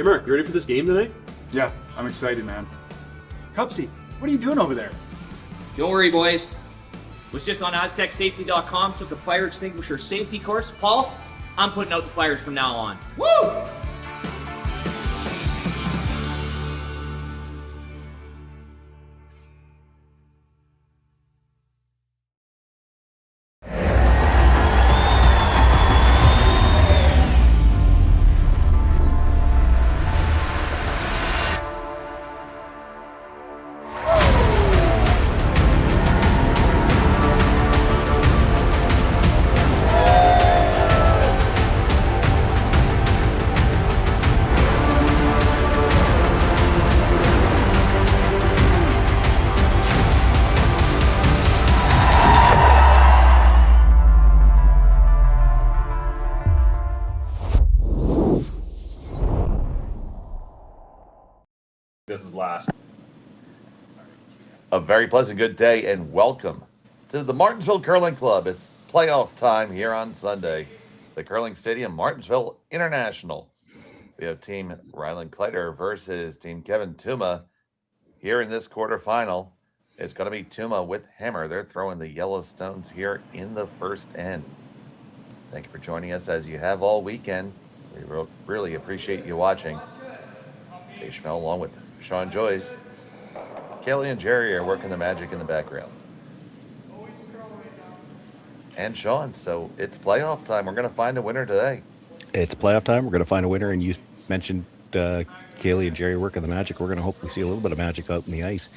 Hey Mark, you ready for this game tonight? Yeah, I'm excited, man. Cupsy, what are you doing over there? Don't worry, boys. Was just on AztecSafety.com, took a fire extinguisher safety course. Paul, I'm putting out the fires from now on. Woo! This is last. A very pleasant good day and welcome to the Martensville Curling Club. It's playoff time here on Sunday. The Curling Stadium, Martensville International. We have Team Rylan Kleiter versus Team Kevin Tuma here in this quarterfinal. It's going to be Tuma with Hammer. They're throwing the Yellowstones here in the first end. Thank you for joining us as you have all weekend. We really appreciate you watching. Dave Schmel along with Sean Joyce. Kelly and Jerry are working the magic in the background. And Sean, so it's playoff time. We're going to find a winner today. It's playoff time. We're going to find a winner. And you mentioned Kaylee and Jerry working the magic. We're going to hopefully see a little bit of magic out in the ice.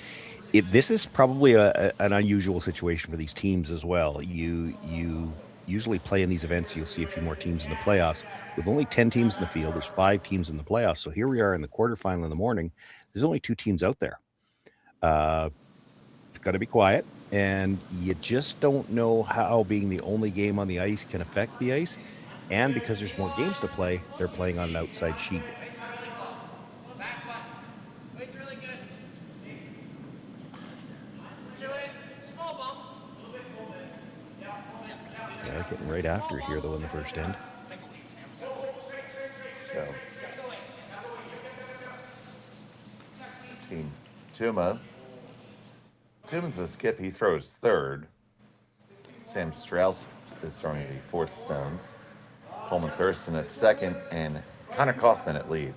This is probably an unusual situation for these teams as well. You usually play in these events. You'll see a few more teams in the playoffs. With only 10 teams in the field, there's 5 teams in the playoffs. So here we are in the quarterfinal in the morning. There's only 2 teams out there. It's got to be quiet. And you just don't know how being the only game on the ice can affect the ice. And because there's more games to play, they're playing on an outside sheet. Yeah, getting right after it here, though, in the first end. So, Team Tuma. Tuma's a skip. He throws third. Sam Strauss is throwing the fourth stones. Coleman Thurston at second, and Connor Kaufman at lead.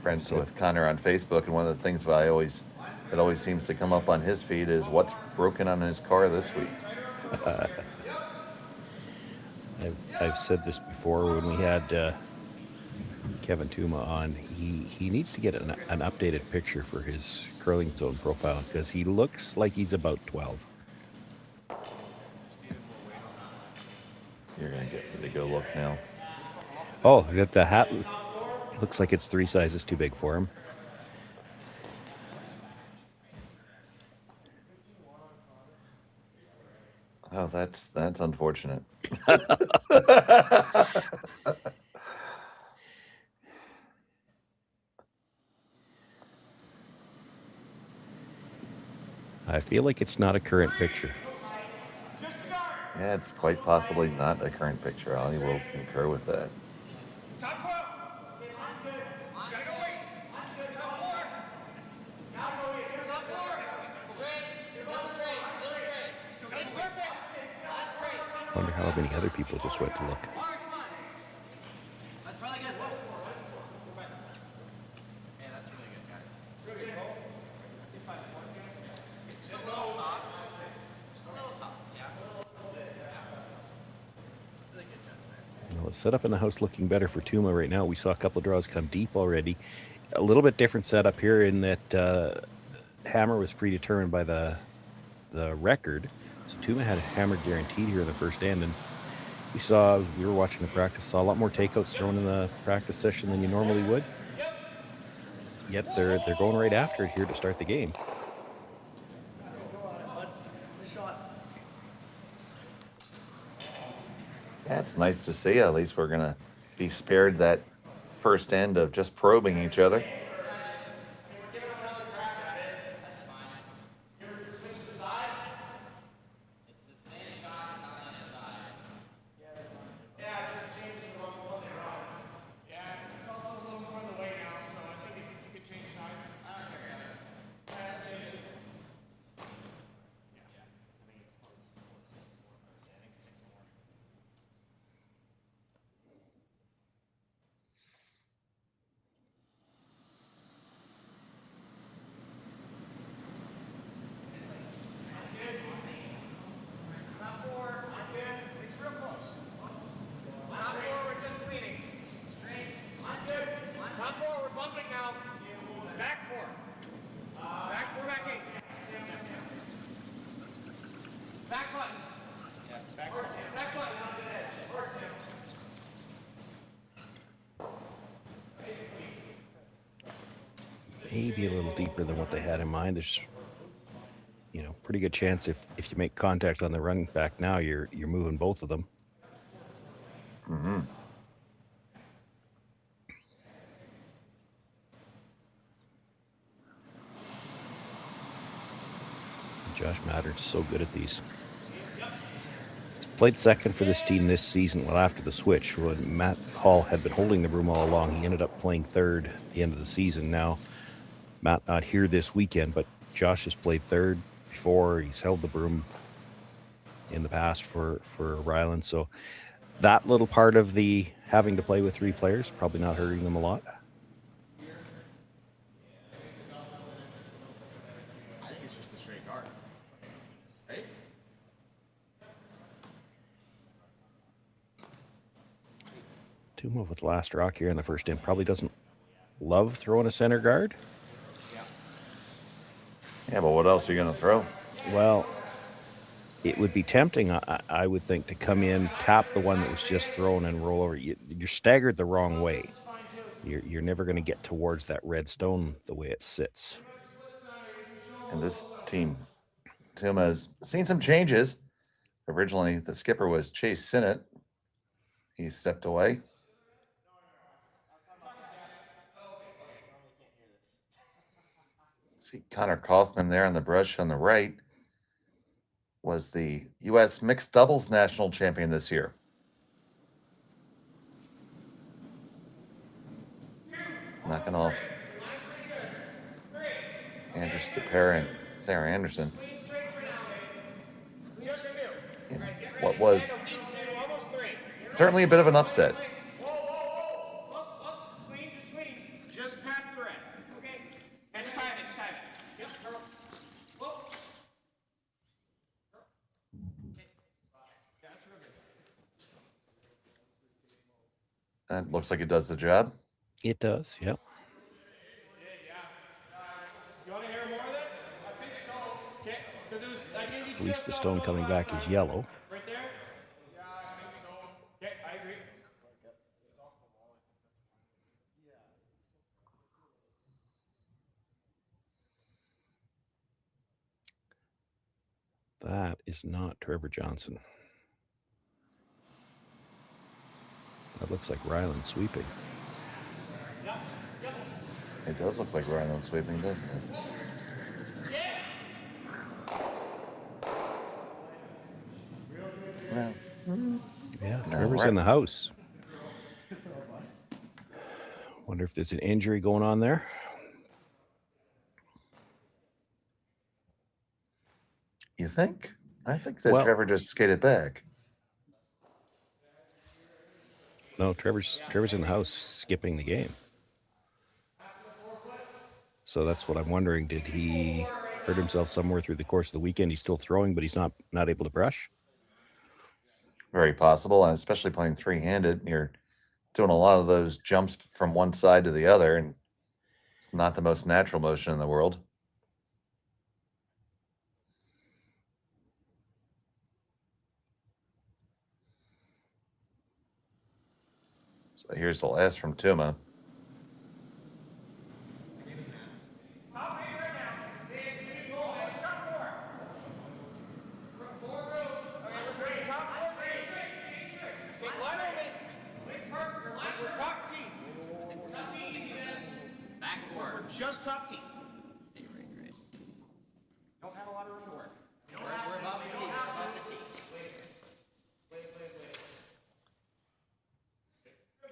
Friends with Connor on Facebook, and one of the things that always seems to come up on his feed is what's broken on his car this week. I've said this before when we had Kevin Tuma on. He needs to get an updated picture for his curling zone profile because he looks like he's about 12. You're gonna get to go look now. Oh, the hat looks like it's 3 sizes too big for him. Oh, that's unfortunate. I feel like it's not a current picture. Yeah, it's quite possibly not a current picture. I will concur with that. Wonder how many other people just went to look. Well, the setup in the house looking better for Tuma right now. We saw a couple of draws come deep already. A little bit different setup here in that Hammer was predetermined by the record. So Tuma had a hammer guaranteed here in the first end, and we were watching the practice, saw a lot more takeouts thrown in the practice session than you normally would. Yet they're going right after it here to start the game. Yeah, it's nice to see. At least we're gonna be spared that first end of just probing each other. maybe a little deeper than what they had in mind. There's, pretty good chance if you make contact on the run back now, you're moving both of them. Mm-hmm. Josh Matter's so good at these. He's played second for this team this season. Well, after the switch, when Matt Hall had been holding the broom all along, he ended up playing third at the end of the season. Now, Matt not here this weekend, but Josh has played third before. He's held the broom in the past for Rylan. So that little part of the having to play with 3 players, probably not hurting them a lot. I think it's just the straight guard. Right? Tuma with last rock here in the first inning probably doesn't love throwing a center guard. Yeah, but what else are you going to throw? Well, it would be tempting, I would think, to come in, tap the one that was just thrown and roll over. You're staggered the wrong way. You're never going to get towards that red stone the way it sits. And this team, Tuma, has seen some changes. Originally, the skipper was Chase Sinnott. He stepped away. See Connor Kaufman there on the brush on the right. Was the U.S. mixed doubles national champion this year. Knocking off Anderson DePere and Sarah Anderson. In what was certainly a bit of an upset. Just past the red. Okay. And just hide it, just hide it. Yep, girl. Whoa. That looks like it does the job. It does, yep. You want to hear more of this? I think so. Okay, because it was, I gave you At least the stone coming back is yellow. right there? Yeah, I think so. Okay, I agree. That is not Trevor Johnson. That looks like Rylan sweeping. It does look like Rylan sweeping, doesn't it? Yeah. Yeah, No, Trevor's in the house. Wonder if there's an injury going on there. You think? I think that Well- Trevor just skated back. No, Trevor's in the house skipping the game. So that's what I'm wondering. Did he hurt himself somewhere through the course of the weekend? He's still throwing, but he's not able to brush. Very possible, and especially playing three-handed, you're doing a lot of those jumps from one side to the other, and it's not the most natural motion in the world. So here's the last from Tuma. Just top team. Don't have a lot of room to work. We're above the team.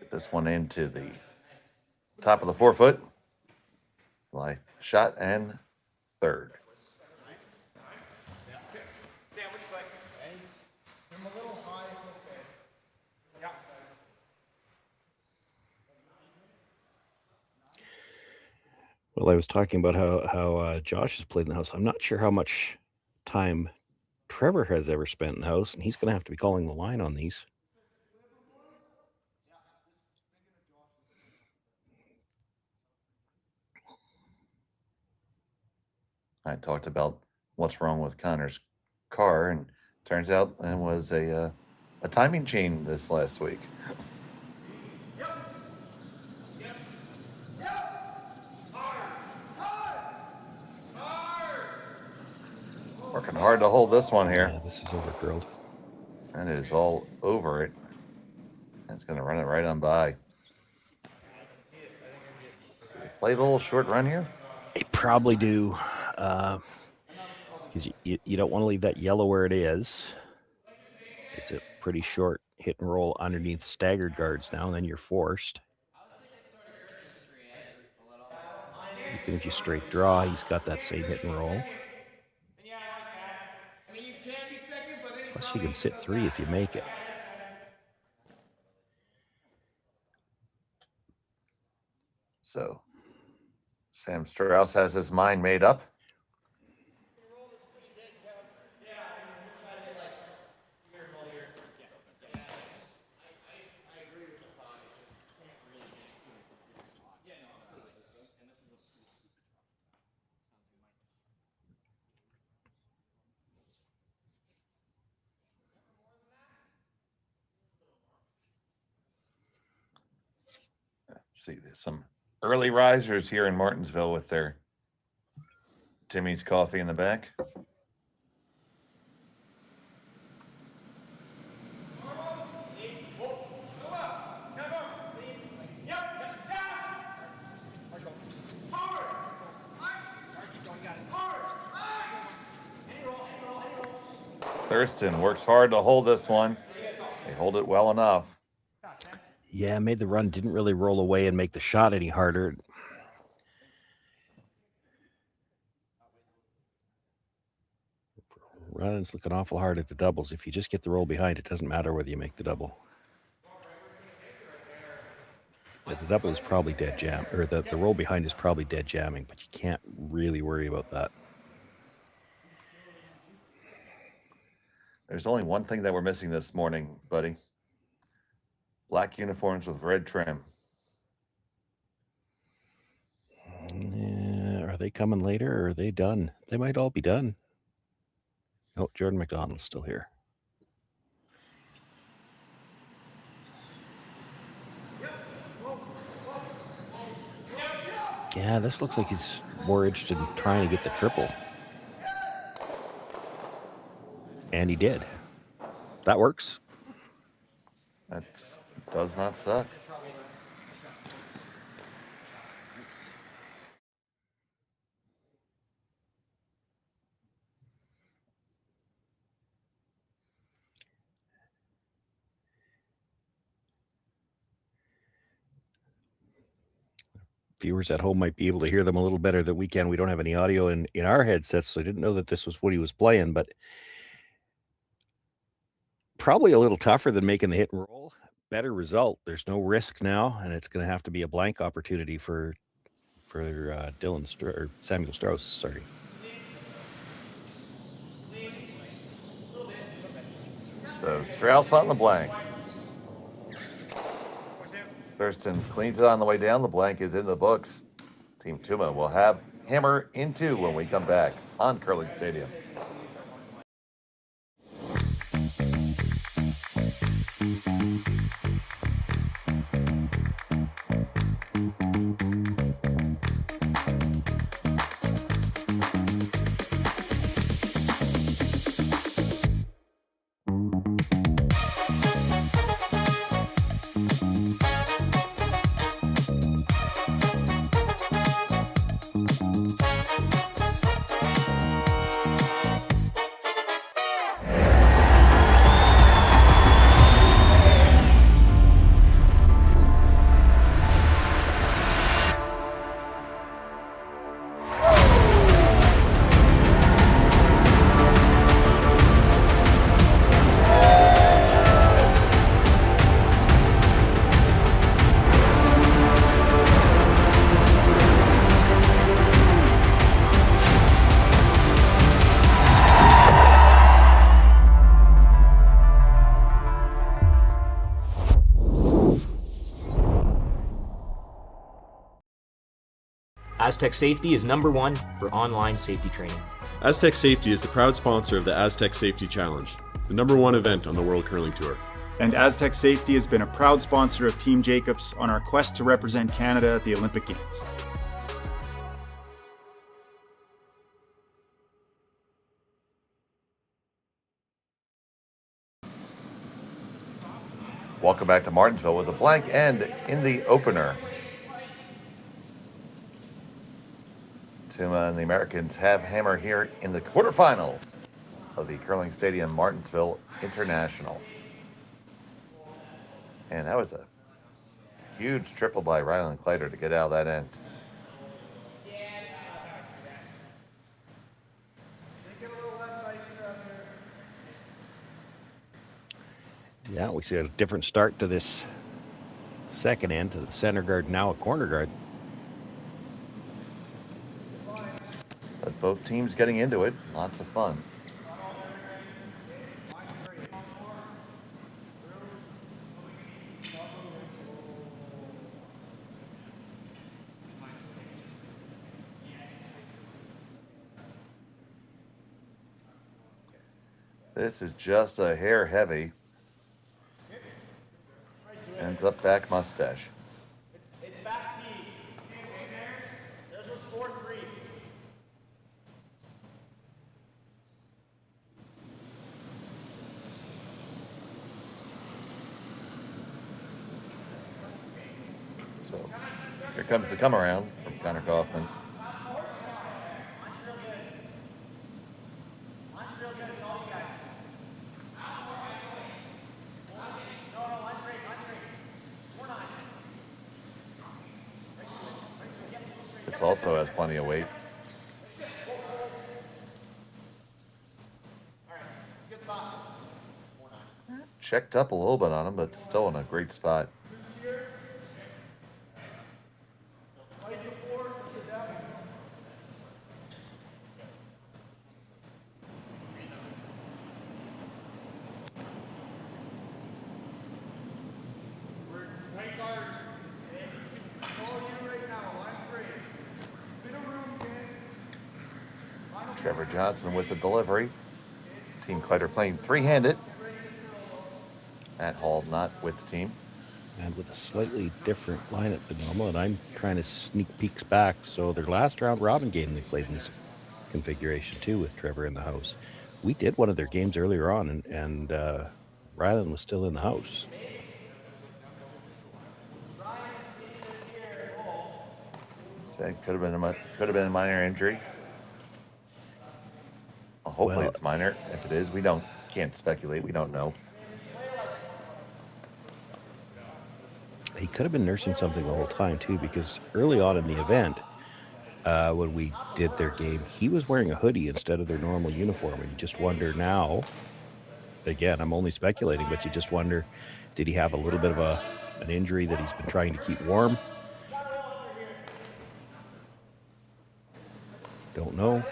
Get this one into the top of the 4 foot. Life shot and third. Sam, what'd you play? I'm a little high, it's okay. Yeah. Well, I was talking about how Josh has played in the house. I'm not sure how much time Trevor has ever spent in the house, and he's going to have to be calling the line on these. I talked about what's wrong with Connor's car, and turns out it was a timing chain this last week. Working hard to hold this one here. Yeah, this is overgrilled. That is all over it. It's going to run it right on by. So we play the little short run here. They probably do, because you don't want to leave that yellow where it is. It's a pretty short hit and roll underneath staggered guards now, and then you're forced. Even if you straight draw, he's got that same hit and roll. Plus, you can sit 3 if you make it. So Sam Strauss has his mind made up. See, there's some early risers here in Martensville with their Timmy's coffee in the back. Thurston works hard to hold this one. They hold it well enough. Yeah, made the run, didn't really roll away and make the shot any harder. Rylan's looking awful hard at the doubles. If you just get the roll behind, it doesn't matter whether you make the double. But the double is probably dead jam, or the roll behind is probably dead jamming, but you can't really worry about that. There's only one thing that we're missing this morning, buddy. Black uniforms with red trim. Are they coming later or are they done? They might all be done. Oh, Jordan McDonald's still here. Yeah, this looks like he's more interested in trying to get the triple. And he did. That works. That does not suck. Viewers at home might be able to hear them a little better the weekend. We don't have any audio in our headsets, so I didn't know that this was what he was playing, but probably a little tougher than making the hit and roll. Better result. There's no risk now, and it's going to have to be a blank opportunity for Samuel Strauss. Sorry. So Strauss on the blank. Thurston cleans it on the way down. The blank is in the books. Team Tuma will have hammer in 2 when we come back on Curling Stadium. Aztec Safety is #1 for online safety training. Aztec Safety is the proud sponsor of the Aztec Safety Challenge, the #1 event on the World Curling Tour. And Aztec Safety has been a proud sponsor of Team Jacobs on our quest to represent Canada at the Olympic Games. Welcome back to Martensville was a blank end in the opener. Tuma and the Americans have hammer here in the quarterfinals of the Curling Stadium Martensville International. And that was a huge triple by Rylan Kleiter to get out of that end. Yeah, we see a different start to this second end, to the center guard, now a corner guard. But both teams getting into it. Lots of fun. This is just a hair heavy. Ends up back mustache. It's back T. Theirs was 4-3. So here comes the come around from Connor Kaufman. This also has plenty of weight. Checked up a little bit on him, but still in a great spot. Trevor Johnson with the delivery. Team Kleiter playing three-handed. Matt Hall not with the team. And with a slightly different lineup than normal, and I'm trying to sneak peeks back. So their last round robin game they played in this configuration too, with Trevor in the house. We did one of their games earlier on, and Rylan was still in the house. Said could have been a minor injury. Well, hopefully Well, it's minor. If it is, can't speculate. We don't know. He could have been nursing something the whole time too, because early on in the event, when we did their game, he was wearing a hoodie instead of their normal uniform. And you just wonder now, again, I'm only speculating, but you just wonder, did he have a little bit of an injury that he's been trying to keep warm? Don't know.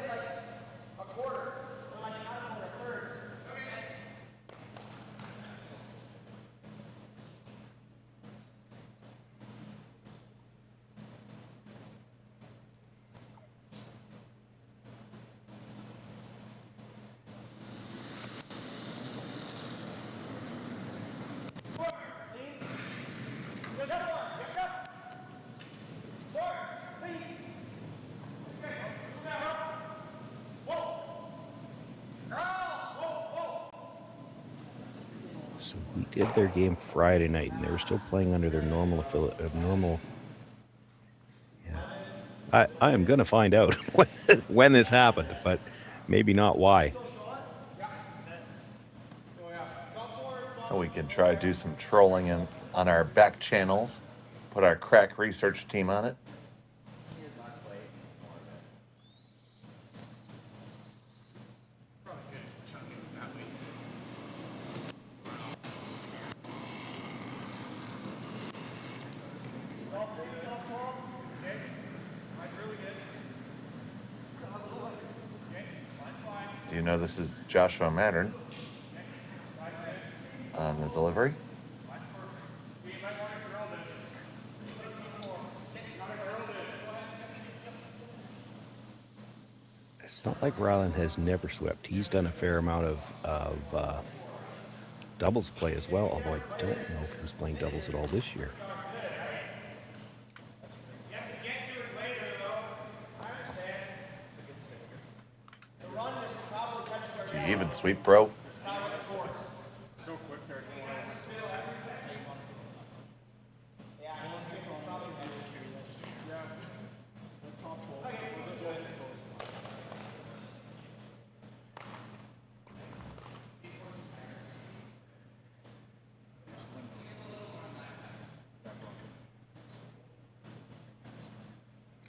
So we did their game Friday night, and they were still playing under their normal normal. Yeah, I am going to find out when this happened, but maybe not why. We can try to do some trolling on our back channels. Put our crack research team on it. Do you know this is Joshua Mattern on the delivery? It's not like Rylan has never swept. He's done a fair amount of doubles play as well, although I don't know if he was playing doubles at all this year. Do you even sweep, bro?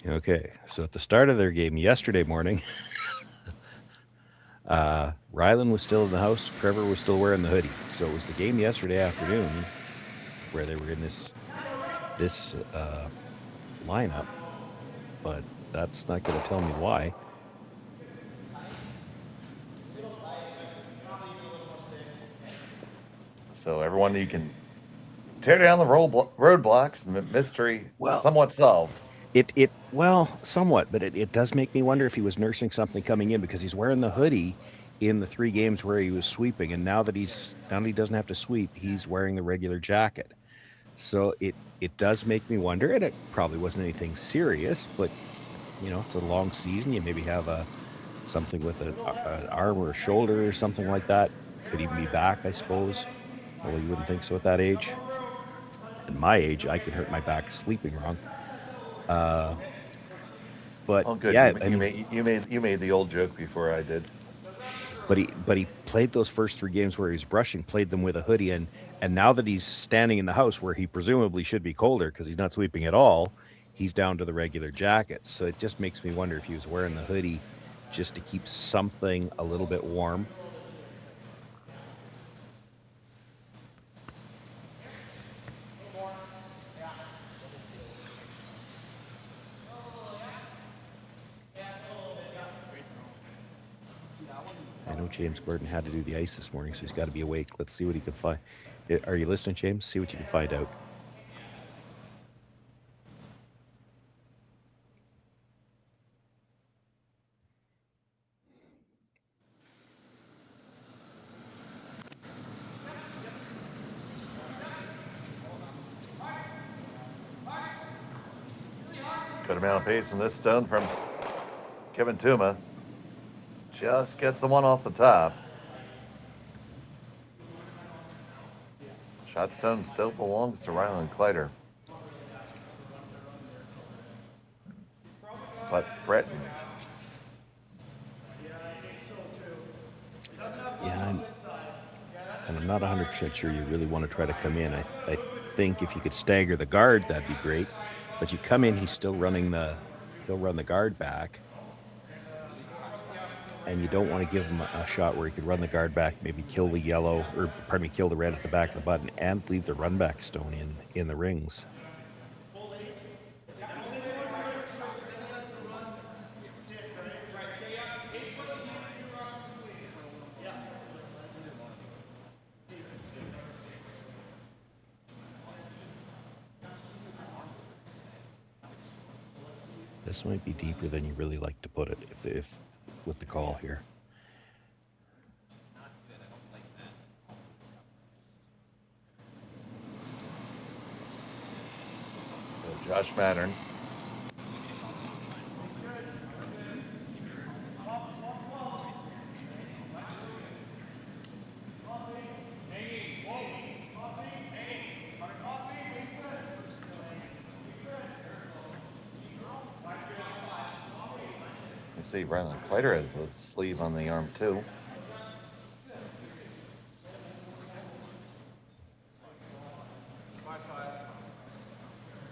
Okay, so at the start of their game yesterday morning, Rylan was still in the house. Trevor was still wearing the hoodie. So it was the game yesterday afternoon where they were in this lineup, but that's not going to tell me why. So everyone, you can tear down the roadblocks. Mystery somewhat solved. Well, somewhat, but it does make me wonder if he was nursing something coming in, because he's wearing the hoodie in the 3 games where he was sweeping, and now that he doesn't have to sweep, he's wearing the regular jacket. So it does make me wonder, and it probably wasn't anything serious, but it's a long season. You maybe have something with an arm or a shoulder or something like that. Could even be back, I suppose. Although you wouldn't think so at that age. At my age, I could hurt my back sleeping wrong. But oh, good. Yeah, you made the old joke before I did. But he played those first 3 games where he was brushing, played them with a hoodie, and now that he's standing in the house where he presumably should be colder because he's not sweeping at all, he's down to the regular jacket. So it just makes me wonder if he was wearing the hoodie just to keep something a little bit warm. I know James Gordon had to do the ice this morning, so he's got to be awake. Let's see what he can find. Are you listening, James? See what you can find out. Good amount of pace in this stone from Kevin Tuma. Just gets the one off the top. Shot stone still belongs to Rylan Kleiter. But threatened. Yeah, and I'm not 100% sure you really want to try to come in. I think if you could stagger the guard, that'd be great. But you come in, he'll run the guard back. And you don't want to give him a shot where he could run the guard back, maybe kill the kill the red at the back of the button, and leave the run back stone in the rings. This might be deeper than you really like to put it, if with the call here. So Josh Mattern. See, Rylan Kleiter has the sleeve on the arm too.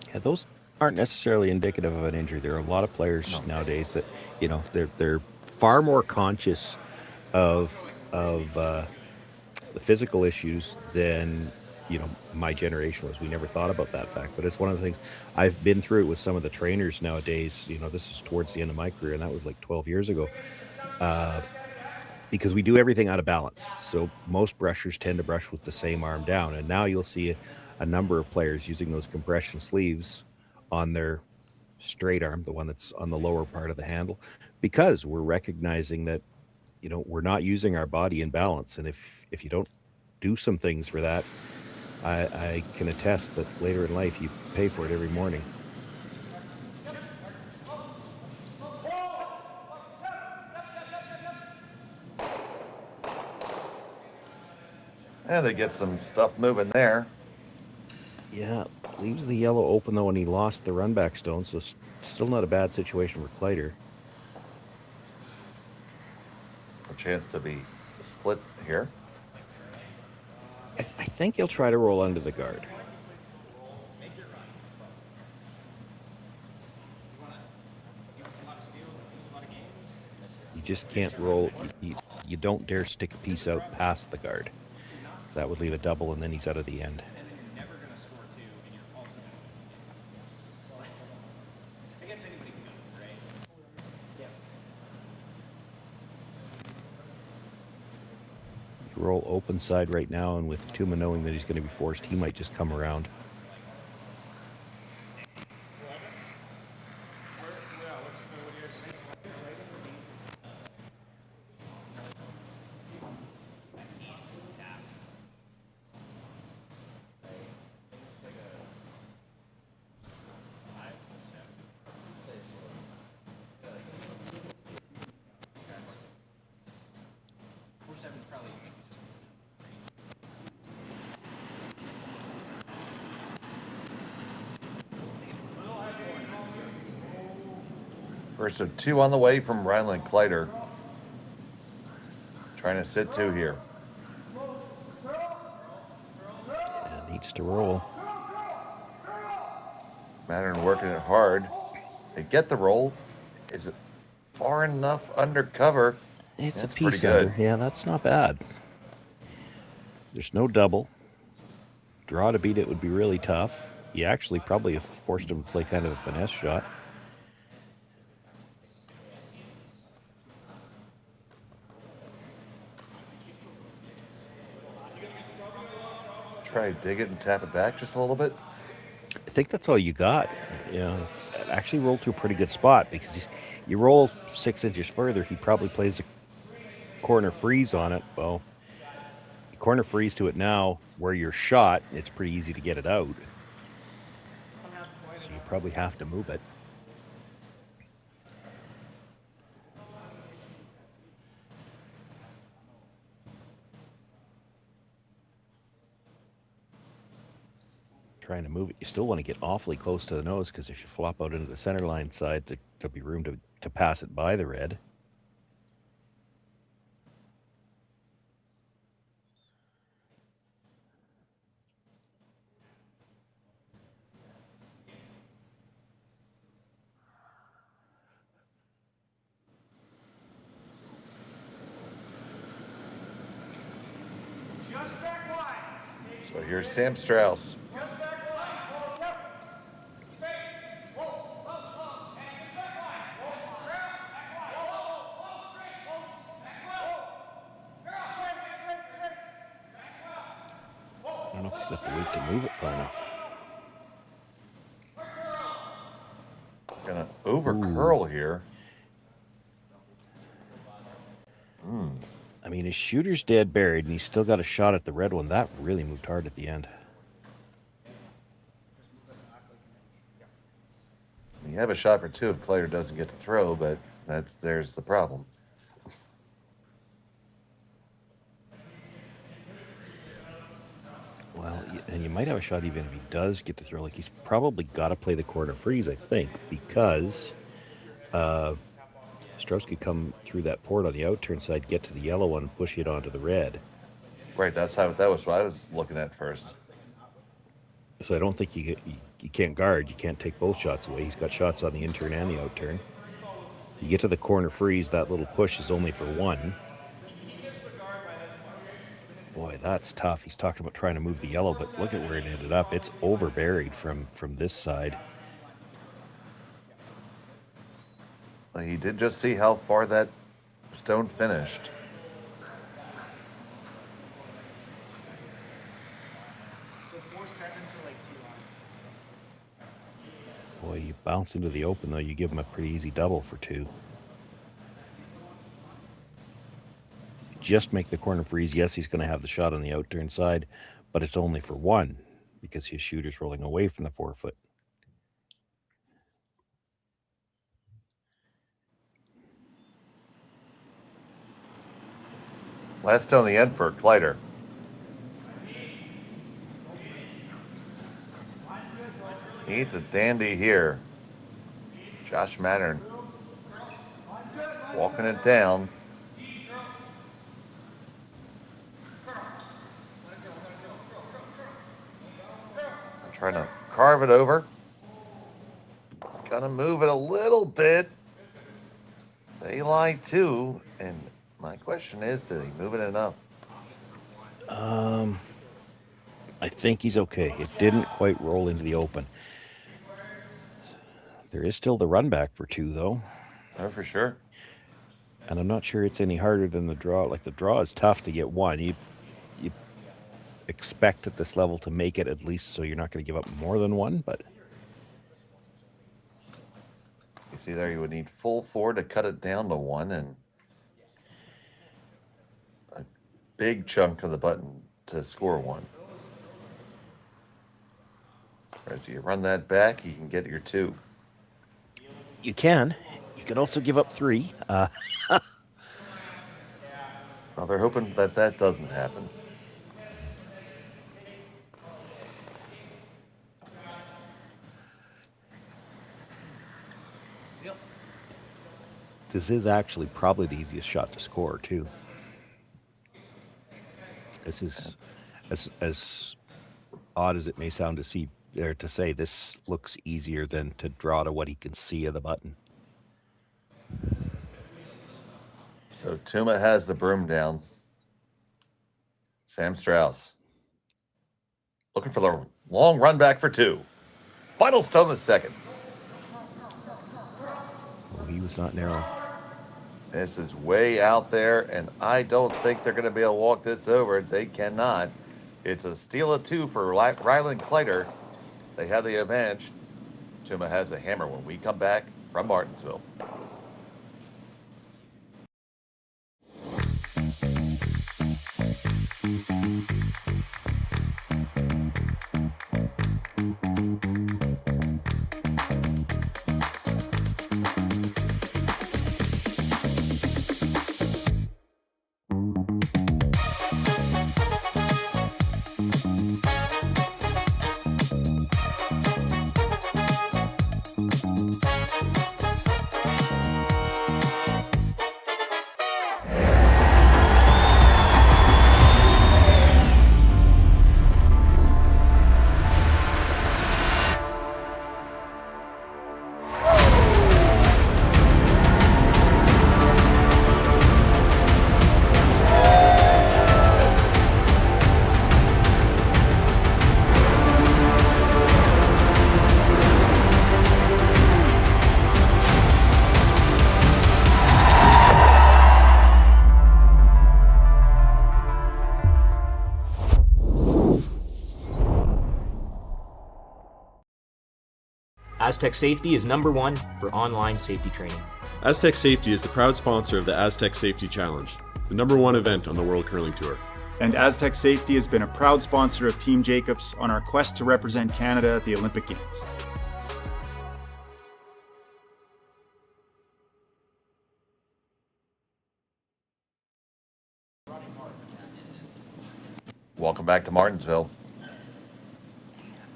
Yeah, those aren't necessarily indicative of an injury. There are a lot of players nowadays that they're far more conscious of the physical issues than my generation was. We never thought about that fact, but it's one of the things I've been through it with some of the trainers nowadays. This is towards the end of my career, and that was like 12 years ago, because we do everything out of balance. So most brushers tend to brush with the same arm down, and now you'll see a number of players using those compression sleeves on their straight arm, the one that's on the lower part of the handle, because we're recognizing that we're not using our body in balance, and if you don't do some things for that, I can attest that later in life you pay for it every morning. And they get some stuff moving there. Yeah, leaves the yellow open though, and he lost the run back stone, so still not a bad situation for Kleiter. A chance to be split here. I think he'll try to roll under the guard. just can't roll. You don't dare stick a piece out past the guard. That would leave a double, and then he's out of the end. You roll open side right now, and with Tuma knowing that he's going to be forced, he might just come around. First of 2 on the way from Rylan Kleiter. Trying to sit 2 here. Yeah, needs to roll. Mattern working it hard. They get the roll. Is it far enough under cover? It's That's a piece pretty good. under. Yeah, that's not bad. There's no double. Draw to beat it would be really tough. You actually probably have forced him to play kind of a finesse shot. Try to dig it and tap it back just a little bit. I think that's all you got. You know, it's actually rolled to a pretty good spot because you roll 6 inches further, he probably plays a corner freeze on it. Well, you corner freeze to it now where you're shot, it's pretty easy to get it out. So you probably have to move it. Trying to move it, you still want to get awfully close to the nose because if you flop out into the center line side, there'll be room to pass it by the red. So here's Sam Strauss. I don't know if he's got the weight to move it far enough. Gonna over curl here. I mean, his shooter's dead buried, and he's still got a shot at the red one. That really moved hard at the end. You have a shot for 2 if Kleiter doesn't get to throw, but there's the problem. Well, and you might have a shot even if he does get to throw. Like, he's probably got to play the corner freeze, I think, because Strauss could come through that port on the outturn side, get to the yellow one, and push it onto the red. Right, that was what I was looking at first. So I don't think you can't guard. You can't take both shots away. He's got shots on the in-turn and the out-turn. You get to the corner freeze, that little push is only for 1. Boy, that's tough. He's talking about trying to move the yellow, but look at where it ended up. It's over buried from this side. Well, he did just see how far that stone finished. Boy, you bounce into the open, though. You give him a pretty easy double for 2. Just make the corner freeze. Yes, he's going to have the shot on the outturn side, but it's only for 1 because his shooter's rolling away from the 4-foot. Last stone the end for Kleiter. Needs a dandy here. Josh Mattern walking it down. Trying to carve it over. Gonna move it a little bit. They lie too, and my question is, do they move it enough? I think he's okay. It didn't quite roll into the open. There is still the run back for 2, though. Oh, for sure. And I'm not sure it's any harder than the draw. Like, the draw is tough to get 1. You expect at this level to make it at least, so you're not going to give up more than 1, but... You see there, you would need full 4 to cut it down to 1, and a big chunk of the button to score 1. Right, so you run that back, you can get your 2. You can. You can also give up 3. Well, they're hoping that that doesn't happen. This is actually probably the easiest shot to score, too. This is, as odd as it may sound to see or to say, this looks easier than to draw to what he can see of the button. So Tuma has the broom down. Sam Strauss looking for the long run back for 2. Final stone the second. Oh, he was not narrow. This is way out there, and I don't think they're going to be able to walk this over. They cannot. It's a steal of 2 for Rylan Kleiter. They have the advantage. Tuma has a hammer when we come back from Martensville. Aztec Safety is #1 for online safety training. Aztec Safety is the proud sponsor of the Aztec Safety Challenge, the #1 event on the World Curling Tour. And Aztec Safety has been a proud sponsor of Team Jacobs on our quest to represent Canada at the Olympic Games. Welcome back to Martensville.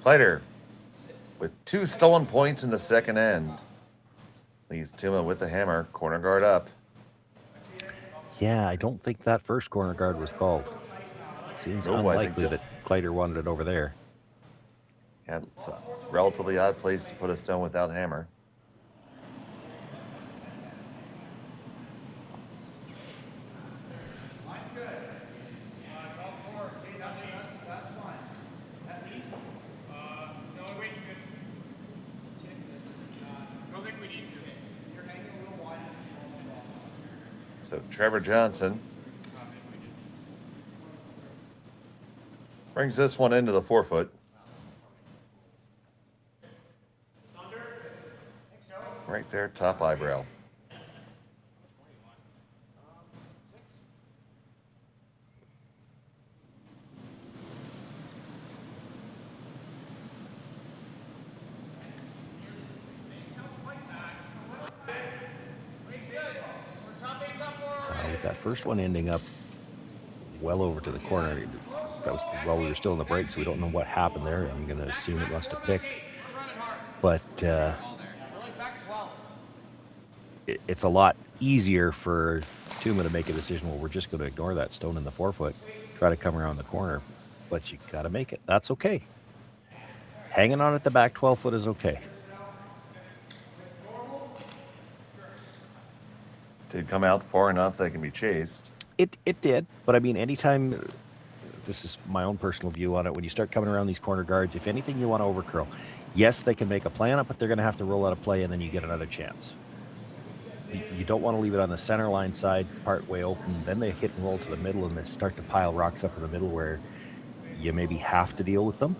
Kleiter with 2 stolen points in the second end. Leaves Tuma with the hammer, corner guard up. Yeah, I don't think that first corner guard was called. Seems unlikely that Kleiter wanted it over there. Yeah, it's a relatively odd place to put a stone without hammer. Line's good. Call forward. That's fine. At least. No, wait, you can take this. Don't think we need to. You're hanging a little wide. So Trevor Johnson brings this one into the 4-foot. Right there, top eyebrow. With that first one ending up well over to the corner. That was while we were still in the break, so we don't know what happened there. I'm going to assume it must have picked. But it's a lot easier for Tuma to make a decision, well, we're just going to ignore that stone in the 4-foot, try to come around the corner. But you got to make it. That's okay. Hanging on at the back 12-foot is okay. Did come out far enough they can be chased. It did, but I mean, anytime, this is my own personal view on it, when you start coming around these corner guards, if anything you want to overcurl, yes, they can make a play on it, but they're going to have to roll out a play and then you get another chance. You don't want to leave it on the center line side part way open. Then they hit and roll to the middle and they start to pile rocks up in the middle where you maybe have to deal with them.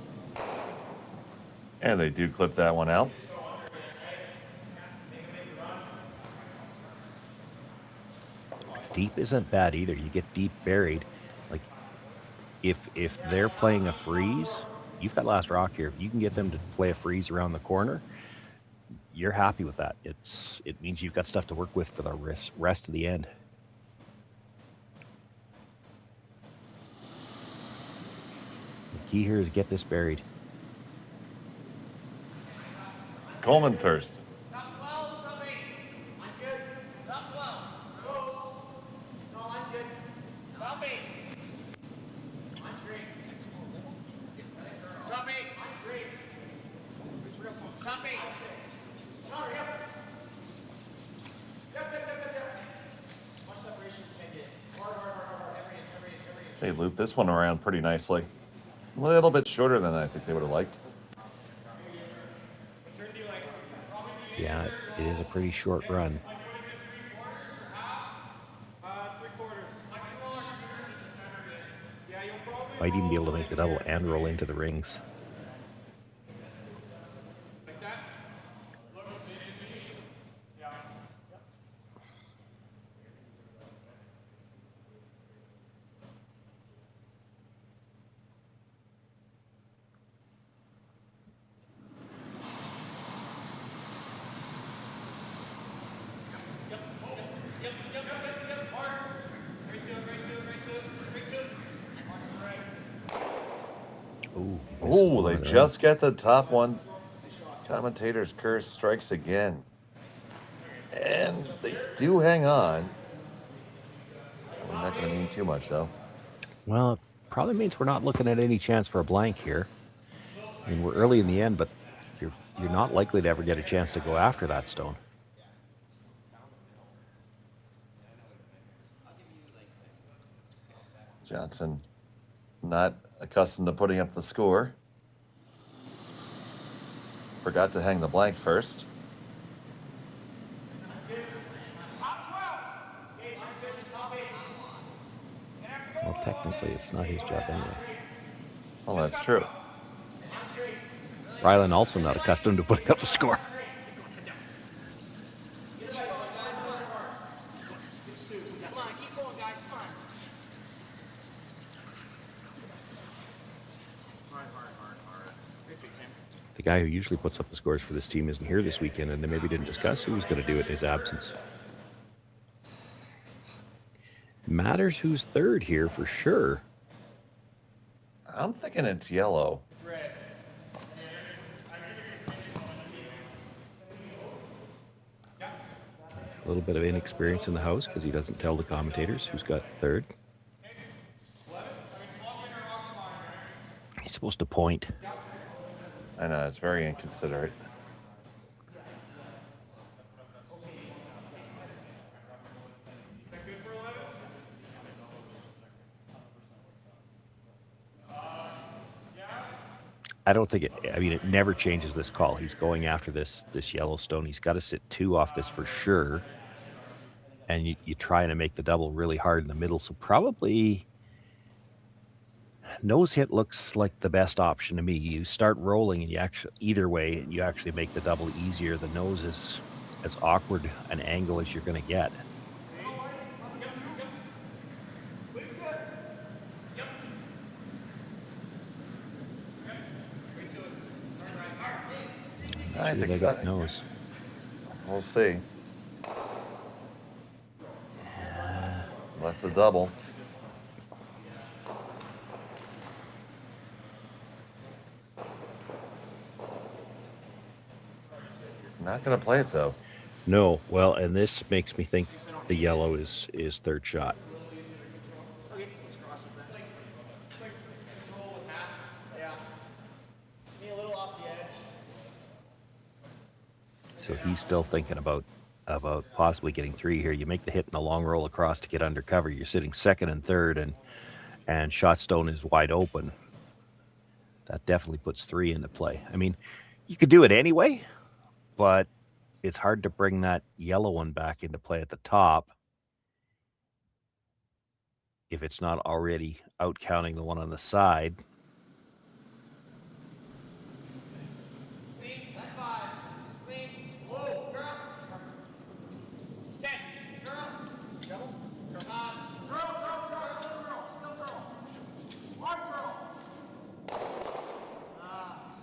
And they do clip that one out. Deep isn't bad either. You get deep buried. Like if they're playing a freeze, you've got last rock here. If you can get them to play a freeze around the corner, you're happy with that. It means you've got stuff to work with for the rest of the end. The key here is get this buried. Coleman first. Top 12, top 8. Line's good. Top 12. Close. No, line's good. Top 8. Line's green. Top 8. Line's green. Top 8. 6. Counter, yep. Yep. Much separation as you can get. Hard. Every inch. They loop this one around pretty nicely. A little bit shorter than I think they would have liked. Yeah, it is a pretty short run. 3/4. Yeah, you'll probably Might even be able to make the double and roll into the rings. like that. Yeah. Oh, they just get the top one. Commentator's curse strikes again. And they do hang on. I'm not going to mean too much, though. Well, it probably means we're not looking at any chance for a blank here. I mean, we're early in the end, but you're not likely to ever get a chance to go after that stone. Johnson not accustomed to putting up the score. Forgot to hang the blank first. Well, technically, it's not his job anyway. Well, that's true. Rylan also not accustomed to putting up the score. The guy who usually puts up the scores for this team isn't here this weekend, and they maybe didn't discuss who was going to do it in his absence. Matters who's third here for sure. I'm thinking it's yellow. A little bit of inexperience in the house because he doesn't tell the commentators who's got third. He's supposed to point. I know, it's very inconsiderate. I don't think it never changes this call. He's going after this Yellowstone. He's got to sit 2 off this for sure. And you trying to make the double really hard in the middle. So probably nose hit looks like the best option to me. You start rolling and either way, you actually make the double easier. The nose is as awkward an angle as you're going to get. I think they got nose. We'll see. Left the double. Not going to play it, though. No, well, and this makes me think the yellow is third shot. Okay, let's cross it then. It's like control with half. Yeah. Me a little off the edge. So he's still thinking about about possibly getting 3 here. You make the hit and the long roll across to get under cover. You're sitting second and third, and shot stone is wide open. That definitely puts 3 into play. I mean, you could do it anyway, but it's hard to bring that yellow one back into play at the top if it's not already out counting the one on the side.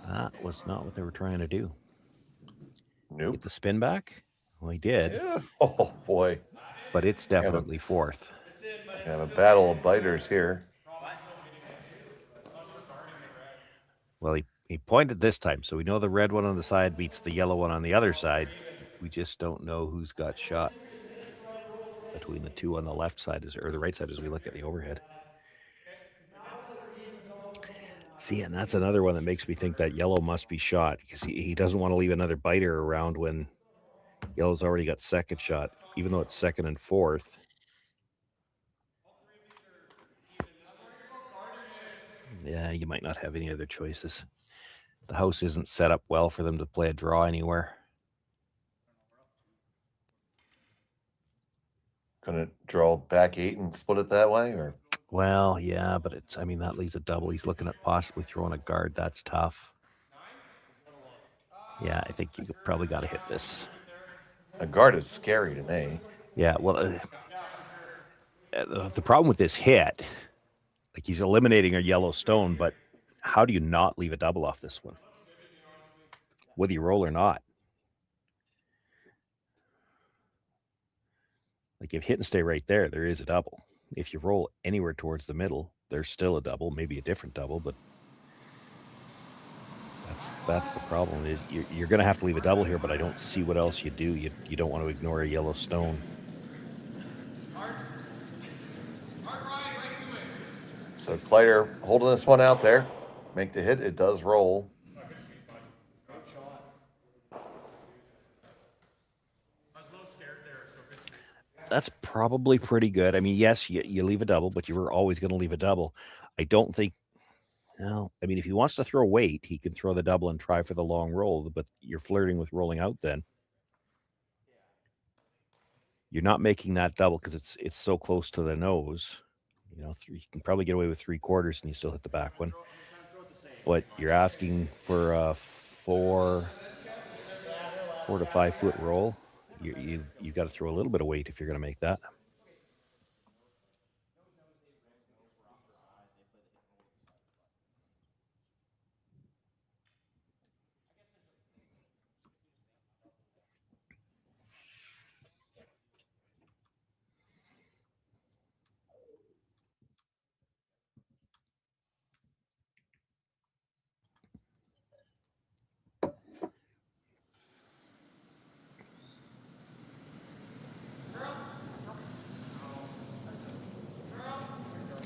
That was not what they were trying to do. Nope. Get the spin back? Well, he did. Yeah. Oh, boy. But it's definitely fourth. We have a battle of biters here. Well, he pointed this time, so we know the red one on the side beats the yellow one on the other side. We just don't know who's got shot between the two on the left side or the right side as we look at the overhead. See, and that's another one that makes me think that yellow must be shot because he doesn't want to leave another biter around when yellow's already got second shot, even though it's second and fourth. Yeah, you might not have any other choices. The house isn't set up well for them to play a draw anywhere. Gonna draw back 8 and split it that way, or? Well, yeah, but that leaves a double. He's looking at possibly throwing a guard. That's tough. Yeah, I think you probably got to hit this. A guard is scary to me. Yeah, well, the problem with this hit, like he's eliminating a yellow stone, but how do you not leave a double off this one? Whether you roll or not. Like if hit and stay right there, there is a double. If you roll anywhere towards the middle, there's still a double, maybe a different double, but that's the problem. You're going to have to leave a double here, but I don't see what else you do. You don't want to ignore a yellow stone. So Kleiter holding this one out there. Make the hit. It does roll. That's probably pretty good. I mean, yes, you leave a double, but you were always going to leave a double. I don't think, no. I mean, if he wants to throw weight, he can throw the double and try for the long roll, but you're flirting with rolling out then. You're not making that double because it's so close to the nose. You can probably get away with 3/4 and you still hit the back one. But you're asking for a 4 to 5 foot roll. You've got to throw a little bit of weight if you're going to make that.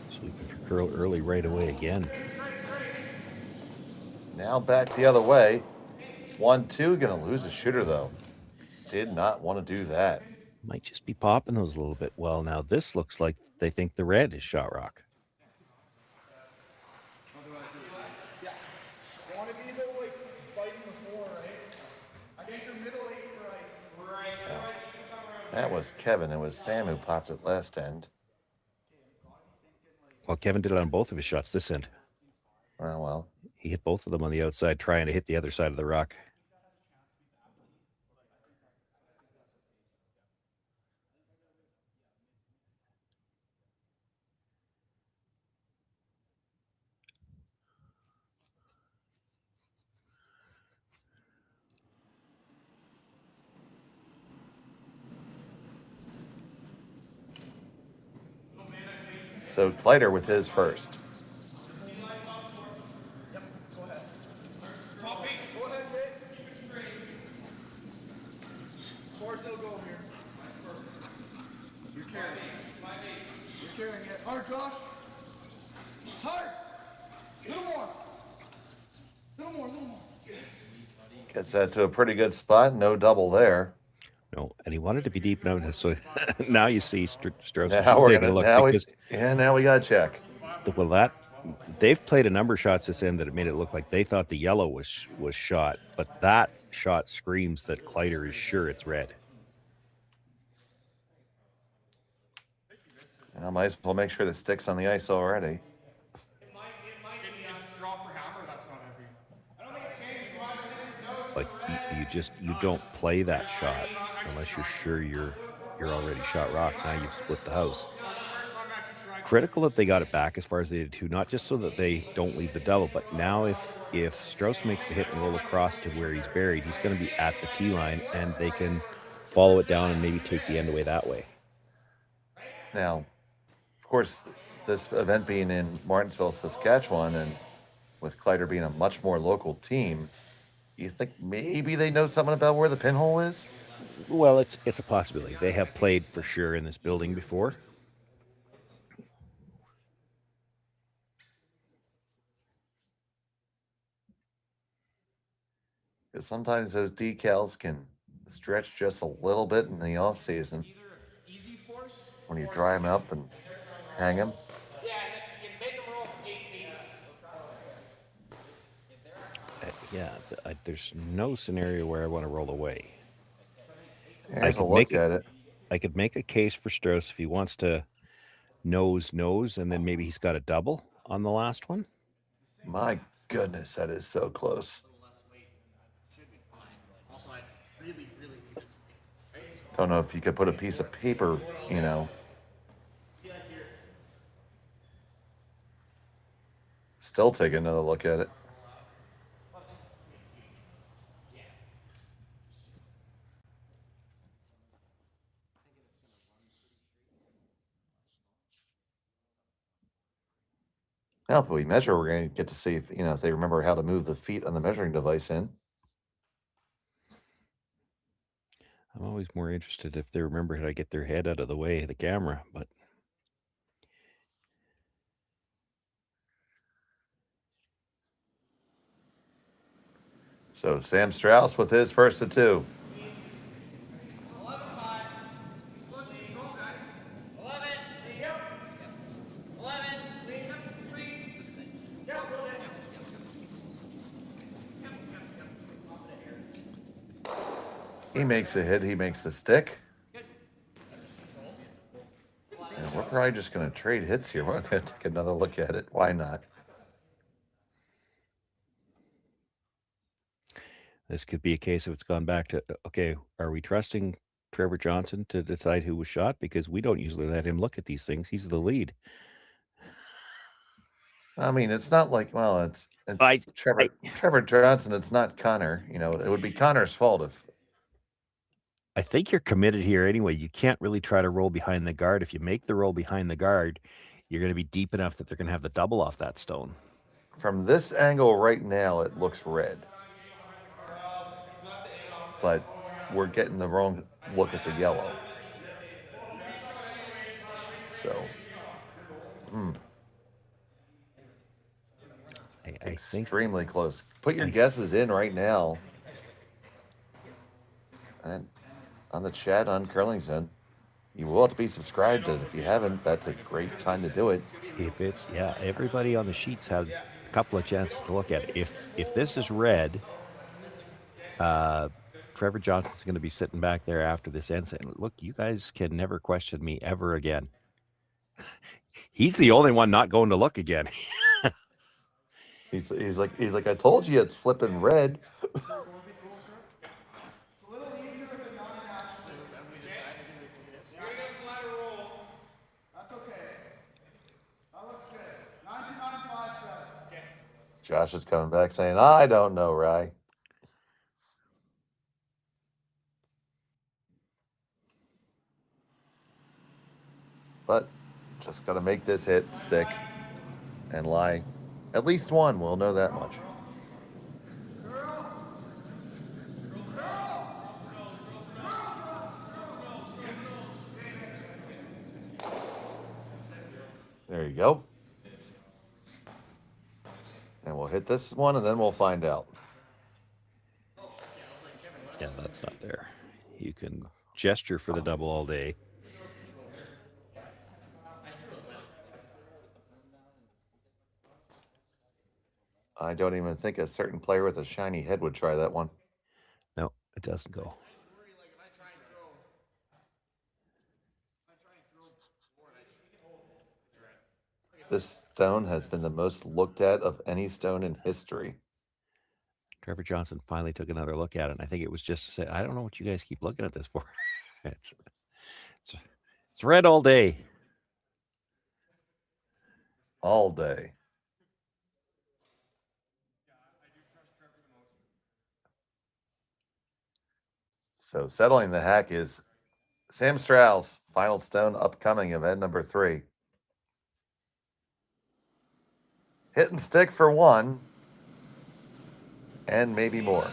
Sweeping for curl early right away again. Now back the other way. 1-2. Going to lose a shooter, though. Did not want to do that. Might just be popping those a little bit. Well, now this looks like they think the red is shot rock. Yeah. You want to be the fighting before, right? I think you're middle 8 for ice. Right. Yeah. That was Kevin. It was Sam who popped it last end. Well, Kevin did it on both of his shots this end. Well. He hit both of them on the outside, trying to hit the other side of the rock. So Kleiter with his first. Yep, go ahead. Go ahead, Rick. Swords will go here. You're carrying it. You're carrying it. Hard, Josh. Hard. Little more. Little more. Gets that to a pretty good spot. No double there. No, and he wanted to be deep enough. So now you see Strauss. Now we're gonna. Look Now because, now we gotta check. well, they've played a number of shots this end that it made it look like they thought the yellow was shot, but that shot screams that Kleiter is sure it's red. I might as well make sure the stick's on the ice already. It might be us. Draw for hammer. That's not every. I don't think it changes much. But you don't play that shot unless you're sure you're already shot rock. Now you've split the house. Critical that they got it back as far as they did too, not just so that they don't leave the double, but now if Strauss makes the hit and roll across to where he's buried, he's going to be at the tee line, and they can follow it down and maybe take the end away that way. Now, of course, this event being in Martensville, Saskatchewan, and with Kleiter being a much more local team, you think maybe they know something about where the pinhole is? Well, it's a possibility. They have played for sure in this building before. Because sometimes those decals can stretch just a little bit in the off season when you dry them up and hang them. Yeah, and then you make them roll 8 feet. There's no scenario where I want to roll away. Here's a look at it. I could make a case for Strauss if he wants to nose, and then maybe he's got a double on the last one. My goodness, that is so close. Don't know if you could put a piece of paper, Still take another look at it. Now, if we measure, we're going to get to see if they remember how to move the feet on the measuring device in. I'm always more interested if they remember how to get their head out of the way of the camera, but So Sam Strauss with his first of two. 11. 11. He makes a hit. He makes a stick. And we're probably just going to trade hits here. We're going to take another look at it. Why not? this could be a case of it's gone back to, okay, are we trusting Trevor Johnson to decide who was shot? Because we don't usually let him look at these things. He's the lead. I mean, it's not like, well, it's Trevor Johnson. It's not Connor. It would be Connor's fault if. I think you're committed here anyway. You can't really try to roll behind the guard. If you make the roll behind the guard, you're going to be deep enough that they're going to have the double off that stone. From this angle right now, it looks red. But we're getting the wrong look at the yellow. So, I think extremely close. Put your guesses in right now. And on the chat on Curling's End. You will have to be subscribed, and if you haven't, that's a great time to do it. if it's, everybody on the sheets had a couple of chances to look at it. If this is red, Trevor Johnson's going to be sitting back there after this ends saying, look, you guys can never question me ever again. He's the only one not going to look again. He's like, I told you it's flipping red. Josh is coming back saying, I don't know, Rye. But just got to make this hit, stick, and lie. At least one, we'll know that much. There you go. And we'll hit this one, and then we'll find out. Yeah, that's not there. You can gesture for the double all day. I don't even think a certain player with a shiny head would try that one. No, it doesn't go. This stone has been the most looked at of any stone in history. Trevor Johnson finally took another look at it, and I think it was just to say, I don't know what you guys keep looking at this for. it's red all day. All day. So settling the hack is Sam Strauss, final stone upcoming, event number 3. Hit and stick for 1, and maybe more.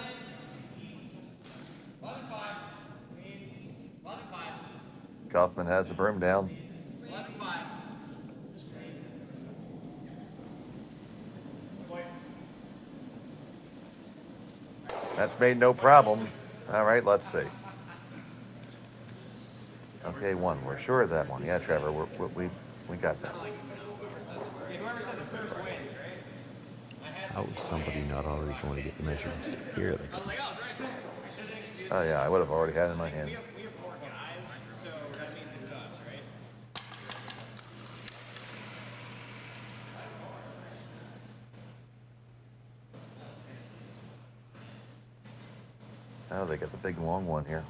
Kaufman has the broom down. That's made no problem. All right, let's see. Okay, 1. We're sure of that one. Yeah, Trevor, we got that. How is somebody not already going to get the measurements? Here they go. Oh yeah, I would have already had it in my hand. Oh, they got the big long one here.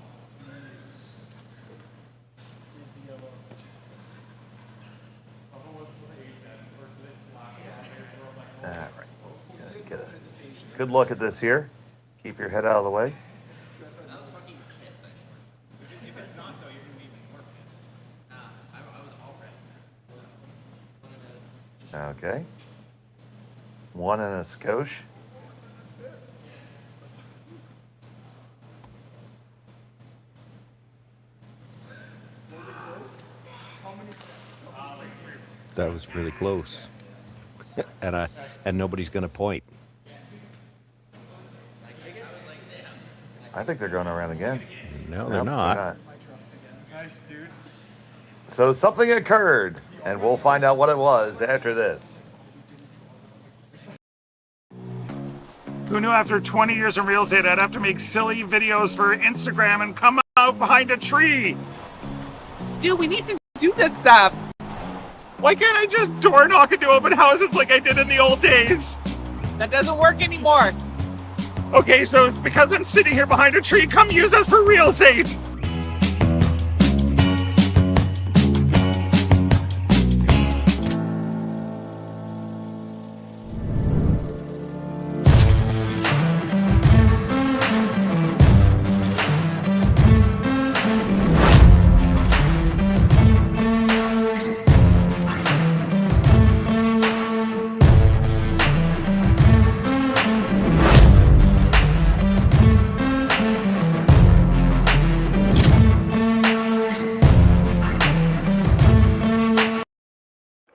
All right, get a good look at this here. Keep your head out of the way. If it's not, though, you're going to be even more pissed. I was all right. Okay. 1 and a skosh. That was really close. and nobody's going to point. I think they're going around again. No, they're not. Nice, dude. So something occurred, and we'll find out what it was after this. Who knew after 20 years in real estate I'd have to make silly videos for Instagram and come out behind a tree? Stu, we need to do this stuff. Why can't I just door knock into open houses like I did in the old days? That doesn't work anymore. Okay, so it's because I'm sitting here behind a tree. Come use us for real estate.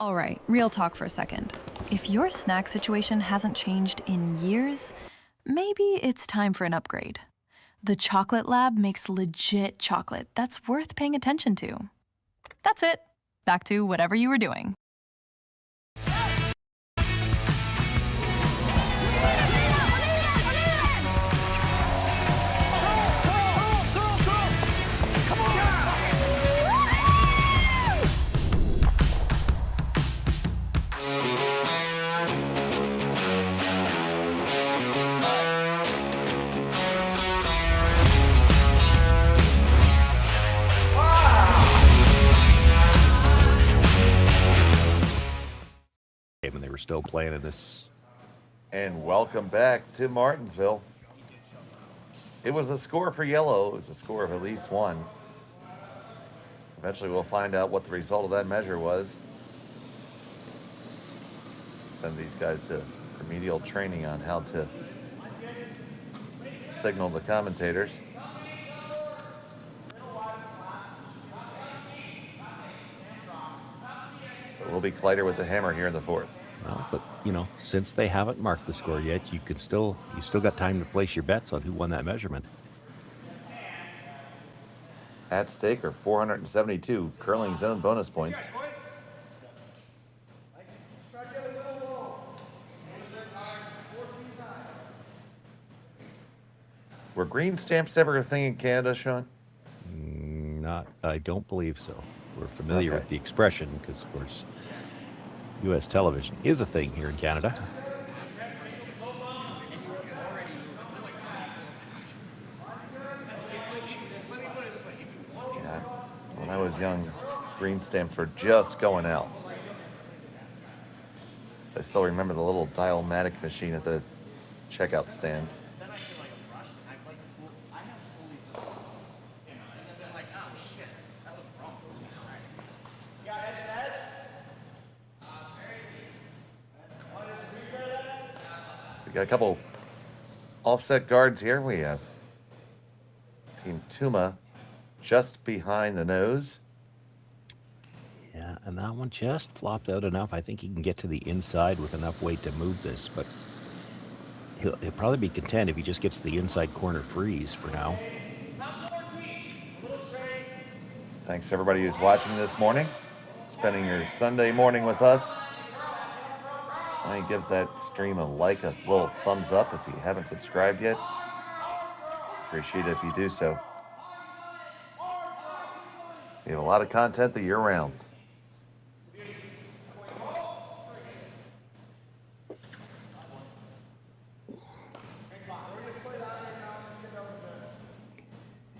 All right, real talk for a second. If your snack situation hasn't changed in years, maybe it's time for an upgrade. The Chocolate Lab makes legit chocolate that's worth paying attention to. That's it. Back to whatever you were doing. And they were still playing in this. And welcome back to Martensville. It was a score for yellow. It was a score of at least 1. Eventually we'll find out what the result of that measure was. Send these guys to remedial training on how to signal the commentators. But we'll be Kleiter with the hammer here in the 4th. Well, but since they haven't marked the score yet, you still got time to place your bets on who won that measurement. at stake are 472 curling zone bonus points. Were green stamps ever a thing in Canada, Sean? I don't believe so. We're familiar Okay. with the expression because, of course, U.S. television is a thing here in Canada. Yeah. When I was young, green stamps were just going out. I still remember the little dial-matic machine at the checkout stand. We got a couple offset guards here. We have Team Tuma just behind the nose. Yeah, and that one just flopped out enough. I think he can get to the inside with enough weight to move this, but he'll probably be content if he just gets the inside corner freeze for now. Thanks everybody who's watching this morning, spending your Sunday morning with us. Why don't you give that stream a like, a little thumbs up if you haven't subscribed yet. Appreciate it if you do so. We have a lot of content the year round.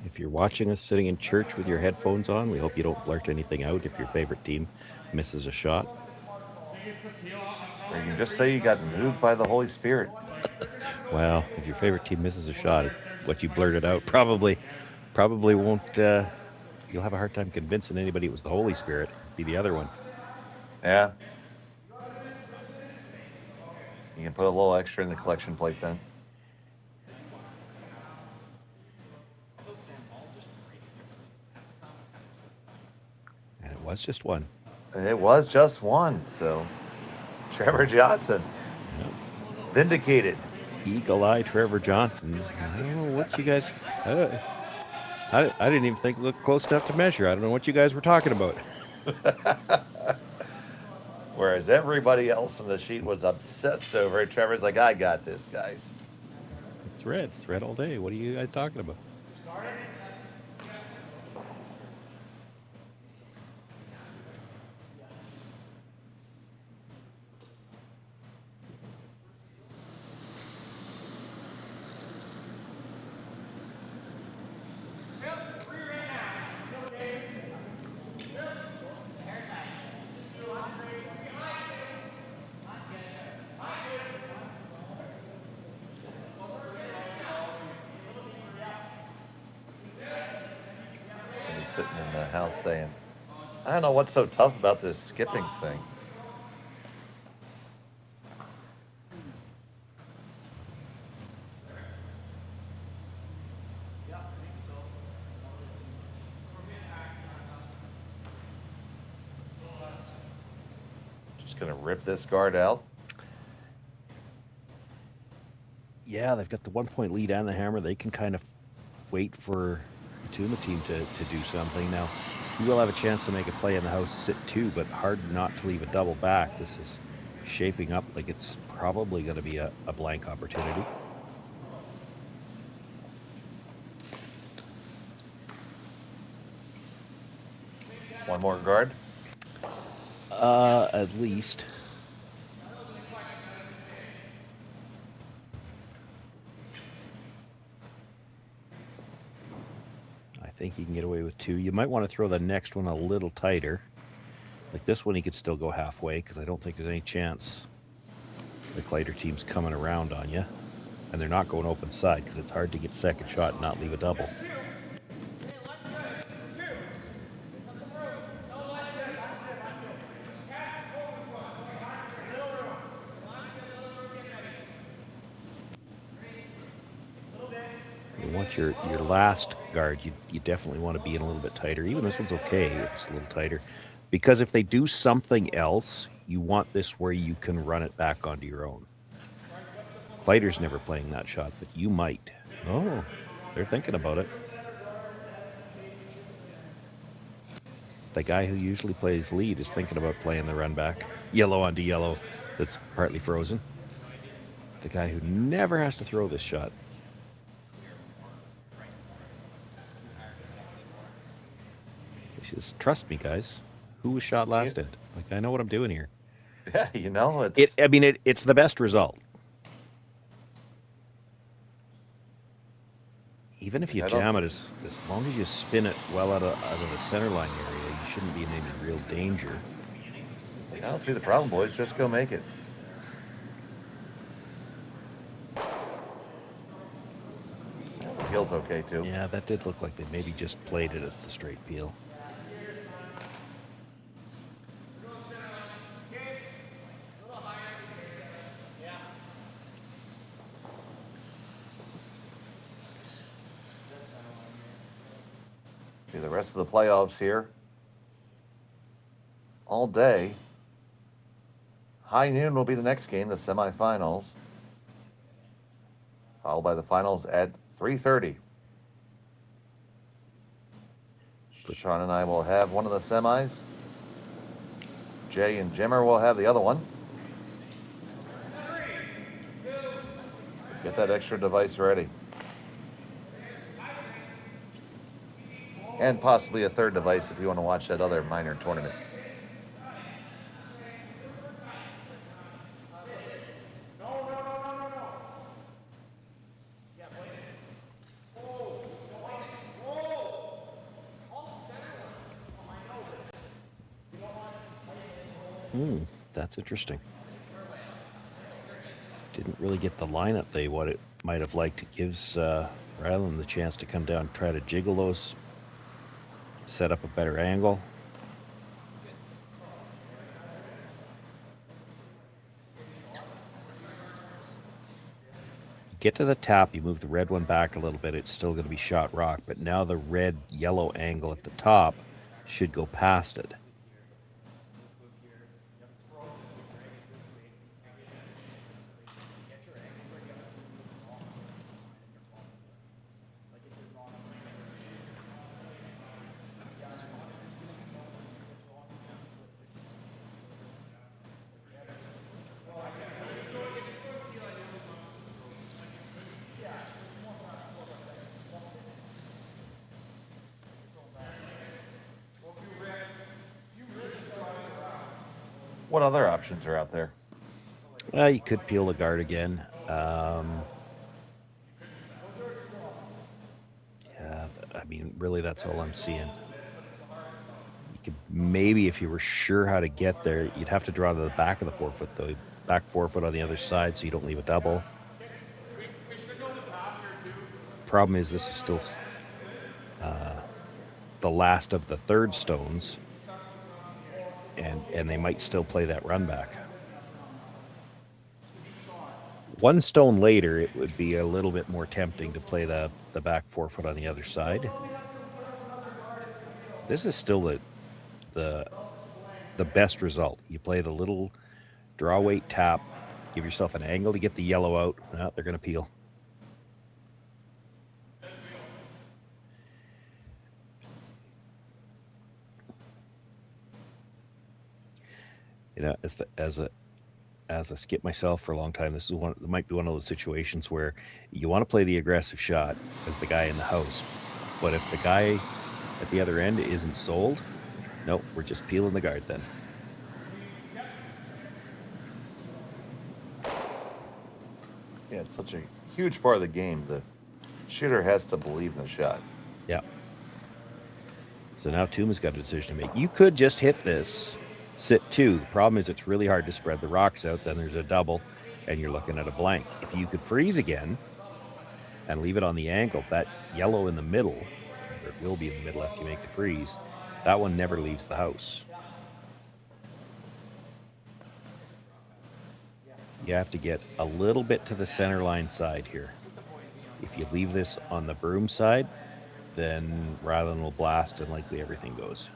If you're watching us sitting in church with your headphones on, we hope you don't blurt anything out if your favorite team misses a shot. Or you can just say you got moved by the Holy Spirit. Well, if your favorite team misses a shot, what you blurted out probably won't. You'll have a hard time convincing anybody it was the Holy Spirit. It'd be the other one. Yeah. You can put a little extra in the collection plate then. And it was just one. It was just one, so Trevor Johnson. Vindicated. Eagle Eye Trevor Johnson. I don't know what you guys. I didn't even think it looked close enough to measure. I don't know what you guys were talking about. Whereas everybody else on the sheet was obsessed over it, Trevor's like, I got this, guys. It's red. It's red all day. What are you guys talking about? Sitting in the house saying, I don't know what's so tough about this skipping thing. Just gonna rip this guard out. Yeah, they've got the 1 point lead and the hammer. They can kind of wait for the Tuma team to do something. Now, he will have a chance to make a play in the house sit too, but hard not to leave a double back. This is shaping up like it's probably going to be a blank opportunity. One more guard. At least. I think you can get away with two. You might want to throw the next one a little tighter. Like this one, he could still go halfway because I don't think there's any chance the Kleiter team's coming around on you. And they're not going open side because it's hard to get second shot and not leave a double. You want your last guard, you definitely want to be in a little bit tighter. Even this one's okay if it's a little tighter. Because if they do something else, you want this where you can run it back onto your own. Kleiter's never playing that shot, but you might. Oh, they're thinking about it. The guy who usually plays lead is thinking about playing the run back. Yellow onto yellow that's partly frozen. The guy who never has to throw this shot. He says, trust me, guys. Who was shot last in? Like, I know what I'm doing here. Yeah, you know, it's... It's the best result. Even if you jam it, as long as you spin it well out of the center line area, you shouldn't be in any real danger. It's like, I don't see the problem, boys. Just go make it. Yeah, the peel's okay, too. Yeah, that did look like they maybe just played it as the straight peel. The rest of the playoffs here all day. High noon will be the next game, the semifinals, followed by the finals at 3:30. Sean and I will have one of the semis. Jay and Jimmer will have the other one. So get that extra device ready. And possibly a third device if you want to watch that other minor tournament. That's interesting. Didn't really get the lineup they what it might have liked. It gives Rylan the chance to come down and try to jiggle those, set up a better angle. Get to the tap, you move the red one back a little bit, it's still going to be shot rock, but now the red-yellow angle at the top should go past it. What other options are out there? You could peel the guard again. Yeah, I mean, really, that's all I'm seeing. You could maybe, if you were sure how to get there, you'd have to draw to the back of the forefoot, though. Back forefoot on the other side, so you don't leave a double. Problem is, this is still the last of the third stones. And they might still play that run back. One stone later, it would be a little bit more tempting to play the back forefoot on the other side. This is still the best result. You play the little draw weight tap, give yourself an angle to get the yellow out. Oh, they're going to peel. You know, as a skip myself for a long time, this is it might be one of those situations where you want to play the aggressive shot as the guy in the house, but if the guy at the other end isn't sold, nope, we're just peeling the guard then. Yeah, it's such a huge part of the game. The shooter has to believe in the shot. Yeah. So now Tuma's got a decision to make. You could just hit this. Sit two. The problem is it's really hard to spread the rocks out. Then there's a double, and you're looking at a blank. If you could freeze again and leave it on the angle, that yellow in the middle, or it will be in the middle after you make the freeze, that one never leaves the house. You have to get a little bit to the center line side here. If you leave this on the broom side, then Rylan will blast and likely everything goes.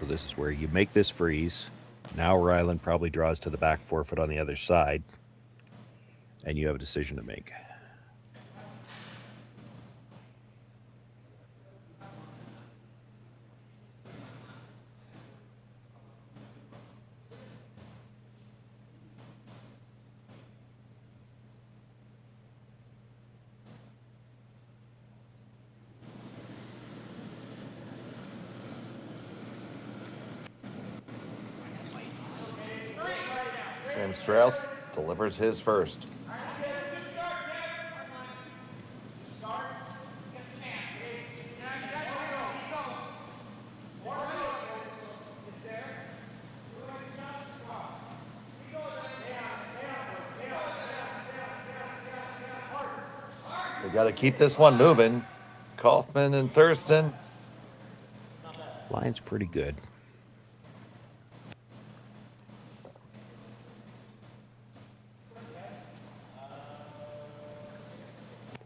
So this is where you make this freeze. Now Rylan probably draws to the back forefoot on the other side. and you have a decision to make. Sam Strauss delivers his first. We got to keep this one moving. Kaufman and Thurston. Line's pretty good.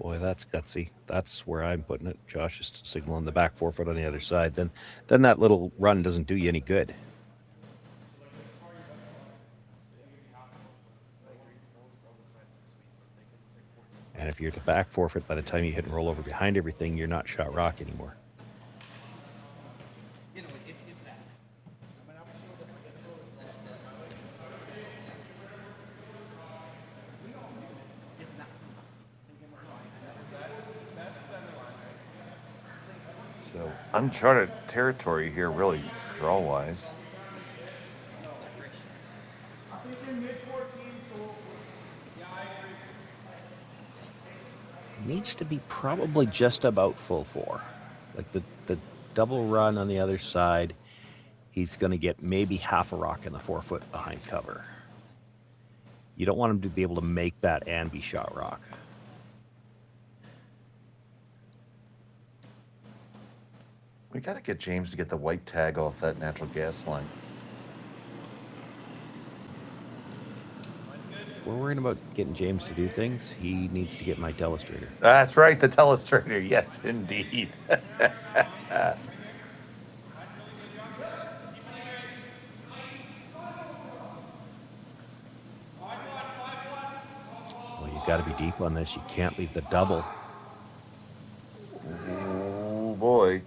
Boy, that's gutsy. That's where I'm putting it. Josh is signaling the back forefoot on the other side. Then that little run doesn't do you any good. And if you're at the back forefoot, by the time you hit and roll over behind everything, you're not shot rock anymore. So uncharted territory here, really, draw-wise. Needs to be probably just about full four. Like the double run on the other side, he's going to get maybe half a rock in the forefoot behind cover. You don't want him to be able to make that and be shot rock. We got to get James to get the white tag off that natural gas line. If we're worrying about getting James to do things, he needs to get my telestrator. That's right, the telestrator. Yes, indeed. Well, you got to be deep on this. You can't leave the double. Oh, boy.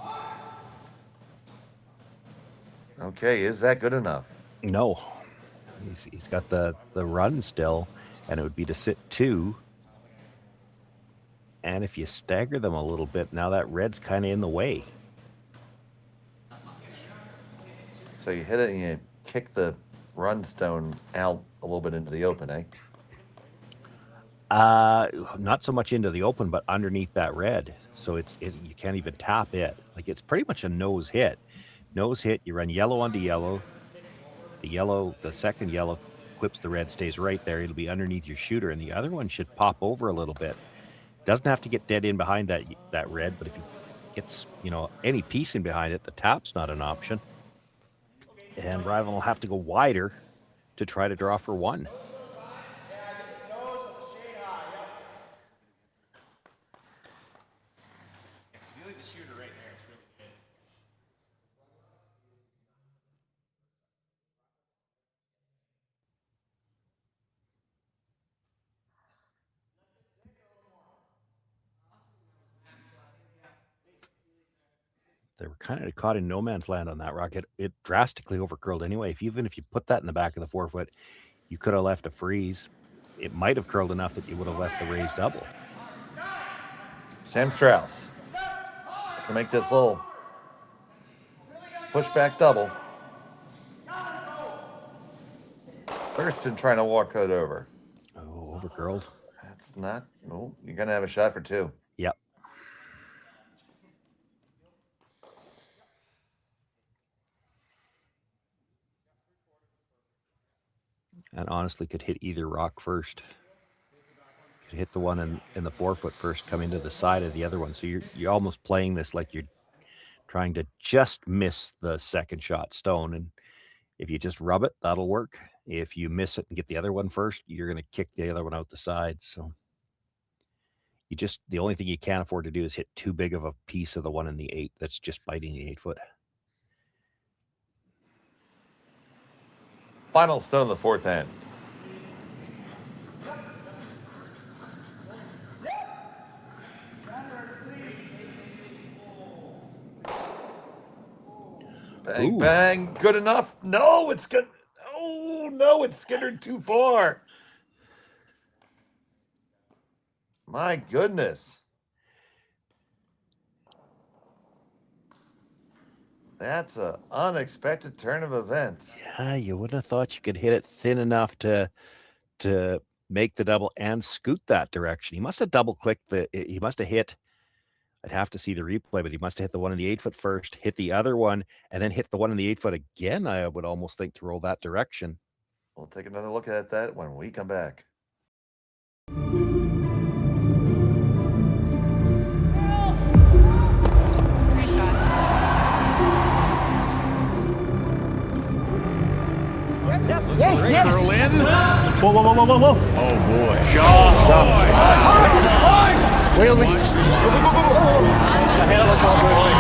Okay, is that good enough? No. He's got the run still, and it would be to sit two. And if you stagger them a little bit, now that red's kind of in the way. So you hit it and you kick the run stone out a little bit into the open, eh? Not so much into the open, but underneath that red. So you can't even tap it. Like, it's pretty much a nose hit. Nose hit, you run yellow onto yellow. The second yellow clips the red, stays right there. It'll be underneath your shooter, and the other one should pop over a little bit. Doesn't have to get dead in behind that red, but if he gets, any piece in behind it, the tap's not an option. And Rylan will have to go wider to try to draw for one. They were kind of caught in no man's land on that rock. It drastically overcurled anyway. Even if you put that in the back of the forefoot, you could have left a freeze. It might have curled enough that you would have left the raised double. Sam Strauss to make this little pushback double. Thurston trying to walk it over. Oh, overcurled. That's not. No, you're gonna have a shot for two. Yep. And honestly, could hit either rock first. Could hit the one in the forefoot first, come into the side of the other one. So you're almost playing this like you're trying to just miss the second shot stone. And if you just rub it, that'll work. If you miss it and get the other one first, you're going to kick the other one out the side. So the only thing you can't afford to do is hit too big of a piece of the one in the 8 that's just biting the 8 foot. Final stone of the fourth end. Bang, Ooh. bang. Good enough. No, it's good. Oh, no, it's skittered too far. My goodness. That's an unexpected turn of events. Yeah, you wouldn't have thought you could hit it thin enough to make the double and scoot that direction. He must have double clicked he must have hit. I'd have to see the replay, but he must have hit the one in the 8 foot first, hit the other one, and then hit the one in the 8 foot again. I would almost think to roll that direction. We'll take another look at that when we come back. Yes, yes. Curl in. Whoa, whoa, whoa, whoa, whoa, whoa. Oh boy. Wheel the... The hell is all good.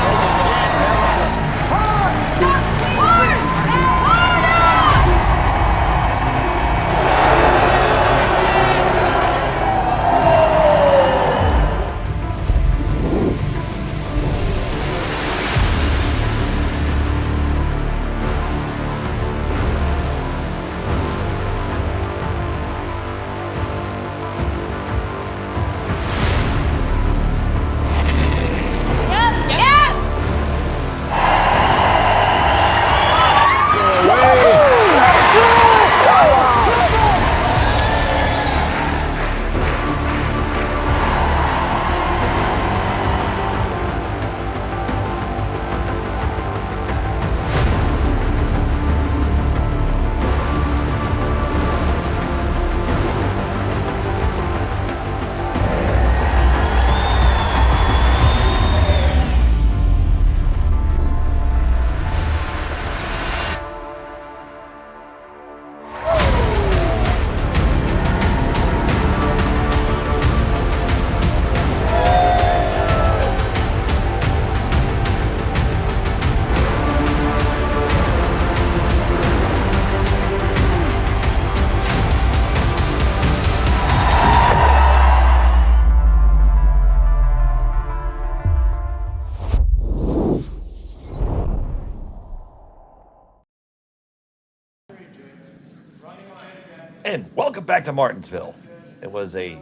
And welcome back to Martensville. It was a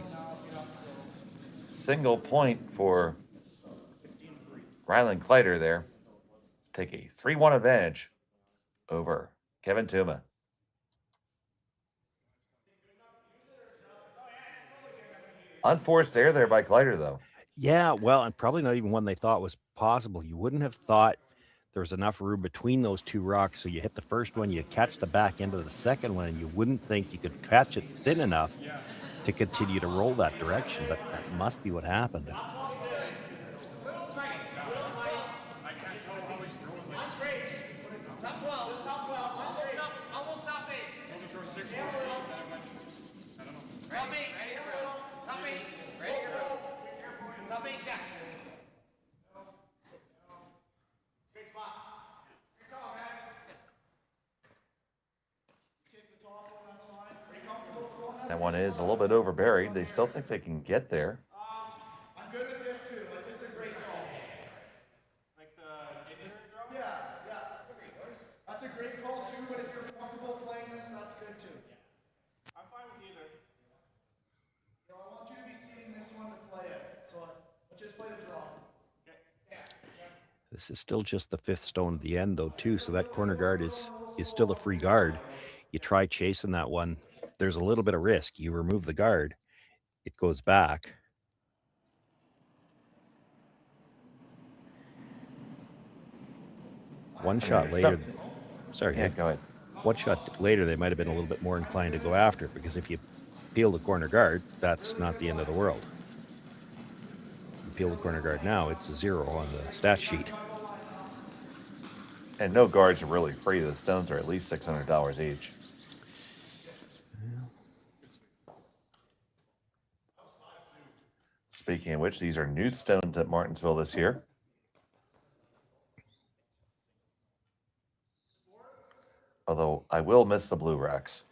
single point for Rylan Kleiter there. Take a 3-1 advantage over Kevin Tuma. Unforced error there by Kleiter, though. Yeah, well, and probably not even one they thought was possible. You wouldn't have thought there was enough room between those two rocks, so you hit the first one, you catch the back end of the second one, and you wouldn't think you could catch it thin enough to continue to roll that direction, but that must be what happened. That one is a little bit overburied. They still think they can get there. I'm good with this too. Like, this is a great call. Like the yeah. That's a great call too, but if you're comfortable playing this, that's good too. I'm fine with either. You know, I want you to be seeing this one to play it. So let's just play the draw. This is still just the fifth stone at the end, though, too, so that corner guard is still a free guard. You try chasing that one, there's a little bit of risk. You remove the guard, it goes back. One shot later, sorry, Yeah, go ahead. one shot later, they might have been a little bit more inclined to go after it, because if you peel the corner guard, that's not the end of the world. You peel the corner guard now, it's a 0 on the stat sheet. And no guards are really free. The stones are at least $600 each. Speaking of which, these are new stones at Martensville this year. Although I will miss the blue racks.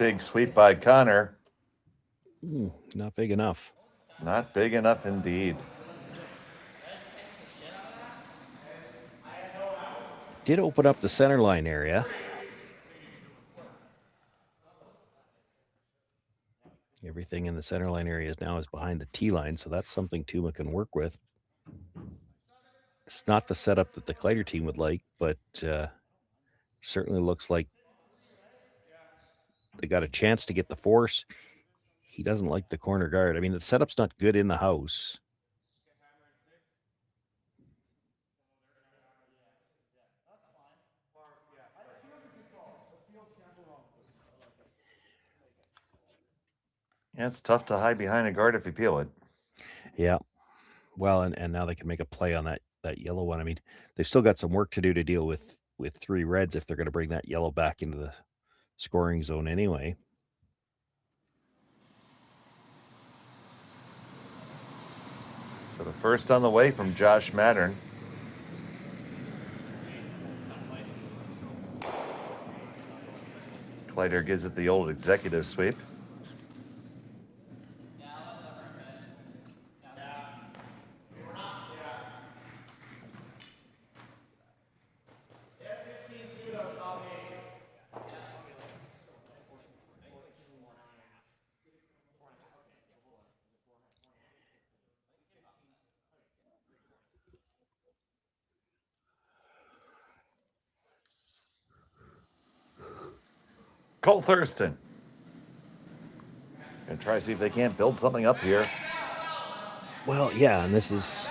Big sweep by Connor. Not big enough. Not big enough indeed. Did open up the center line area. Everything in the center line area now is behind the T line, so that's something Tuma can work with. It's not the setup that the Kleiter team would like, but certainly looks like they got a chance to get the force. He doesn't like the corner guard. I mean, the setup's not good in the house. Yeah, it's tough to hide behind a guard if you peel it. Yeah. Well, and now they can make a play on that yellow one. I mean, they've still got some work to do to deal with 3 reds if they're going to bring that yellow back into the scoring zone anyway. So the first on the way from Josh Mattern. Kleiter gives it the old executive sweep. Cole Thurston. Gonna try to see if they can't build something up here. Well, yeah, and this is,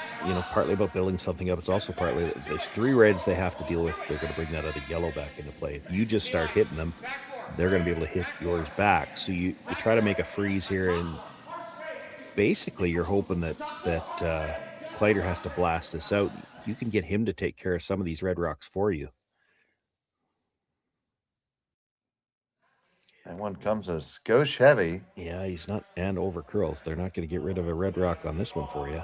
partly about building something up. It's also partly that there's 3 reds they have to deal with. They're going to bring that other yellow back into play. If you just start hitting them, they're going to be able to hit yours back. So you try to make a freeze here, and basically you're hoping that Kleiter has to blast this out. You can get him to take care of some of these red rocks for you. That one comes a skosh heavy. Yeah, he's not, and over curls. They're not going to get rid of a red rock on this one for you.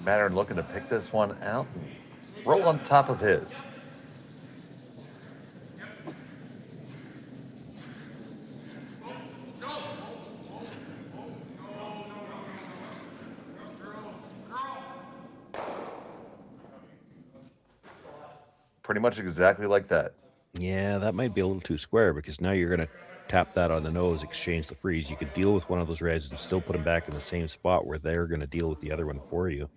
Mattern looking to pick this one out and roll on top of his. Pretty much exactly like that. Yeah, that might be a little too square because now you're going to tap that on the nose, exchange the freeze. You could deal with one of those reds and still put them back in the same spot where they're going to deal with the other one for you.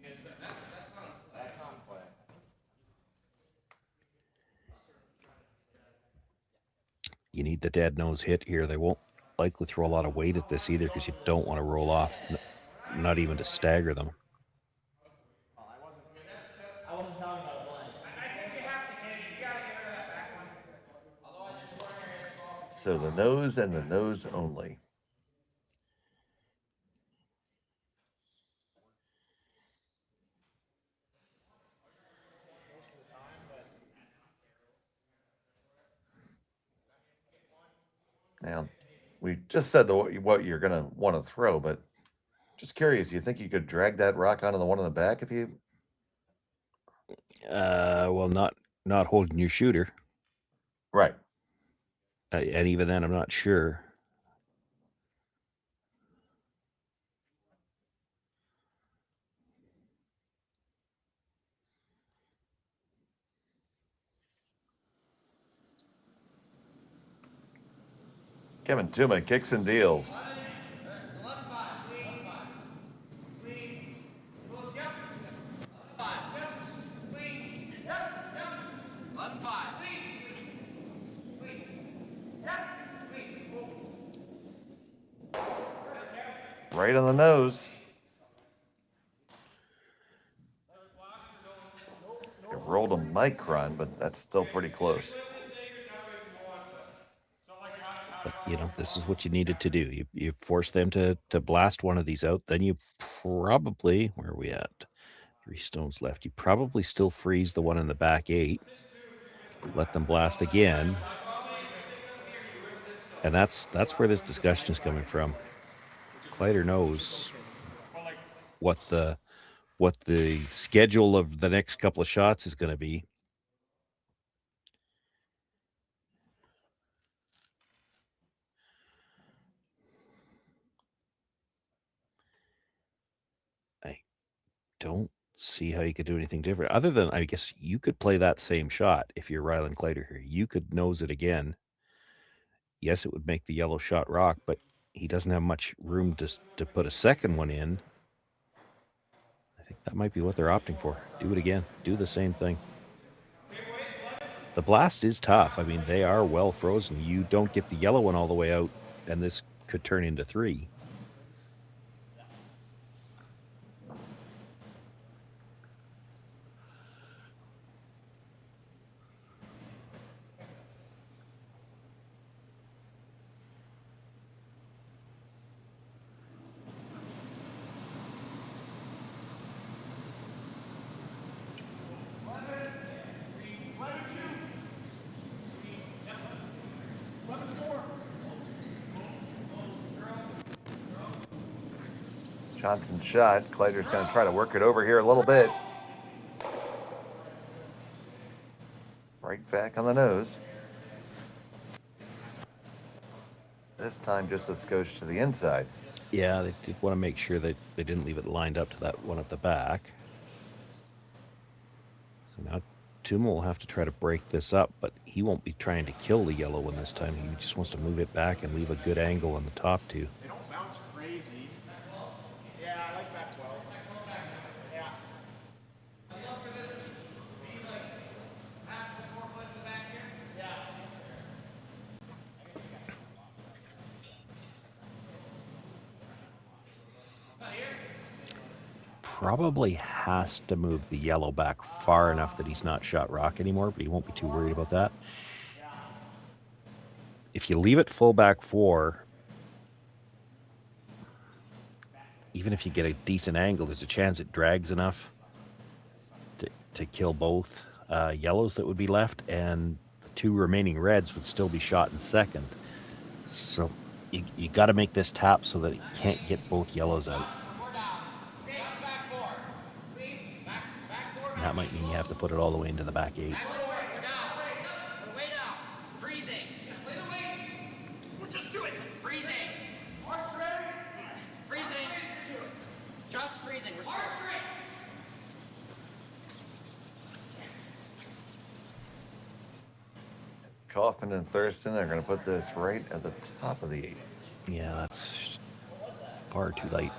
You need the dead nose hit here. They won't likely throw a lot of weight at this either because you don't want to roll off, not even to stagger them. So the nose and the nose only. Now, we just said what you're going to want to throw, but just curious, you think you could drag that rock onto the one in the back if you... Well, not holding your shooter. Right. And even then, I'm not sure. Kevin Tuma kicks and deals. Right on the nose. rolled a micron, but that's still pretty close. But, you know, this is what you needed to do. You force them to blast one of these out. Then you probably, where are we at? 3 stones left. You probably still freeze the one in the back 8. Let them blast again. And that's where this discussion is coming from. Kleiter knows what the schedule of the next couple of shots is going to be. I don't see how you could do anything different other than, I guess you could play that same shot if you're Rylan Kleiter here. You could nose it again. Yes, it would make the yellow shot rock, but he doesn't have much room to put a second one in. I think that might be what they're opting for. Do it again. Do the same thing. The blast is tough. I mean, they are well frozen. You don't get the yellow one all the way out, and this could turn into 3. Johnson's shot. Kleiter's going to try to work it over here a little bit. Right back on the nose. This time just a skosh to the inside. Yeah, they did want to make sure that they didn't leave it lined up to that one at the back. So now Tuma will have to try to break this up, but he won't be trying to kill the yellow one this time. He just wants to move it back and leave a good angle on the top 2. They don't bounce crazy. Yeah, I like back 12. Yeah. I'd love for this to be like half the 4 foot in the back here. Yeah. Probably has to move the yellow back far enough that he's not shot rock anymore, but he won't be too worried about that. If you leave it full back 4, even if you get a decent angle, there's a chance it drags enough to kill both yellows that would be left, and the 2 remaining reds would still be shot in second. So you got to make this tap so that it can't get both yellows out. And that might mean you have to put it all the way into the back 8. Just do it. Freezing. Freezing. Just freezing. We're straight. Kaufman and Thurston are going to put this right at the top of the 8. Yeah, that's far too light.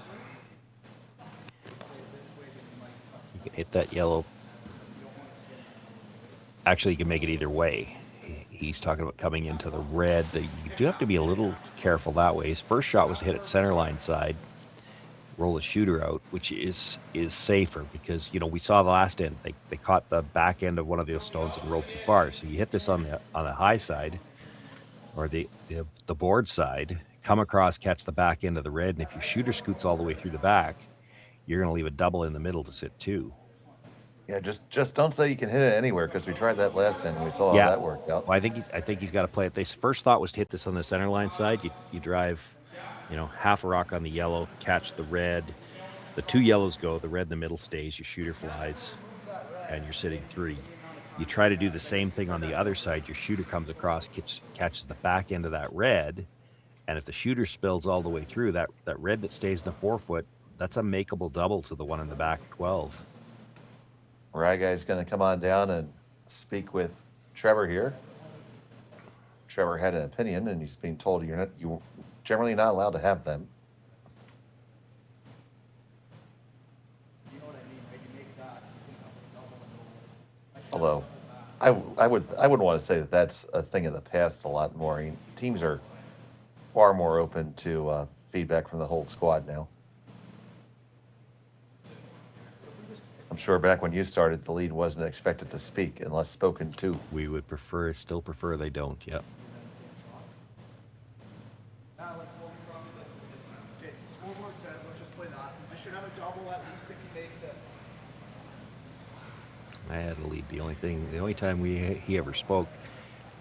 You can hit that yellow. Actually, you can make it either way. He's talking about coming into the red. You do have to be a little careful that way. His first shot was to hit it center line side, roll the shooter out, which is safer because, you know, we saw the last end. They caught the back end of one of those stones and rolled too far. So you hit this on the high side or the board side, come across, catch the back end of the red, and if your shooter scoots all the way through the back, you're going to leave a double in the middle to sit 2. Yeah, just don't say you can hit it anywhere because we tried that last time and we saw how that worked out. Well, I think he's got to play it. His first thought was to hit this on the center line side. You drive, you know, half a rock on the yellow, catch the red. The 2 yellows go, the red in the middle stays, your shooter flies, and you're sitting 3. You try to do the same thing on the other side. Your shooter comes across, catches the back end of that red, and if the shooter spills all the way through, that red that stays in the 4 foot, that's a makeable double to the one in the back 12. Rye guy's going to come on down and speak with Trevor here. Trevor had an opinion, and he's being told you're generally not allowed to have them. Although, I wouldn't want to say that that's a thing of the past a lot more. I mean, teams are far more open to feedback from the whole squad now. I'm sure back when you started, the lead wasn't expected to speak unless spoken to. We would still prefer they don't. Yep. Let's go. Okay, scoreboard says, let's just play that. I should have a double at least if he makes it. I had a lead. The only time he ever spoke,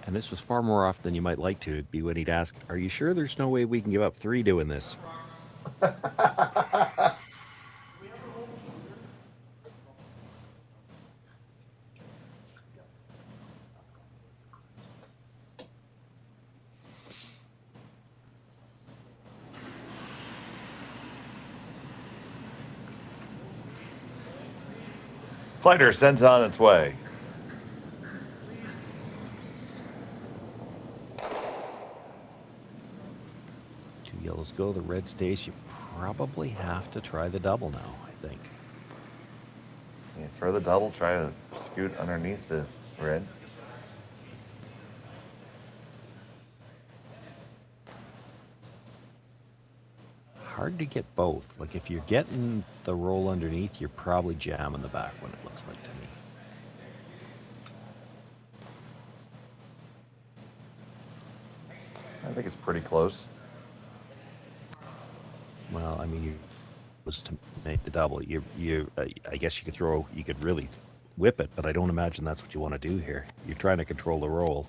and this was far more often than you might like to, it'd be when he'd ask, "Are you sure there's no way we can give up 3 doing this?" Kleiter sends on its way. Two yellows go. The red stays. You probably have to try the double now, I think. You throw the double, try to scoot underneath the red. Hard to get both. Like, if you're getting the roll underneath, you're probably jamming the back one, it looks like to me. I think it's pretty close. Well, I mean, was to make the double. I guess you could really whip it, but I don't imagine that's what you want to do here. You're trying to control the roll.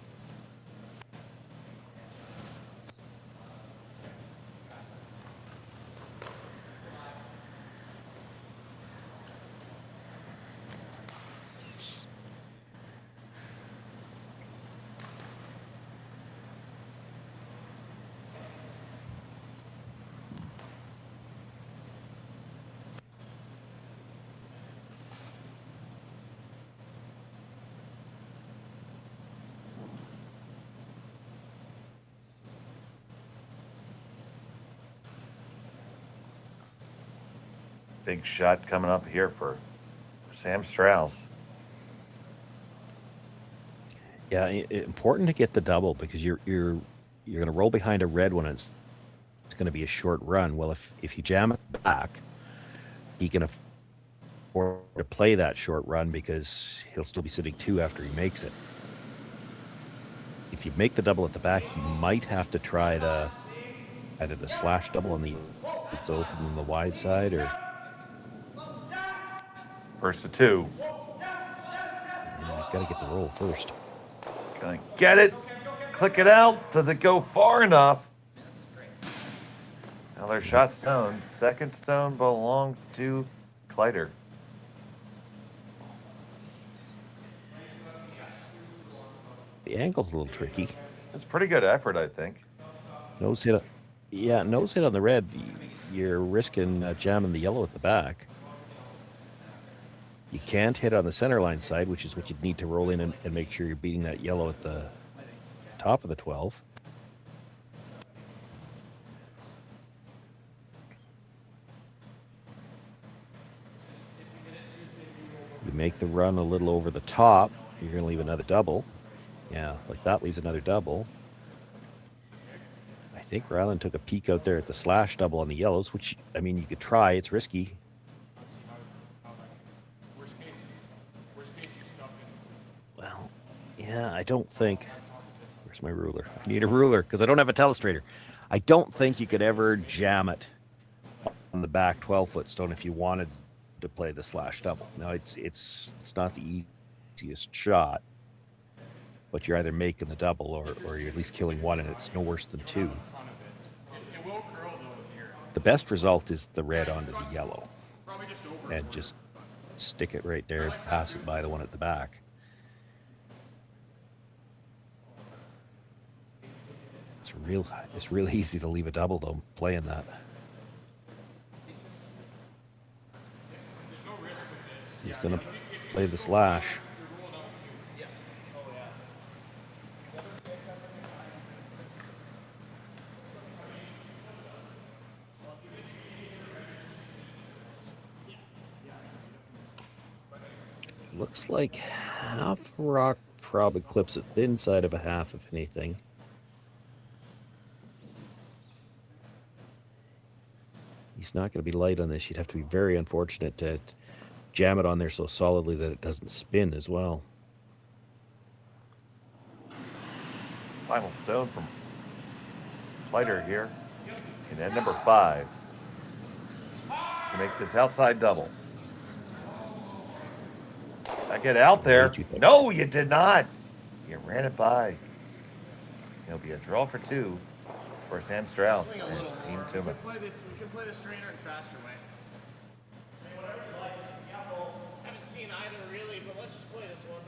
Big shot coming up here for Sam Strauss. Yeah, important to get the double because you're going to roll behind a red one. It's going to be a short run. Well, if you jam it back, he can afford to play that short run because he'll still be sitting 2 after he makes it. If you make the double at the back, he might have to try either the slash double on it's open on the wide side or. First to 2. You've got to get the roll first. Gonna get it. Click it out. Does it go far enough? Another shot stone. Second stone belongs to Kleiter. The angle's a little tricky. It's pretty good effort, I think. Nose hit. Nose hit on the red. You're risking jamming the yellow at the back. You can't hit on the center line side, which is what you'd need to roll in and make sure you're beating that yellow at the top of the 12. You make the run a little over the top, you're going to leave another double. Yeah, like that leaves another double. I think Rylan took a peek out there at the slash double on the yellows, which, I mean, you could try. It's risky. Well, yeah, I don't think... Where's my ruler? I need a ruler because I don't have a telestrator. I don't think you could ever jam it on the back 12-foot stone if you wanted to play the slash double. Now, it's not the easiest shot, but you're either making the double or you're at least killing one, and it's no worse than 2. The best result is the red onto the yellow, and just stick it right there, pass it by the one at the back. It's real easy to leave a double though, playing that. He's gonna play the slash. Looks like half rock probably clips it thin side of a half, if anything. He's not going to be light on this. You'd have to be very unfortunate to jam it on there so solidly that it doesn't spin as well. Final stone from Kleiter here in end number 5 to make this outside double. I get out there. No, you did not. You ran it by. It'll be a draw for 2 for Sam Strauss and Team Tuma. We can play the strainer and faster way. Whatever you like. Haven't seen either really, but let's just play this one.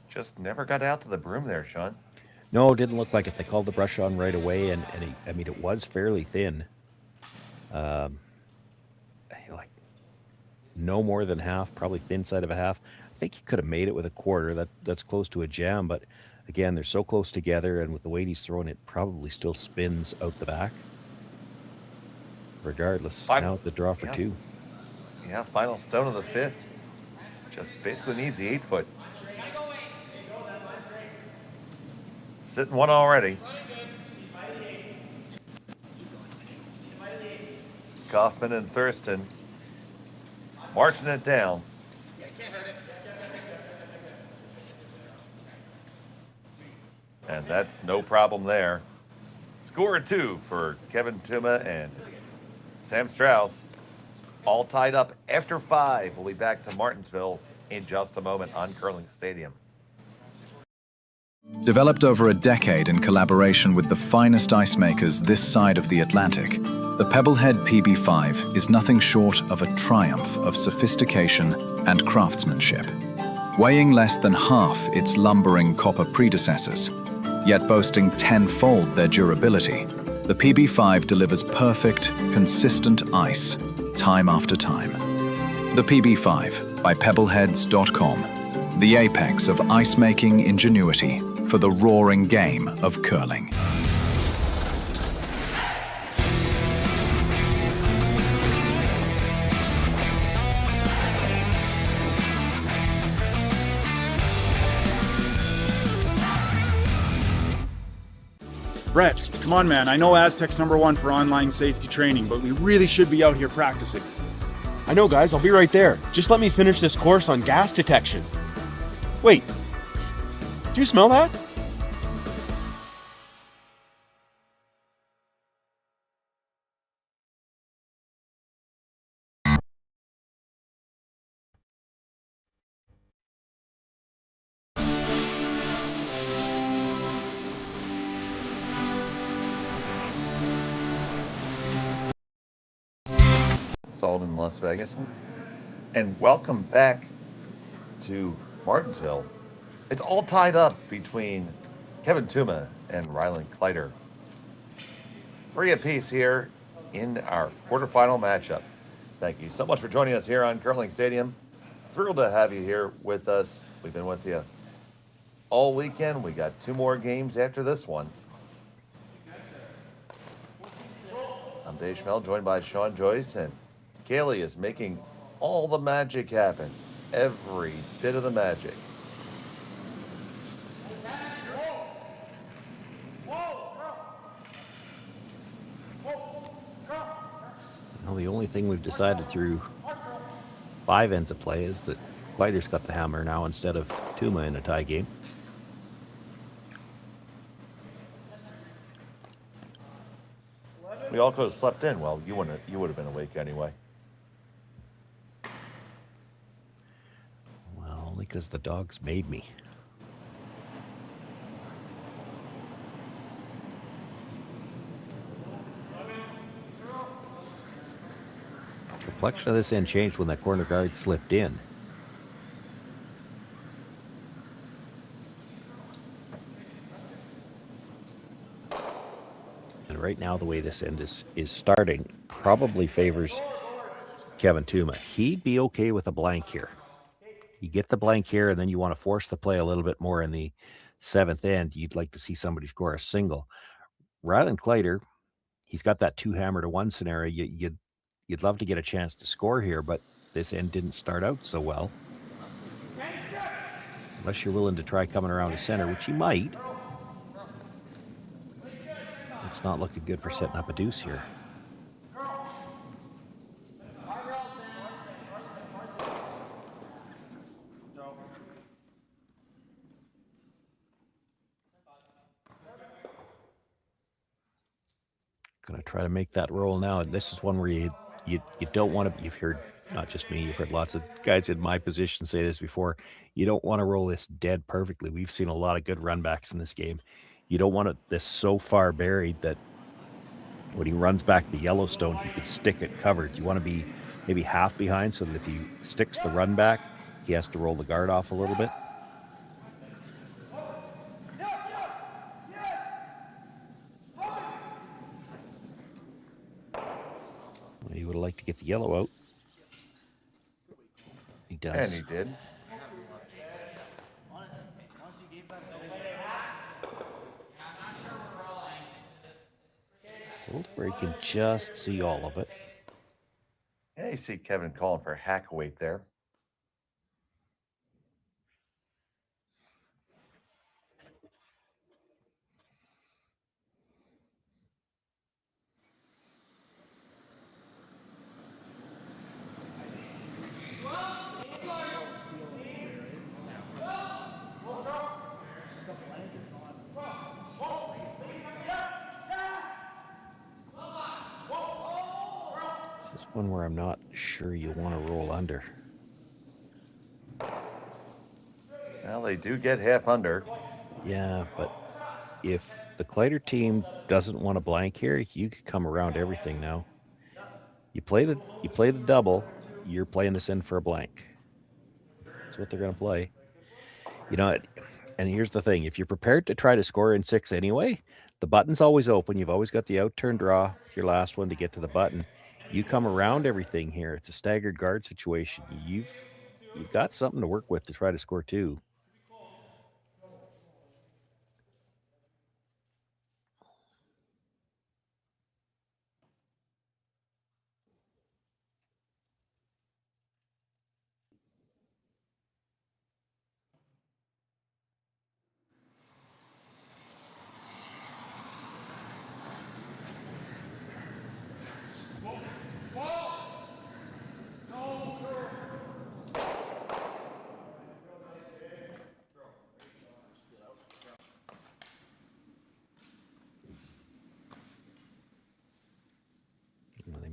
Just never got out to the broom there, Sean. No, it didn't look like it. They called the brush on right away, and I mean, it was fairly thin. Like no more than half, probably thin side of a half. I think he could have made it with a quarter. That's close to a jam, but again, they're so close together, and with the weight he's throwing, it probably still spins out the back. Regardless, now the draw for 2. Yeah, final stone of the 5th. Just basically needs the 8-foot. Sitting 1 already. Kaufman and Thurston marching it down. And that's no problem there. Score 2 for Kevin Tuma and Sam Strauss. All tied up after 5. We'll be back to Martensville in just a moment on Curling Stadium. Developed over a decade in collaboration with the finest ice makers this side of the Atlantic, the Pebblehead PB5 is nothing short of a triumph of sophistication and craftsmanship. Weighing less than half its lumbering copper predecessors, yet boasting 10-fold their durability, the PB5 delivers perfect, consistent ice, time after time. The PB5 by Pebbleheads.com, the apex of ice-making ingenuity for the roaring game of curling. Brett, come on, man. I know Aztec's #1 for online safety training, but we really should be out here practicing. I know, guys. I'll be right there. Just let me finish this course on gas detection. Wait. Do you smell that? Installed in Las Vegas. And welcome back to Martensville. It's all tied up between Kevin Tuma and Rylan Kleiter. 3 apiece here in our quarterfinal matchup. Thank you so much for joining us here on Curling Stadium. Thrilled to have you here with us. We've been with you all weekend. We got 2 more games after this one. I'm Dave Schmel, joined by Sean Joyce, and Kaylee is making all the magic happen. Every bit of the magic. Well, the only thing we've decided through 5 ends of play is that Kleiter's got the hammer now instead of Tuma in a tie game. We all could have slept in. Well, you would have been awake anyway. Well, only because the dogs made me. The complexion of this end changed when that corner guard slipped in. And right now, the way this end is starting probably favors Kevin Tuma. He'd be okay with a blank here. You get the blank here, and then you want to force the play a little bit more in the 7th end. You'd like to see somebody score a single. Rylan Kleiter, he's got that 2 hammer to 1 scenario. You'd love to get a chance to score here, but this end didn't start out so well. Unless you're willing to try coming around to center, which you might. It's not looking good for setting up a deuce here. Going to try to make that roll now. And this is one where you don't want to, you've heard, not just me, you've heard lots of guys in my position say this before. You don't want to roll this dead perfectly. We've seen a lot of good run backs in this game. You don't want this so far buried that when he runs back the Yellowstone, he could stick it covered. You want to be maybe half behind so that if he sticks the run back, he has to roll the guard off a little bit. He would have liked to get the yellow out. He does. And he did. Where he can just see all of it. Yeah, you see Kevin calling for hack weight there. This is one where I'm not sure you want to roll under. Well, they do get half under. Yeah, but if the Kleiter team doesn't want to blank here, you could come around everything now. You play the double, you're playing this in for a blank. That's what they're going to play. You know, and here's the thing. If you're prepared to try to score in 6 anyway, the button's always open. You've always got the out-turn draw, your last one to get to the button. You come around everything here. It's a staggered guard situation. You've got something to work with to try to score 2.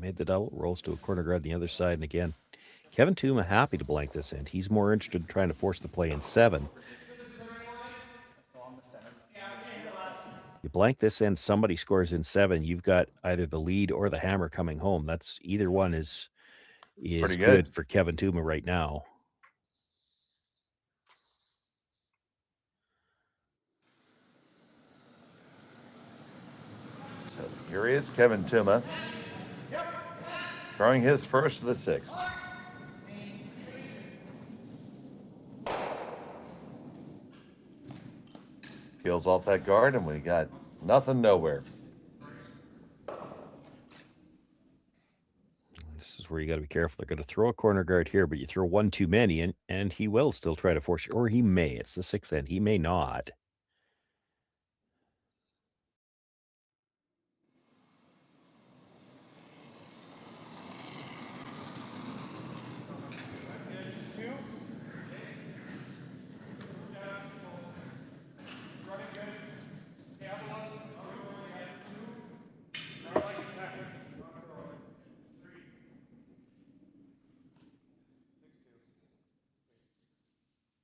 Made the double, rolls to a corner guard on the other side, and again, Kevin Tuma happy to blank this end. He's more interested in trying to force the play in 7. You blank this end, somebody scores in 7, you've got either the lead or the hammer coming home. That's either one is Pretty good for Kevin Tuma right now. So here is Kevin Tuma. Throwing his first to the 6th. Peels off that guard, and we got nothing nowhere. This is where you got to be careful. They're going to throw a corner guard here, but you throw one too many, and he will still try to force you, or he may. It's the 6th end. He may not.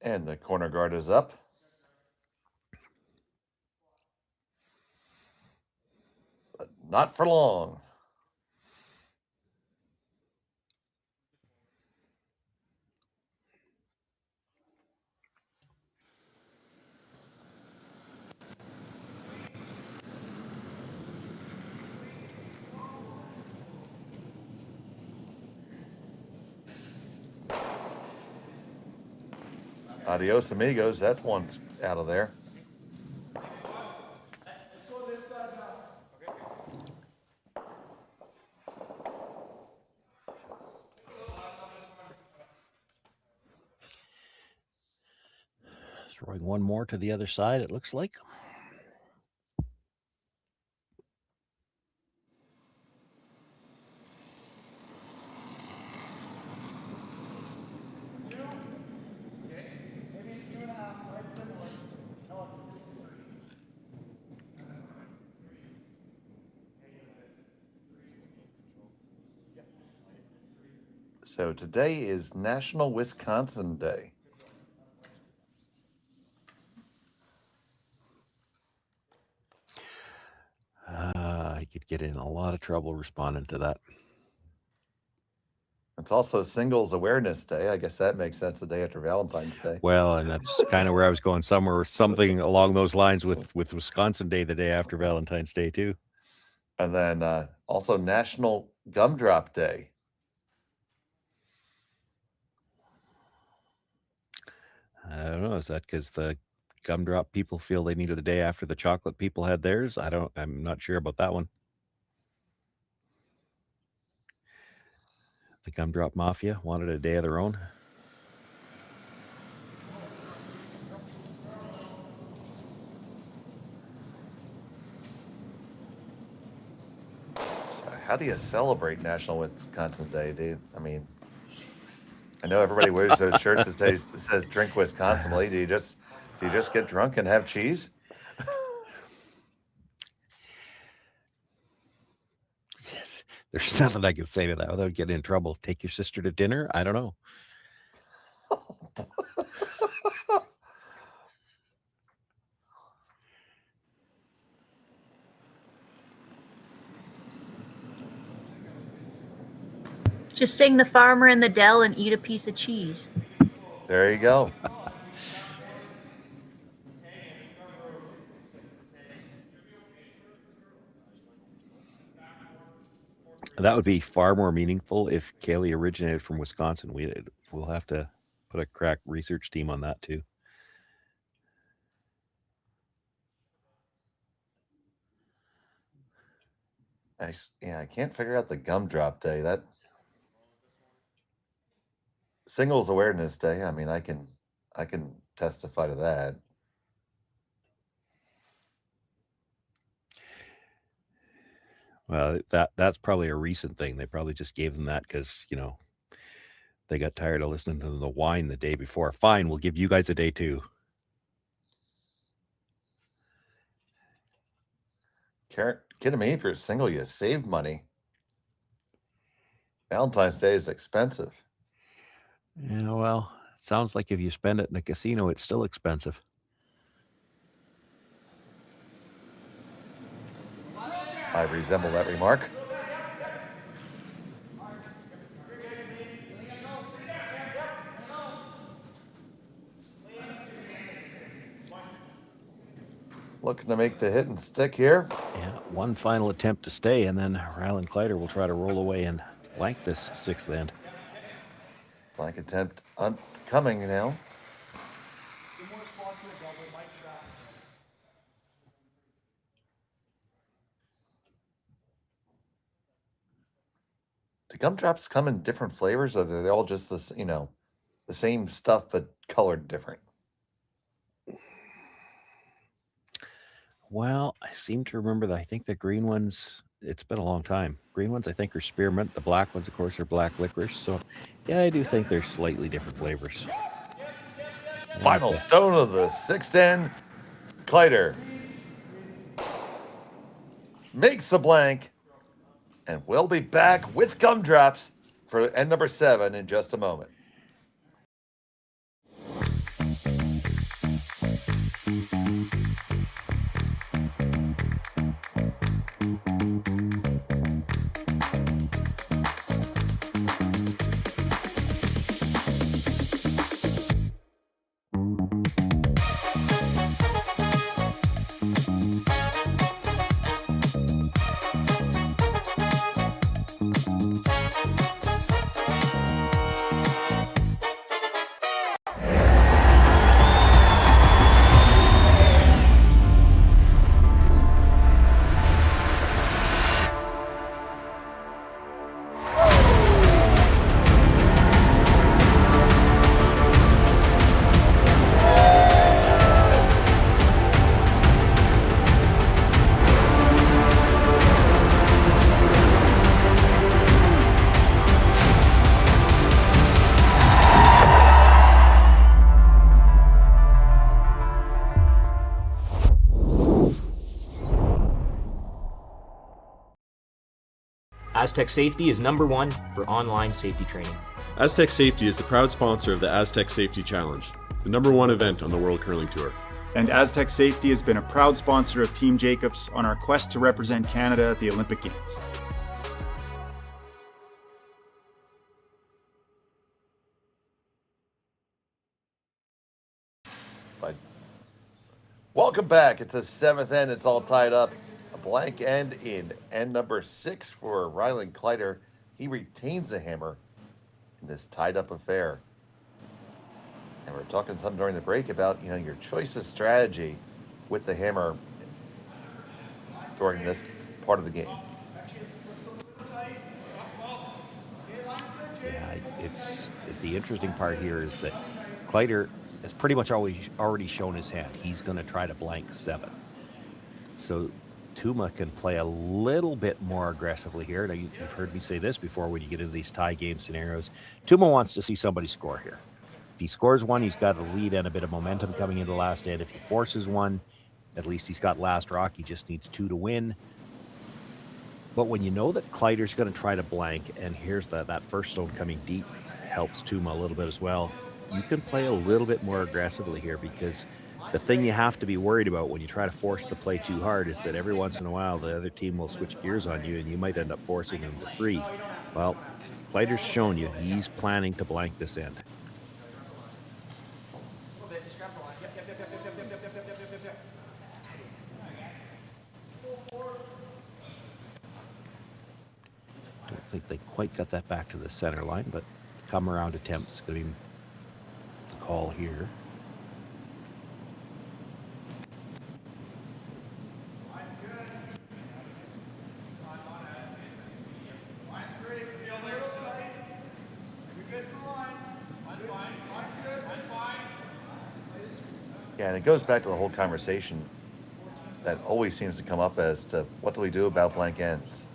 And the corner guard is up. But not for long. Adios, amigos. That one's out of there. Let's go this side now. Throwing one more to the other side, it looks like. So today is National Wisconsin Day. I could get in a lot of trouble responding to that. It's also Singles Awareness Day. I guess that makes sense, the day after Valentine's Day. Well, and that's kind of where I was going, something along those lines with Wisconsin Day the day after Valentine's Day too. And then also National Gumdrop Day. I don't know. Is that because the gumdrop people feel they needed the day after the chocolate people had theirs? I'm not sure about that one. The gumdrop mafia wanted a day of their own. So how do you celebrate National Wisconsin Day, dude? I mean, I know everybody wears those shirts that says "Drink Wisconsinly." Do you just get drunk and have cheese? There's nothing I can say to that without getting in trouble. Take your sister to dinner? I don't know. Just sing The Farmer in the Dell and eat a piece of cheese. There you go. That would be far more meaningful if Kaylee originated from Wisconsin. We'll have to put a crack research team on that too. I can't figure out the Gumdrop Day. That Singles Awareness Day. I mean, I can testify to that. Well, that's probably a recent thing. They probably just gave them that because, they got tired of listening to the whine the day before. Fine, we'll give you guys a day too. Kidding me? If you're single, you save money. Valentine's Day is expensive. Yeah, well, it sounds like if you spend it in a casino, it's still expensive. I resemble that remark. Looking to make the hit and stick here. Yeah, one final attempt to stay, and then Rylan Kleiter will try to roll away and blank this sixth end. Blank attempt coming now. Similar spot to a double mic shot. Do gumdrops come in different flavors, or are they all just this, the same stuff but colored different? Well, I seem to remember that I think the green ones, it's been a long time. Green ones, I think, are spearmint. The black ones, of course, are black licorice. So, yeah, I do think they're slightly different flavors. Final stone of the sixth end. Kleiter makes the blank. And we'll be back with gumdrops for end number 7 in just a moment. Aztec Safety is #1 for online safety training. Aztec Safety is the proud sponsor of the Aztec Safety Challenge, the #1 event on the World Curling Tour. And Aztec Safety has been a proud sponsor of Team Jacobs on our quest to represent Canada at the Olympic Games. Welcome back. It's a 7th end. It's all tied up. A blank end in end number 6 for Rylan Kleiter. He retains a hammer in this tied up affair. And we're talking some during the break about, your choice of strategy with the hammer during this part of the game. Yeah, it's the interesting part here is that Kleiter has pretty much already shown his hand. He's going to try to blank 7. So Tuma can play a little bit more aggressively here. Now, you've heard me say this before when you get into these tie game scenarios. Tuma wants to see somebody score here. If he scores one, he's got a lead and a bit of momentum coming into the last end. If he forces one, at least he's got last rock. He just needs 2 to win. But when you know that Kleiter's going to try to blank, and here's that first stone coming deep, helps Tuma a little bit as well. You can play a little bit more aggressively here, because the thing you have to be worried about when you try to force the play too hard is that every once in a while the other team will switch gears on you and you might end up forcing them to 3. Well, Kleiter's shown you he's planning to blank this end. Don't think they quite got that back to the center line, but come around attempt is going to be the call here. Yeah, and it goes back to the whole conversation that always seems to come up as to what do we do about blank ends?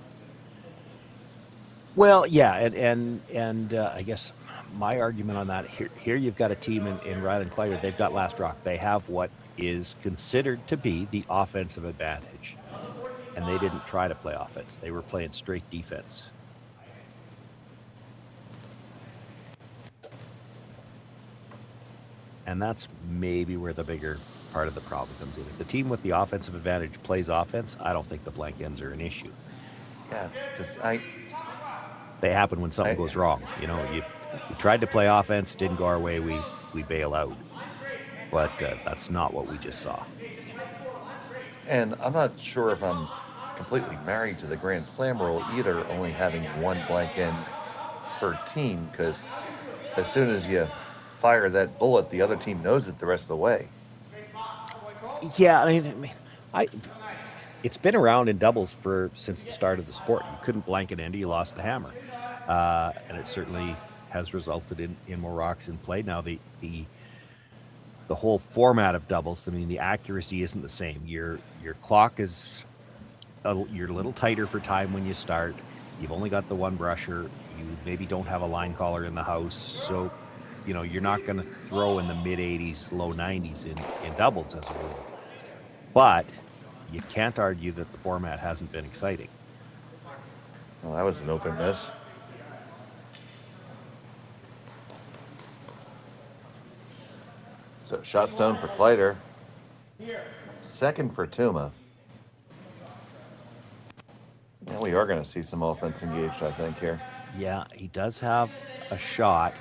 Well, yeah, and I guess my argument on that, here you've got a team in Rylan Kleiter, they've got last rock. They have what is considered to be the offensive advantage. And they didn't try to play offense. They were playing straight defense. And that's maybe where the bigger part of the problem comes in. If the team with the offensive advantage plays offense, I don't think the blank ends are an issue. Yeah, because they happen when something goes wrong. You tried to play offense, didn't go our way, we bail out. But that's not what we just saw. And I'm not sure if I'm completely married to the Grand Slam rule either, only having one blank end per team, because as soon as you fire that bullet, the other team knows it the rest of the way. Yeah, I mean, it's been around in doubles since the start of the sport. You couldn't blank an end, you lost the hammer. And it certainly has resulted in more rocks in play. Now, the whole format of doubles, I mean, the accuracy isn't the same. Your clock is you're a little tighter for time when you start. You've only got the one brusher. You maybe don't have a line caller in the house. So, you're not going to throw in the mid-80s, low 90s in doubles as a rule. But you can't argue that the format hasn't been exciting. Well, that was an open miss. So shot stone for Kleiter. Second for Tuma. And we are going to see some offense engaged, I think, here. Yeah, he does have a shot.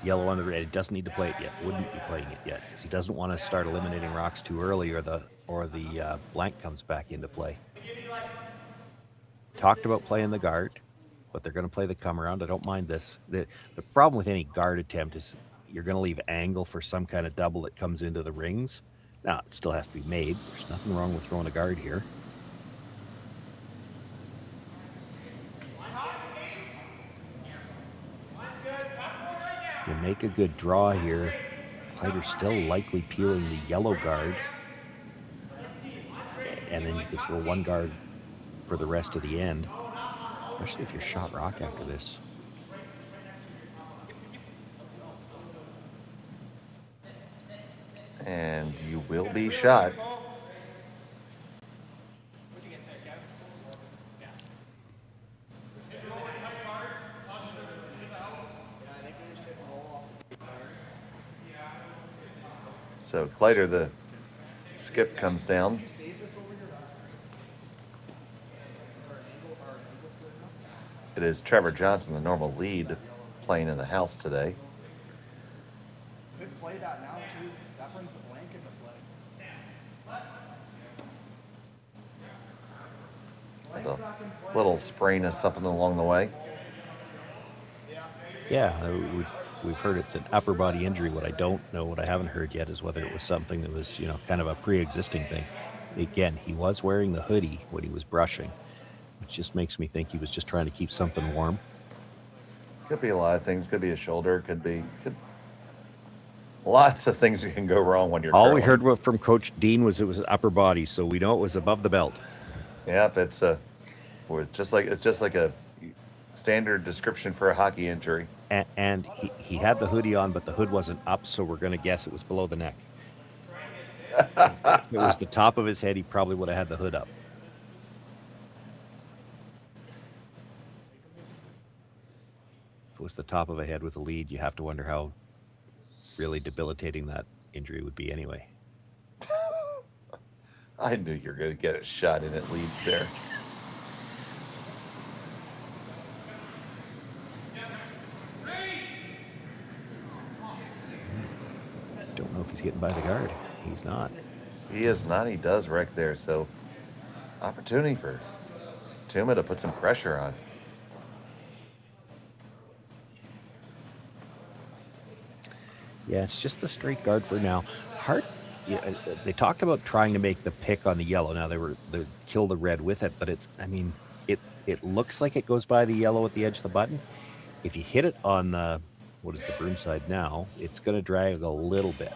Yellow on the red. He doesn't need to play it yet. Wouldn't be playing it yet because he doesn't want to start eliminating rocks too early, or the blank comes back into play. Talked about playing the guard, but they're going to play the come around. I don't mind this. The problem with any guard attempt is you're going to leave angle for some kind of double that comes into the rings. Now, it still has to be made. There's nothing wrong with throwing a guard here. You make a good draw here. Kleiter's still likely peeling the yellow guard. And then you could throw one guard for the rest of the end, especially if you're shot rock after this. And you will be shot. So Kleiter, the skip, comes down. It is Trevor Johnson, the normal lead, playing in the house today. Could play that now too. That brings the blank into play. A little sprain or something along the way. Yeah, we've heard it's an upper body injury. What I don't know, what I haven't heard yet, is whether it was something that was, kind of a pre-existing thing. Again, he was wearing the hoodie when he was brushing, which just makes me think he was just trying to keep something warm. Could be a lot of things. Could be a shoulder. Could lots of things that can go wrong when you're. All we heard from Coach Dean was it was an upper body, so we know it was above the belt. Yep, it's just like a standard description for a hockey injury. And he had the hoodie on, but the hood wasn't up, so we're going to guess it was below the neck. If it was the top of his head, he probably would have had the hood up. If it was the top of a head with a lead, you have to wonder how really debilitating that injury would be anyway. I knew you were going to get a shot in at leads there. Don't know if he's getting by the guard. He's not. He is not. He does wreck there. So opportunity for Tuma to put some pressure on. Yeah, it's just the straight guard for now. Hard. Yeah, they talked about trying to make the pick on the yellow. Now they killed the red with it, but it looks like it goes by the yellow at the edge of the button. If you hit it on the what is the broom side now, it's going to drag a little bit.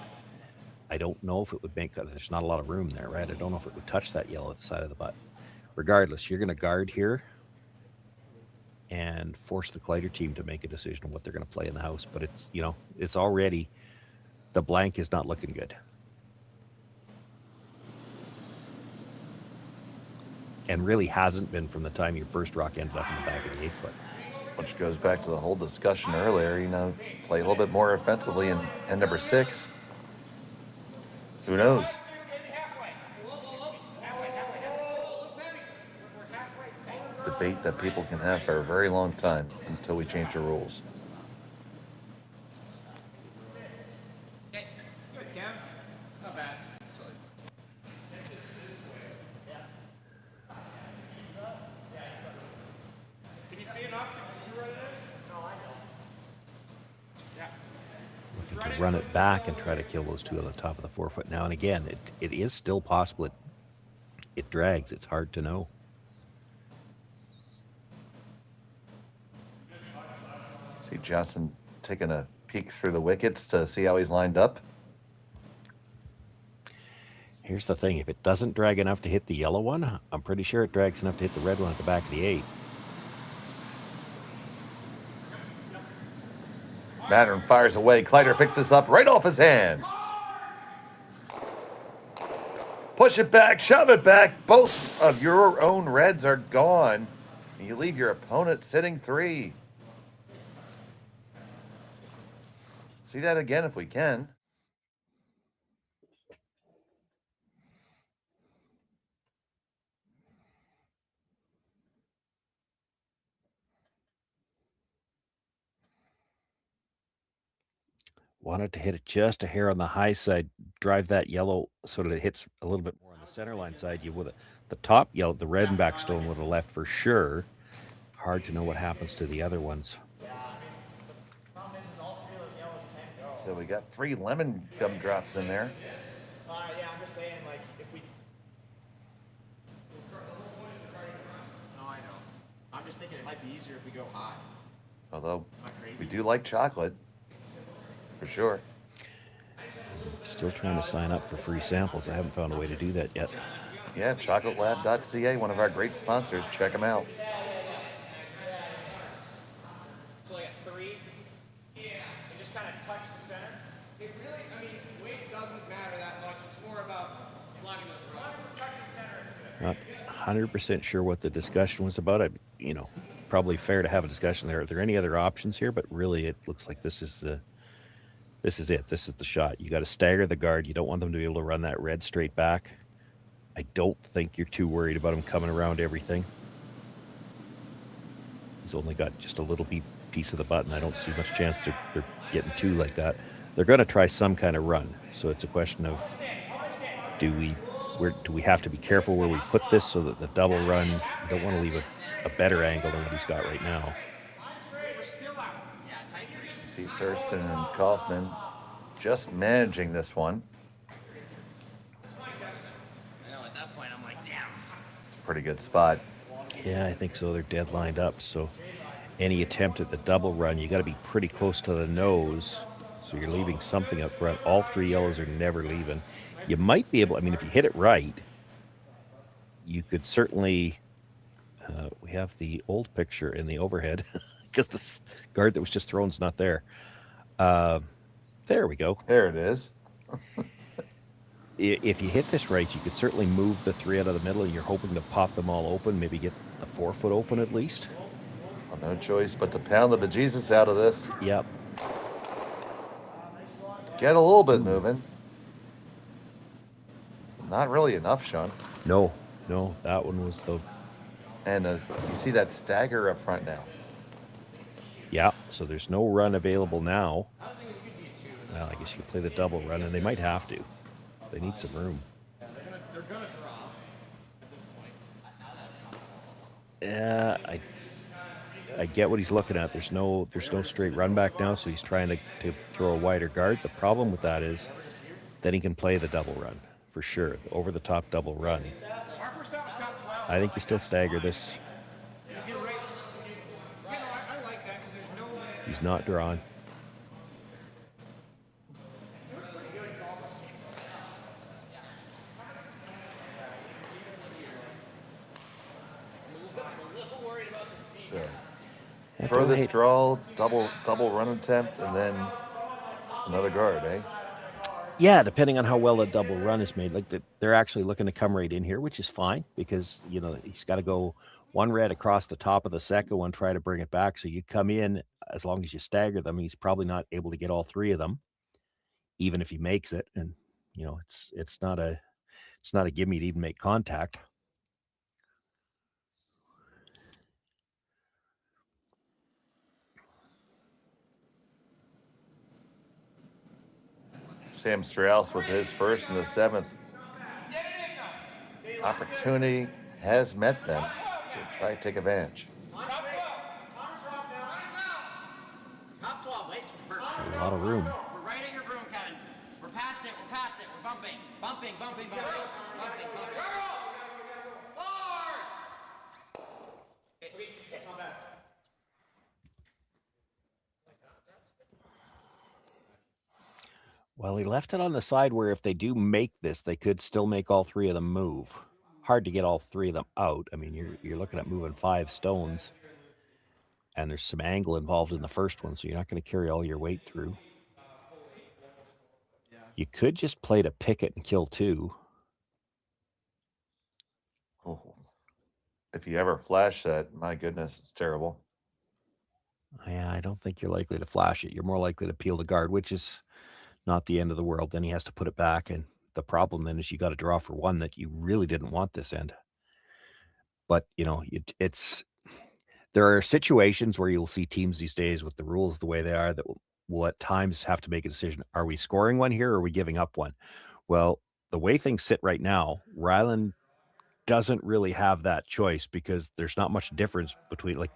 I don't know if it would make. There's not a lot of room there, right? I don't know if it would touch that yellow at the side of the button. Regardless, you're going to guard here and force the Kleiter team to make a decision on what they're going to play in the house. But it's already, the blank is not looking good. And really hasn't been from the time your first rock ended up in the back of the 8-foot. Which goes back to the whole discussion earlier, play a little bit more offensively in end number 6. Who knows? Debate that people can have for a very long time until we change the rules. To run it back and try to kill those two on the top of the 4-foot. Now and again, it is still possible it drags. It's hard to know. See Johnson taking a peek through the wickets to see how he's lined up. Here's the thing. If it doesn't drag enough to hit the yellow one, I'm pretty sure it drags enough to hit the red one at the back of the 8. Mattern fires away. Kleiter picks this up right off his hand. Push it back, shove it back. Both of your own reds are gone. And you leave your opponent sitting 3. See that again if we can. Wanted to hit it just a hair on the high side, drive that yellow so that it hits a little bit more on the center line side. You would the top yellow, the red and back stone would have left for sure. Hard to know what happens to the other ones. So we got 3 lemon gumdrops in there. Yeah, I'm just saying, like, if we. No, I know. I'm just thinking it might be easier if we go high. Although we do like chocolate. For sure. Still trying to sign up for free samples. I haven't found a way to do that yet. Yeah, chocolatelab.ca, one of our great sponsors. Check them out. So like a 3? Yeah. And just kind of touch the center? It really, weight doesn't matter that much. It's more about blocking this run. As long as we're touching the center, it's good. Not 100% sure what the discussion was about. Probably fair to have a discussion there. Are there any other options here? But really, it looks like this is This is it. This is the shot. You got to stagger the guard. You don't want them to be able to run that red straight back. I don't think you're too worried about him coming around everything. He's only got just a little piece of the button. I don't see much chance they're getting two like that. They're going to try some kind of run. So it's a question of do we have to be careful where we put this so that the double run, you don't want to leave a better angle than what he's got right now. See Thurston and Kaufman just managing this one. At that point, I'm like, damn. Pretty good spot. Yeah, I think so. They're dead lined up. So any attempt at the double run, you got to be pretty close to the nose. So you're leaving something up front. All three yellows are never leaving. You might be able, I mean, if you hit it right, you could certainly, we have the old picture in the overhead because the guard that was just thrown is not there. There we go. There it is. If you hit this right, you could certainly move the three out of the middle, and you're hoping to pop them all open, maybe get the 4 foot open at least. Well, no choice but to pound the bejesus out of this. Yep. Get a little bit moving. Not really enough, Sean. No, that one was the... And you see that stagger up front now. Yeah, so there's no run available now. Well, I guess you could play the double run, and they might have to. They need some room. They're gonna draw at this point. Yeah, I get what he's looking at. There's no straight run back now, so he's trying to throw a wider guard. The problem with that is then he can play the double run for sure, over the top double run. I think you still stagger this. He's not drawn. So throw this draw, double run attempt, and then another guard, eh? Yeah, depending on how well a double run is made. Like they're actually looking to come right in here, which is fine because, you know, he's got to go one red across the top of the second one, try to bring it back. So you come in, as long as you stagger them, he's probably not able to get all three of them, even if he makes it. And, you know, it's not a gimme to even make contact. Sam Strauss with his first in the 7th. Opportunity has met them. We'll try to take advantage. A lot of room. We're right at your broom, Kevin. We're past it. We're bumping. That's not bad. Well, he left it on the side where if they do make this, they could still make all three of them move. Hard to get all three of them out. I mean, you're looking at moving 5 stones, and there's some angle involved in the first one, so you're not going to carry all your weight through. You could just play to pick it and kill 2. Oh. If you ever flash that, my goodness, it's terrible. Yeah, I don't think you're likely to flash it. You're more likely to peel the guard, which is not the end of the world. Then he has to put it back, and the problem then is you got to draw for one that you really didn't want this end. But, you know, there are situations where you'll see teams these days with the rules the way they are that will at times have to make a decision. Are we scoring one here or are we giving up one? Well, the way things sit right now, Rylan doesn't really have that choice because there's not much difference between, like,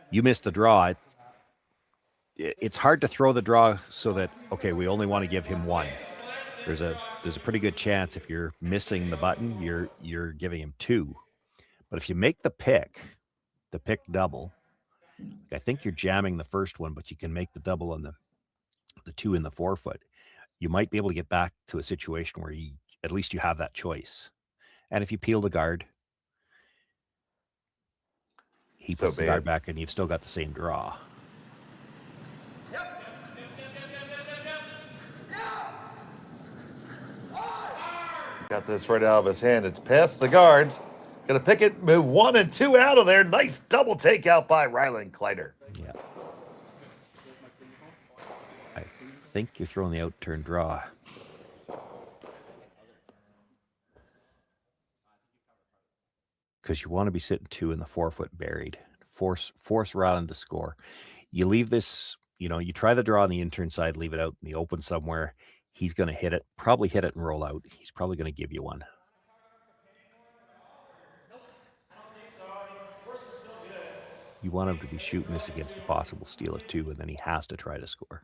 you miss the draw. It's hard to throw the draw so that, okay, we only want to give him 1. There's a pretty good chance if you're missing the button, you're giving him 2. But if you make the pick double, I think you're jamming the first one, but you can make the double on the 2 in the 4 foot. You might be able to get back to a situation where at least you have that choice. And if you peel the guard, he puts the guard back and you've still got the same draw. Got this right out of his hand. It's past the guards. Gonna pick it, move 1 and 2 out of there. Nice double takeout by Rylan Kleiter. Yeah. think you're throwing the out-turn draw. Because you want to be sitting 2 in the 4-foot buried. Force Rylan to score. You leave this, you try the draw on the in-turn side, leave it out in the open somewhere. He's going to hit it, probably hit it and roll out. He's probably going to give you one. You want him to be shooting this against the possible steal at 2, and then he has to try to score.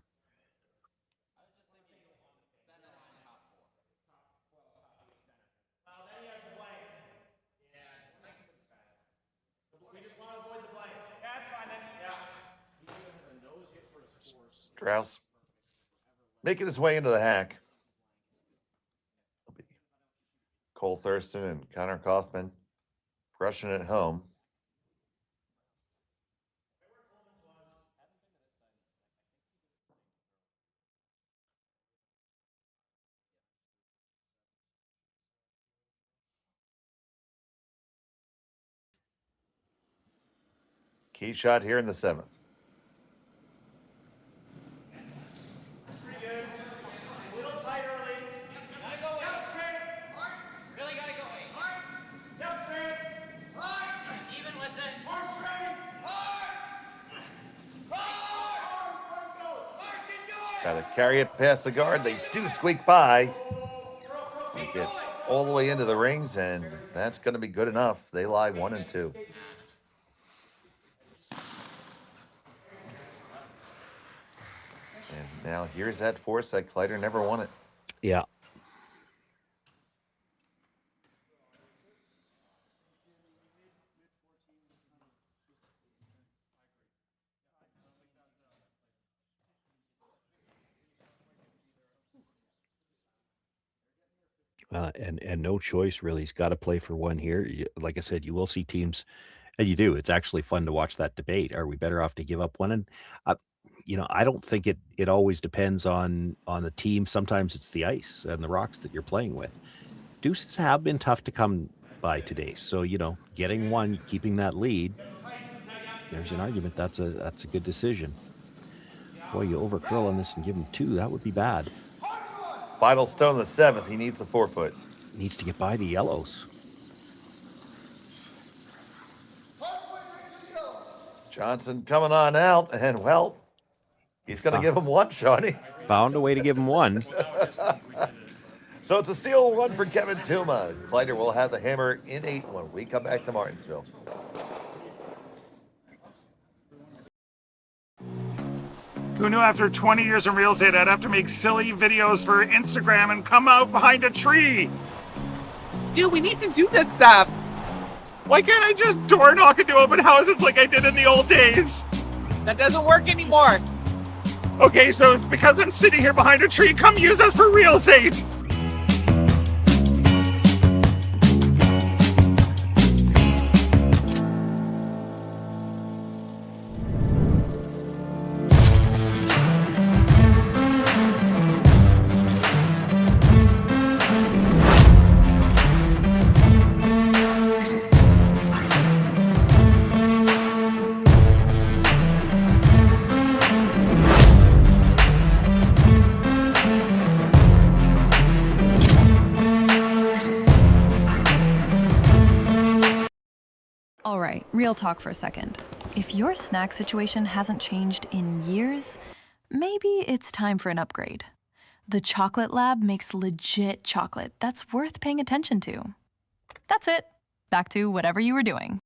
Strauss making his way into the hack. Cole Thurston and Connor Kaufman rushing it home. Key shot here in the 7th. That's pretty good. It's a little tight early. Gotta go. Down straight. Mark. Really gotta go. Mark. Down straight. Mark. Even with it. Mark straight. Mark. Mark. Mark, keep going. Got to carry it past the guard. They do squeak by. They get all the way into the rings, and that's going to be good enough. They lie 1 and 2. And now here's that force that Kleiter never won it. Yeah. And no choice, really. He's got to play for one here. Like I said, you will see teams, and you do. It's actually fun to watch that debate. Are we better off to give up one? And I don't think it always depends on the team. Sometimes it's the ice and the rocks that you're playing with. Deuces have been tough to come by today. So, getting one, keeping that lead, there's an argument that's a good decision. Boy, you overcurl on this and give him 2. That would be bad. Final stone in the 7th. He needs the 4-foot. Needs to get by the yellows. Johnson coming on out, and well, he's going to give him 1, Shawnee. Found a way to give him 1. So it's a steal 1 for Kevin Tuma. Kleiter will have the hammer in 8 when we come back to Martensville. Who knew after 20 years in real estate I'd have to make silly videos for Instagram and come out behind a tree? Stu, we need to do this stuff. Why can't I just door knock into open houses like I did in the old days? That doesn't work anymore. Okay, so it's because I'm sitting here behind a tree. Come use us for real estate. All right, real talk for a second. If your snack situation hasn't changed in years, maybe it's time for an upgrade. The Chocolate Lab makes legit chocolate that's worth paying attention to. That's it. Back to whatever you were doing.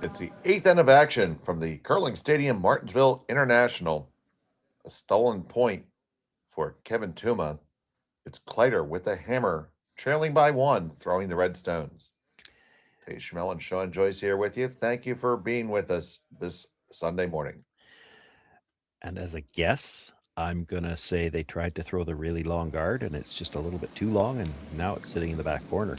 It's the 8th end of action from the Curling Stadium Martensville International. A stolen point for Kevin Tuma. It's Kleiter with the hammer, trailing by 1, throwing the red stones. Hey, Schmel and Sean Joyce here with you. Thank you for being with us this Sunday morning. And as a guess, I'm going to say they tried to throw the really long guard, and it's just a little bit too long, and now it's sitting in the back corner.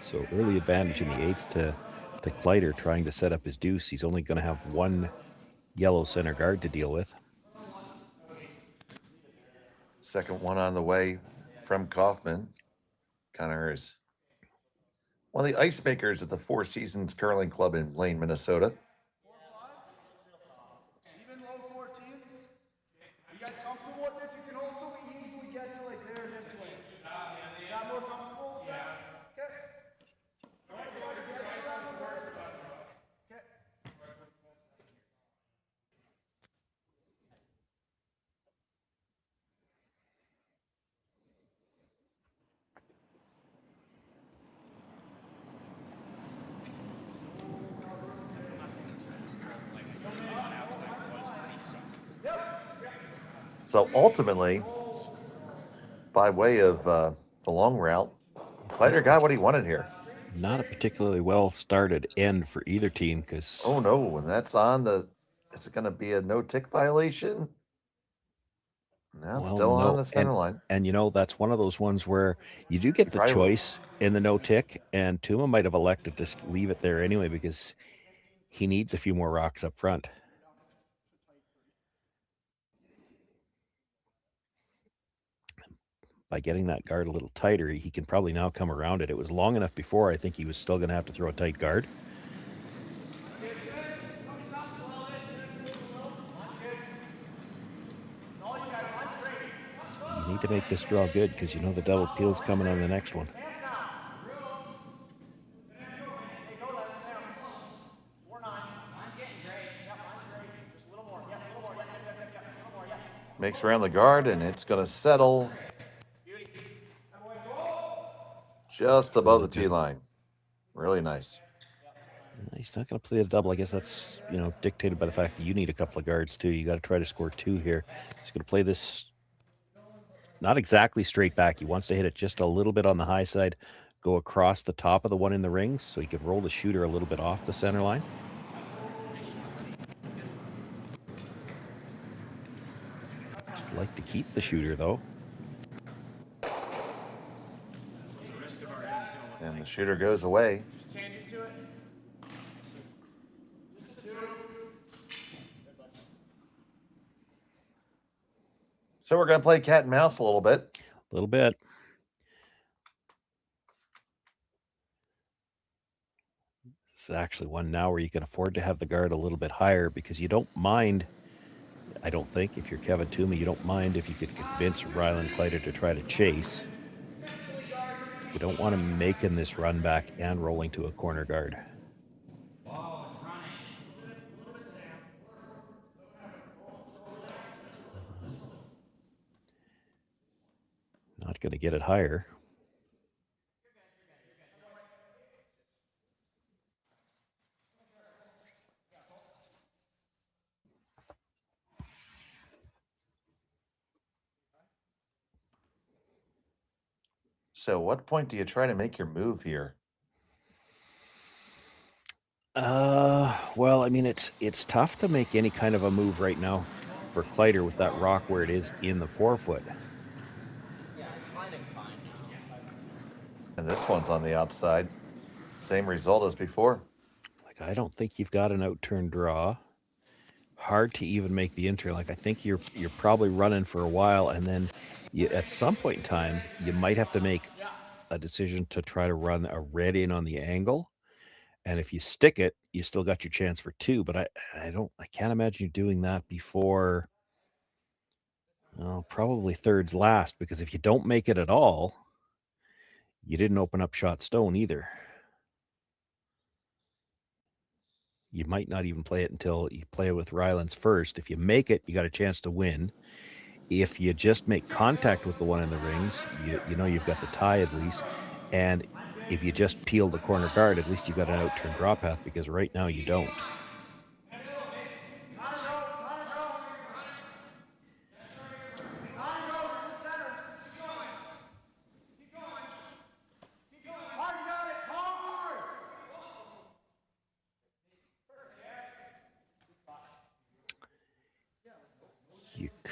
So early advantage in the eighth to Kleiter trying to set up his deuce. He's only going to have one yellow center guard to deal with. Second one on the way from Kaufman. Connor is one of the ice makers at the Four Seasons Curling Club in Blaine, Minnesota. Even low 14s. Are you guys comfortable with this? You can also easily get to like there this way. Is that more comfortable? Yeah. Okay. I want to try to get around the board. Okay. So ultimately, by way of the long route, Kleiter got what he wanted here. Not a particularly well started end for either team because. Oh no, and that's on the. Is it going to be a no-tick violation? No, it's still on the center line. And that's one of those ones where you do get the choice in the no-tick, and Tuma might have elected to leave it there anyway because he needs a few more rocks up front. By getting that guard a little tighter, he can probably now come around it. It was long enough before. I think he was still going to have to throw a tight guard. You need to make this draw good because the double peel's coming on the next one. Makes around the guard, and it's going to settle just above the tee line. Really nice. He's not going to play a double. I guess that's, dictated by the fact that you need a couple of guards too. You got to try to score two here. He's going to play this not exactly straight back. He wants to hit it just a little bit on the high side, go across the top of the one in the rings so he could roll the shooter a little bit off the center line. I'd like to keep the shooter though. And the shooter goes away. So we're going to play cat and mouse a little bit. A little bit. This is actually one now where you can afford to have the guard a little bit higher because you don't mind, I don't think, if you're Kevin Tuma, you don't mind if you could convince Rylan Kleiter to try to chase. You don't want him making this run back and rolling to a corner guard. Not going to get it higher. So what point do you try to make your move here? Well, I mean, it's tough to make any kind of a move right now for Kleiter with that rock where it is in the 4-foot. And this one's on the outside. Same result as before. Like, I don't think you've got an out-turn draw. Hard to even make the inter. Like, I think you're probably running for a while, and then at some point in time, you might have to make a decision to try to run a red in on the angle. And if you stick it, you still got your chance for two. But I can't imagine you doing that before, well, probably thirds last, because if you don't make it at all, you didn't open up shot stone either. You might not even play it until you play it with Rylan's first. If you make it, you got a chance to win. If you just make contact with the one in the rings, you know you've got the tie at least. And if you just peel the corner guard, at least you've got an out-turn draw path, because right now you don't.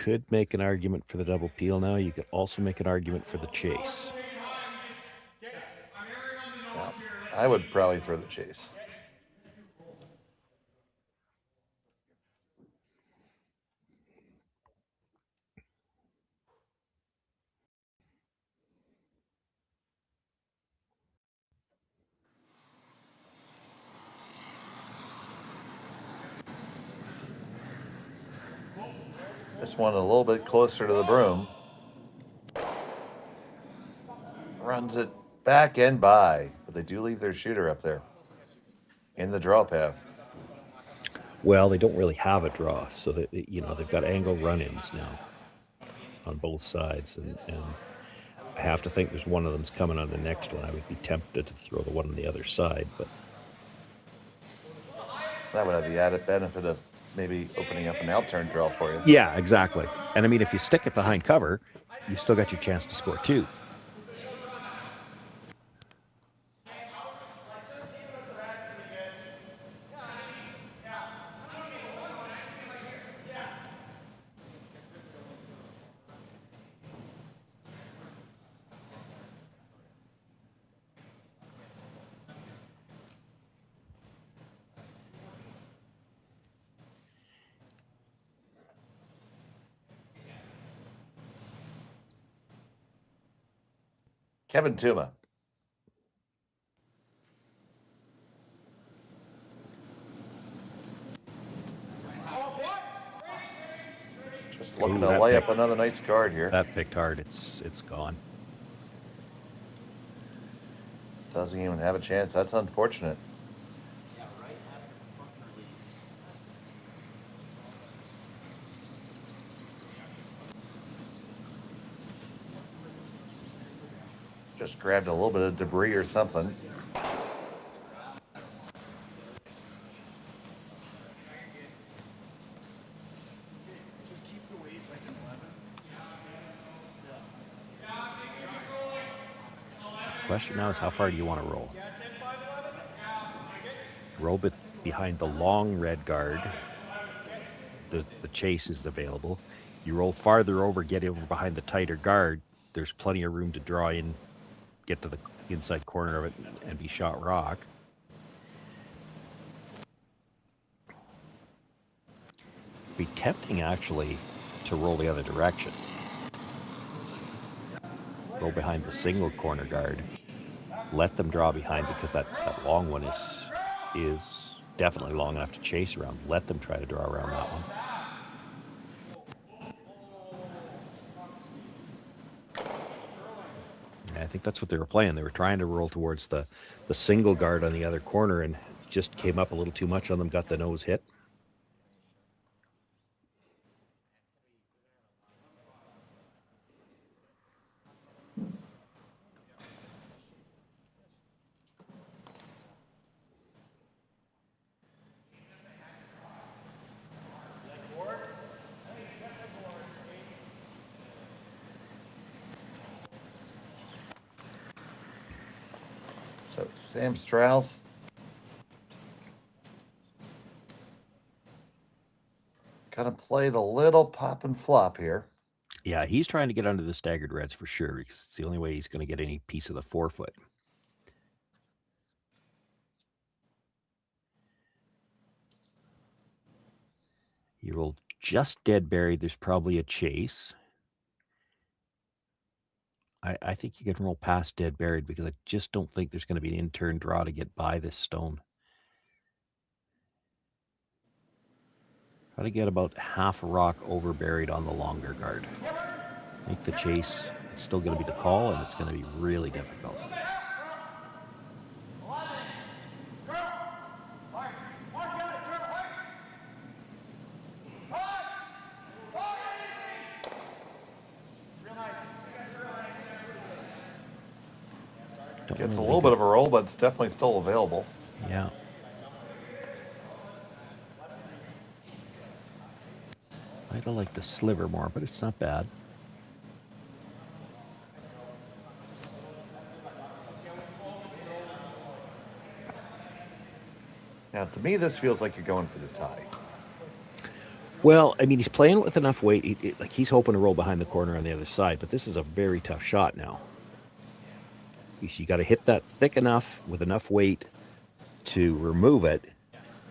could make an argument for the double peel now. You could also make an argument for the chase. Yeah, I would probably throw the chase. This one a little bit closer to the broom. Runs it back and by, but they do leave their shooter up there in the draw path. Well, they don't really have a draw, so that they've got angle run-ins now on both sides, and I have to think there's one of them's coming on the next one. I would be tempted to throw the one on the other side, but that would have the added benefit of maybe opening up an out-turn draw for you. Yeah, exactly. And I mean, if you stick it behind cover, you still got your chance to score two. Kevin Tuma. Just looking to lay up another nice card here. That picked hard. It's gone. Doesn't even have a chance. That's unfortunate. Just grabbed a little bit of debris or something. The question now is, how far do you want to roll? Roll it behind the long red guard. The chase is available. You roll farther over, get over behind the tighter guard. There's plenty of room to draw in, get to the inside corner of it, and be shot rock. It'd be tempting, actually, to roll the other direction. Roll behind the single corner guard. Let them draw behind, because that long one is definitely long enough to chase around. Let them try to draw around that one. I think that's what they were playing. They were trying to roll towards the single guard on the other corner, and just came up a little too much on them, got the nose hit. So Sam Strauss. Gonna play the little pop and flop here. Yeah, he's trying to get under the staggered reds for sure, because it's the only way he's going to get any piece of the forefoot. You roll just dead buried. There's probably a chase. I think you can roll past dead buried, because I just don't think there's going to be an in-turn draw to get by this stone. Try to get about half a rock over buried on the longer guard. Make the chase. It's still going to be the call, and it's going to be really difficult. Gets a little bit of a roll, but it's definitely still available. Yeah. I'd like the sliver more, but it's not bad. Now, to me, this feels like you're going for the tie. Well, I mean, he's playing with enough weight. Like he's hoping to roll behind the corner on the other side, but this is a very tough shot now. You got to hit that thick enough with enough weight to remove it,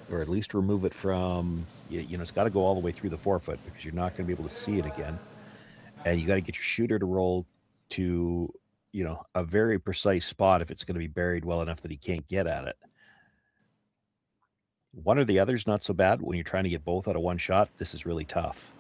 or at least remove it from, you know, it's got to go all the way through the forefoot because you're not going to be able to see it again. And you got to get your shooter to roll to, you know, a very precise spot if it's going to be buried well enough that he can't get at it. One or the other's not so bad. When you're trying to get both out of one shot, this is really tough.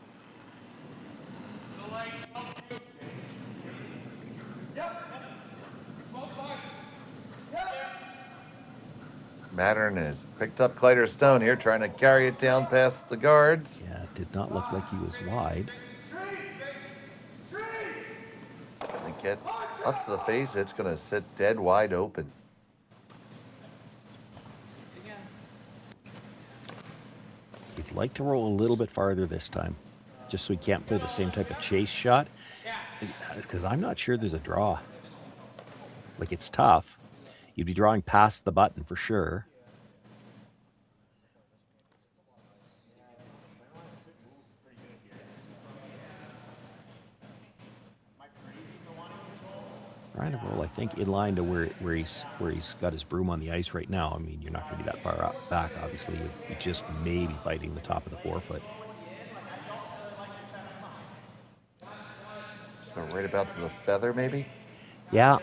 Mattern has picked up Kleiter's stone here, trying to carry it down past the guards. Yeah, it did not look like he was wide. They get up to the face, it's going to sit dead wide open. He'd like to roll a little bit farther this time, just so he can't play the same type of chase shot, because I'm not sure there's a draw. Like, it's tough. You'd be drawing past the button for sure. Trying to roll, I think, in line to where he's got his broom on the ice right now. I mean, you're not going to be that far back, obviously. You just may be biting the top of the forefoot. So right about to the feather, maybe? Yeah.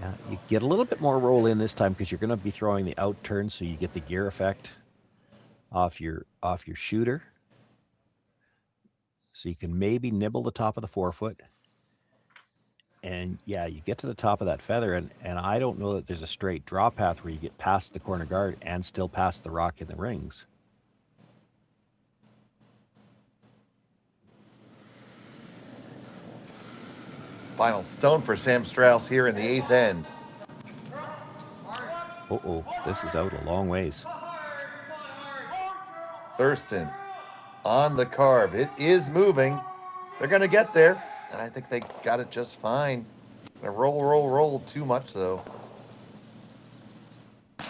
Yeah, you get a little bit more roll in this time because you're going to be throwing the out turn, so you get the gear effect off your shooter. So you can maybe nibble the top of the forefoot. And yeah, you get to the top of that feather, and I don't know that there's a straight draw path where you get past the corner guard and still past the rock in the rings. Final stone for Sam Strauss here in the 8th end. Uh-oh, this is out a long ways. Thurston on the carve. It is moving. They're going to get there. And I think they got it just fine. Gonna roll too much, though. At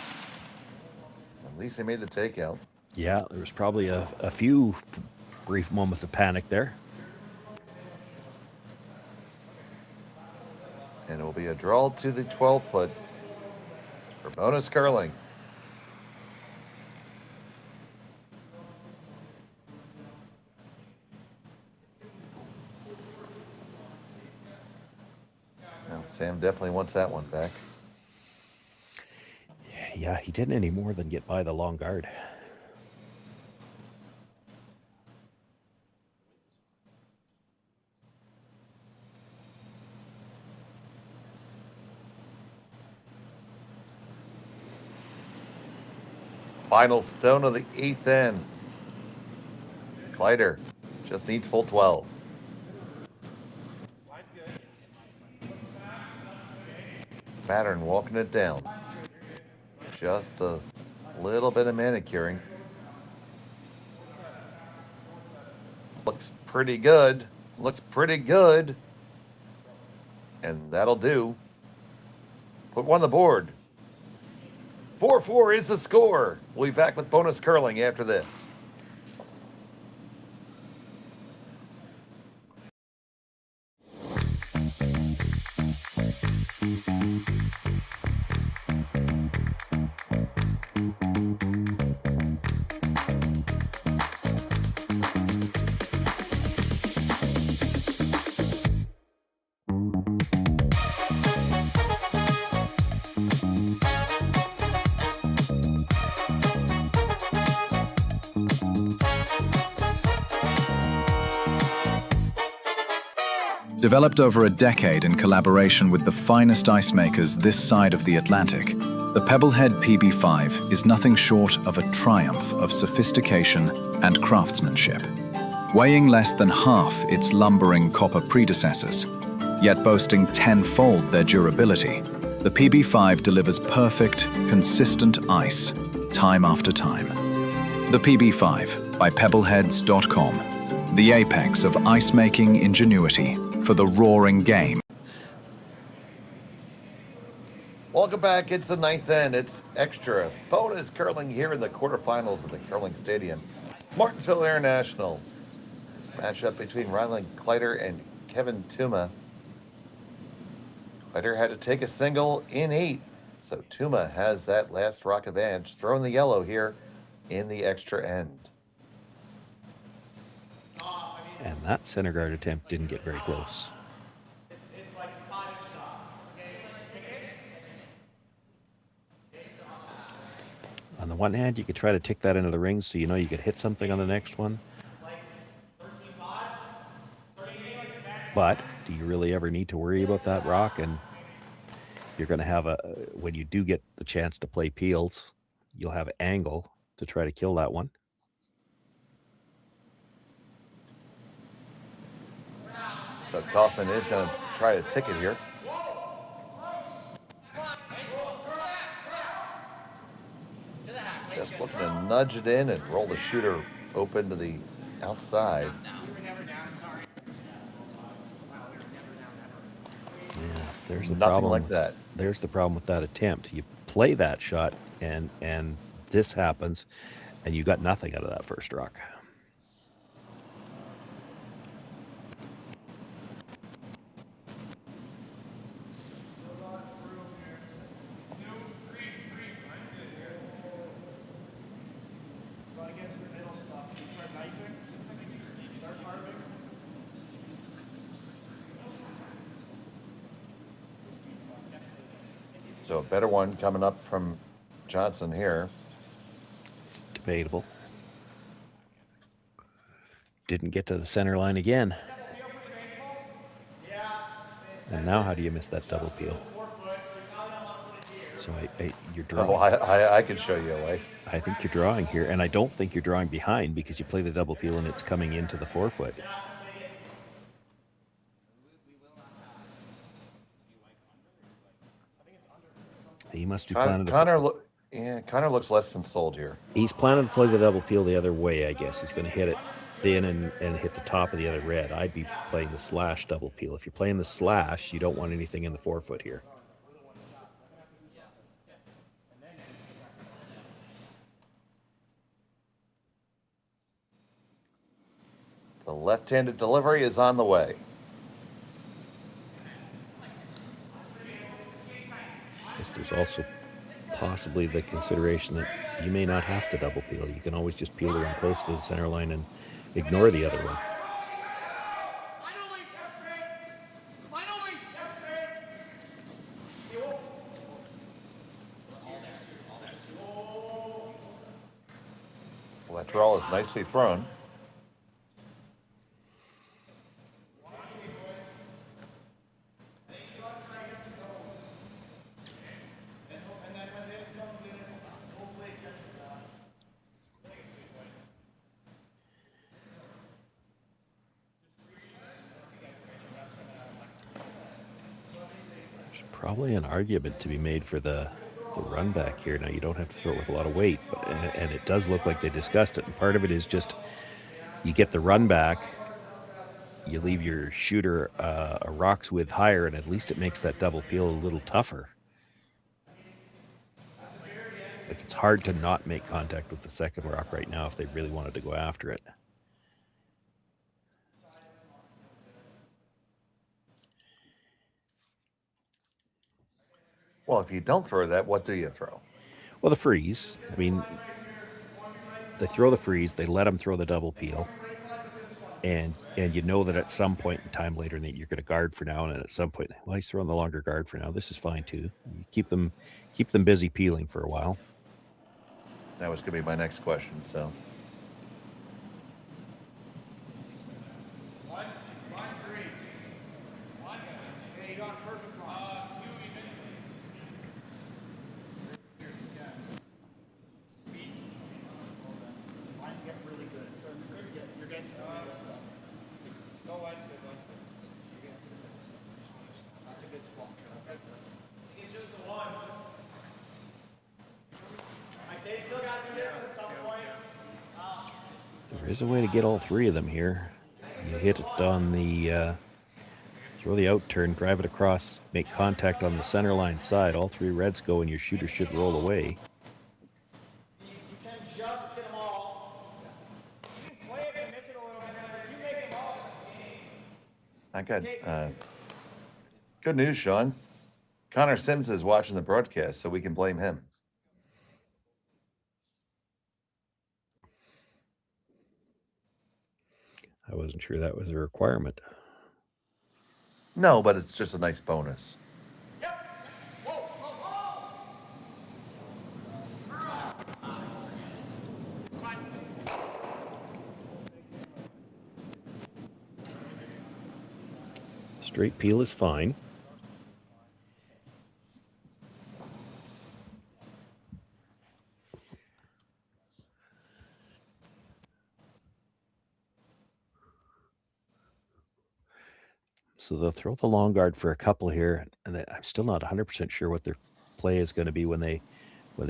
least they made the takeout. Yeah, there was probably a few brief moments of panic there. And it will be a draw to the 12-foot for bonus curling. Well, Sam definitely wants that one back. Yeah, he didn't any more than get by the long guard. Final stone of the 8th end. Kleiter just needs full 12. Pattern walking it down. Just a little bit of manicuring. Looks pretty good. Looks pretty good. And that'll do. Put one on the board. 4-4 is the score. We'll be back with bonus curling after this. Developed over a decade in collaboration with the finest ice makers this side of the Atlantic, the Pebblehead PB5 is nothing short of a triumph of sophistication and craftsmanship. Weighing less than half its lumbering copper predecessors, yet boasting tenfold their durability, the PB5 delivers perfect, consistent ice, time after time. The PB5 by Pebbleheads.com, the apex of ice-making ingenuity for the roaring game. Welcome back. It's the 9th end. It's extra bonus curling here in the quarterfinals of the Curling Stadium. Martensville International. This matchup between Rylan Kleiter and Kevin Tuma. Kleiter had to take a single in 8, so Tuma has that last rock advantage. Throwing the yellow here in the extra end. And that center guard attempt didn't get very close. It's like 5 inches off. On the one hand, you could try to tick that into the ring so you know you could hit something on the next one. But do you really ever need to worry about that rock? And you're going to have when you do get the chance to play peels, you'll have an angle to try to kill that one. So Kaufman is going to try to tick it here. Just looking to nudge it in and roll the shooter open to the outside. Yeah, there's the Nothing problem. like that. There's the problem with that attempt. You play that shot, and this happens, and you got nothing out of that first rock. So a better one coming up from Johnson here. It's debatable. Didn't get to the center line again. And now how do you miss that double peel? So you're drawing. Oh, I can show you a way. I think you're drawing here, and I don't think you're drawing behind because you play the double peel and it's coming into the forefoot. He must be planning to... Connor looks less than sold here. He's planning to play the double peel the other way, I guess. He's going to hit it thin and hit the top of the other red. I'd be playing the slash double peel. If you're playing the slash, you don't want anything in the forefoot here. The left-handed delivery is on the way. Yes, there's also possibly the consideration that you may not have to double peel. You can always just peel the one close to the center line and ignore the other one. Well, that draw is nicely thrown. Probably an argument to be made for the run back here. Now, you don't have to throw it with a lot of weight, but and it does look like they discussed it. And part of it is just you get the run back, you leave your shooter a rock's width higher, and at least it makes that double peel a little tougher. Like, it's hard to not make contact with the second rock right now if they really wanted to go after it. Well, if you don't throw that, what do you throw? Well, the freeze. I mean, they throw the freeze, they let them throw the double peel, and you know that at some point in time later that you're going to guard for now, and at some point, well, he's throwing the longer guard for now. This is fine too. You keep them busy peeling for a while. That was going to be my next question. So. There's a way to get all three of them here. You hit it on the, throw the out turn, drive it across, make contact on the center line side. All three reds go and your shooter should roll away. You can just get them all. play it and miss it a little bit. If you make them all, it's a game. I got good news, Sean. Connor Sims is watching the broadcast, so we can blame him. I wasn't sure that was a requirement. No, but it's just a nice bonus. Straight peel is fine. So they'll throw the long guard for a couple here, and I'm still not 100% sure what their play is going to be when they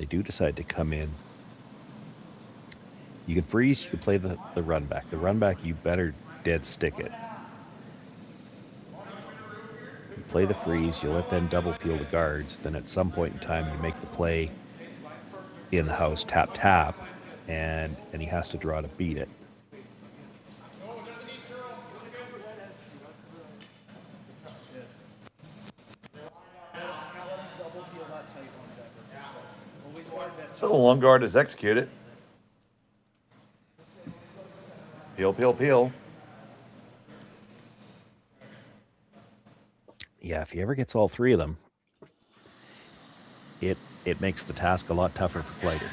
do decide to come in. You can freeze, you can play the run back. The run back, you better dead stick it. You play the freeze, you let them double peel the guards, then at some point in time you make the play in the house, tap, and he has to draw to beat it. So the long guard is executed. Peel, peel, peel. Yeah, if he ever gets all three of them, it makes the task a lot tougher for Kleiter.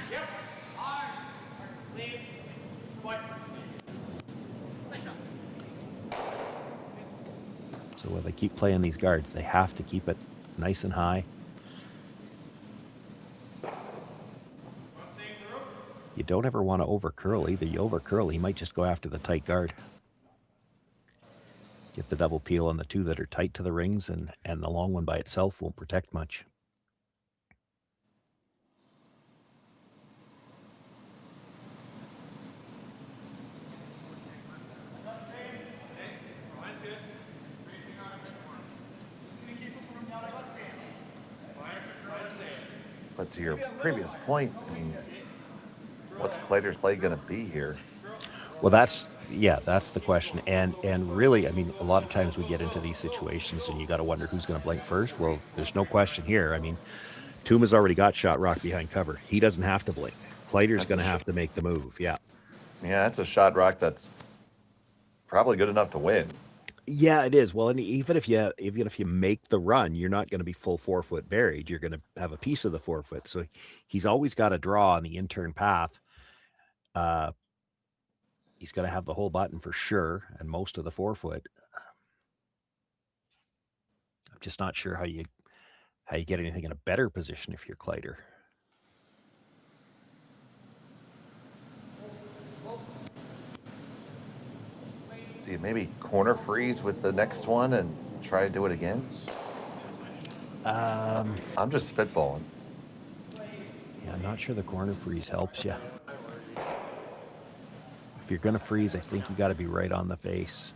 So when they keep playing these guards, they have to keep it nice and high. You don't ever want to over curl either. You over curl, he might just go after the tight guard. Get the double peel on the two that are tight to the rings, and the long one by itself won't protect much. But to your previous point, I mean, what's Kleiter's play going to be here? Well, that's the question. And really, I mean, a lot of times we get into these situations and you got to wonder who's going to blink first. Well, there's no question here. I mean, Tuma's already got shot rock behind cover. He doesn't have to blink. Kleiter's going to have to make the move. Yeah. Yeah, that's a shot rock that's probably good enough to win. Yeah, it is. Well, and even if you make the run, you're not going to be full 4 foot buried. You're going to have a piece of the 4 foot. So he's always got to draw on the intern path. He's got to have the whole button for sure, and most of the 4 foot. I'm just not sure how you get anything in a better position if you're Kleiter. Do you maybe corner freeze with the next one and try to do it again? I'm just spitballing. Yeah, I'm not sure the corner freeze helps you. If you're going to freeze, I think you got to be right on the face.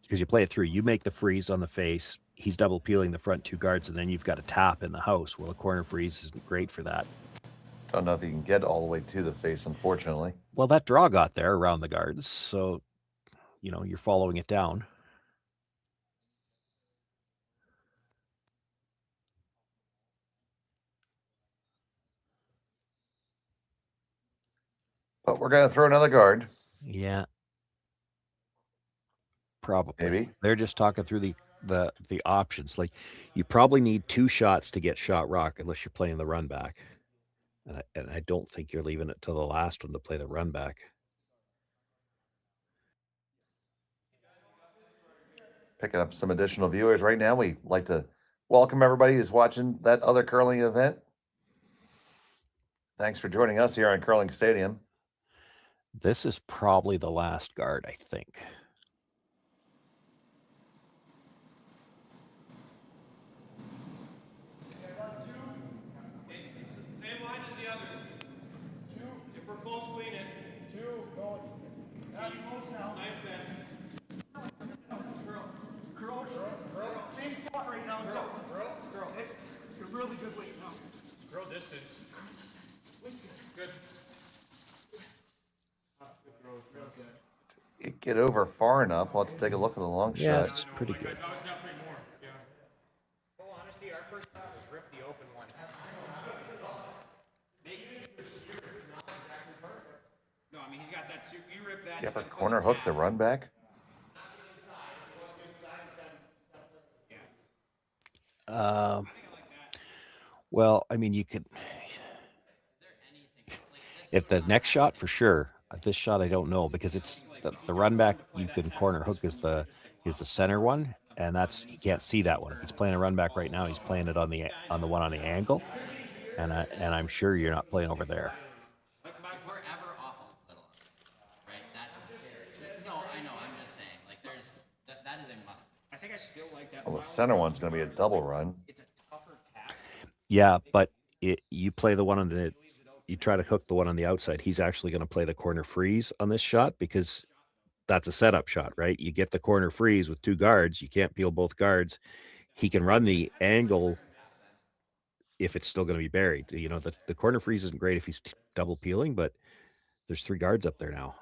Because you play it through. You make the freeze on the face. He's double peeling the front two guards, and then you've got a tap in the house. Well, a corner freeze isn't great for that. Don't know if you can get all the way to the face, unfortunately. Well, that draw got there around the guards, so, you're following it down. But we're going to throw another guard. Yeah. Probably. Maybe. They're just talking through the options. Like, you probably need 2 shots to get shot rock unless you're playing the run back. And I don't think you're leaving it till the last one to play the run back. Picking up some additional viewers right now. We'd like to welcome everybody who's watching that other curling event. Thanks for joining us here on Curling Stadium. This is probably the last guard, I think. Same line as the others. 2. If we're close, clean it. 2. No, that's close now. Knife then. Curl. Same spot right now. Curl. It's a really good weight now. Curl distance. Weight's good. Good. get over far enough. We'll have to take a look at the long Yeah, shot. it's pretty good. That was definitely more. Yeah. Full honesty, our first shot was rip the open one. No, I mean he's got that suit. You rip that. You ever corner hook the run back? Well, I mean, you could. If the next shot, for sure. This shot, I don't know, because it's the run back you can corner hook is the center one, and that's you can't see that one. If he's playing a run back right now, he's playing it on the one on the angle, and I'm sure you're not playing over there. Like forever off a little, right? That's no, I know. I'm just saying, like that is a must. I think I still like that. Well, the center one's going to be a double run. It's a tougher tap. Yeah, but you play the one on the. You try to hook the one on the outside. He's actually going to play the corner freeze on this shot because that's a setup shot, right? You get the corner freeze with two guards. You can't peel both guards. He can run the angle if it's still going to be buried. You know, the corner freeze isn't great if he's double peeling, but there's three guards up there now.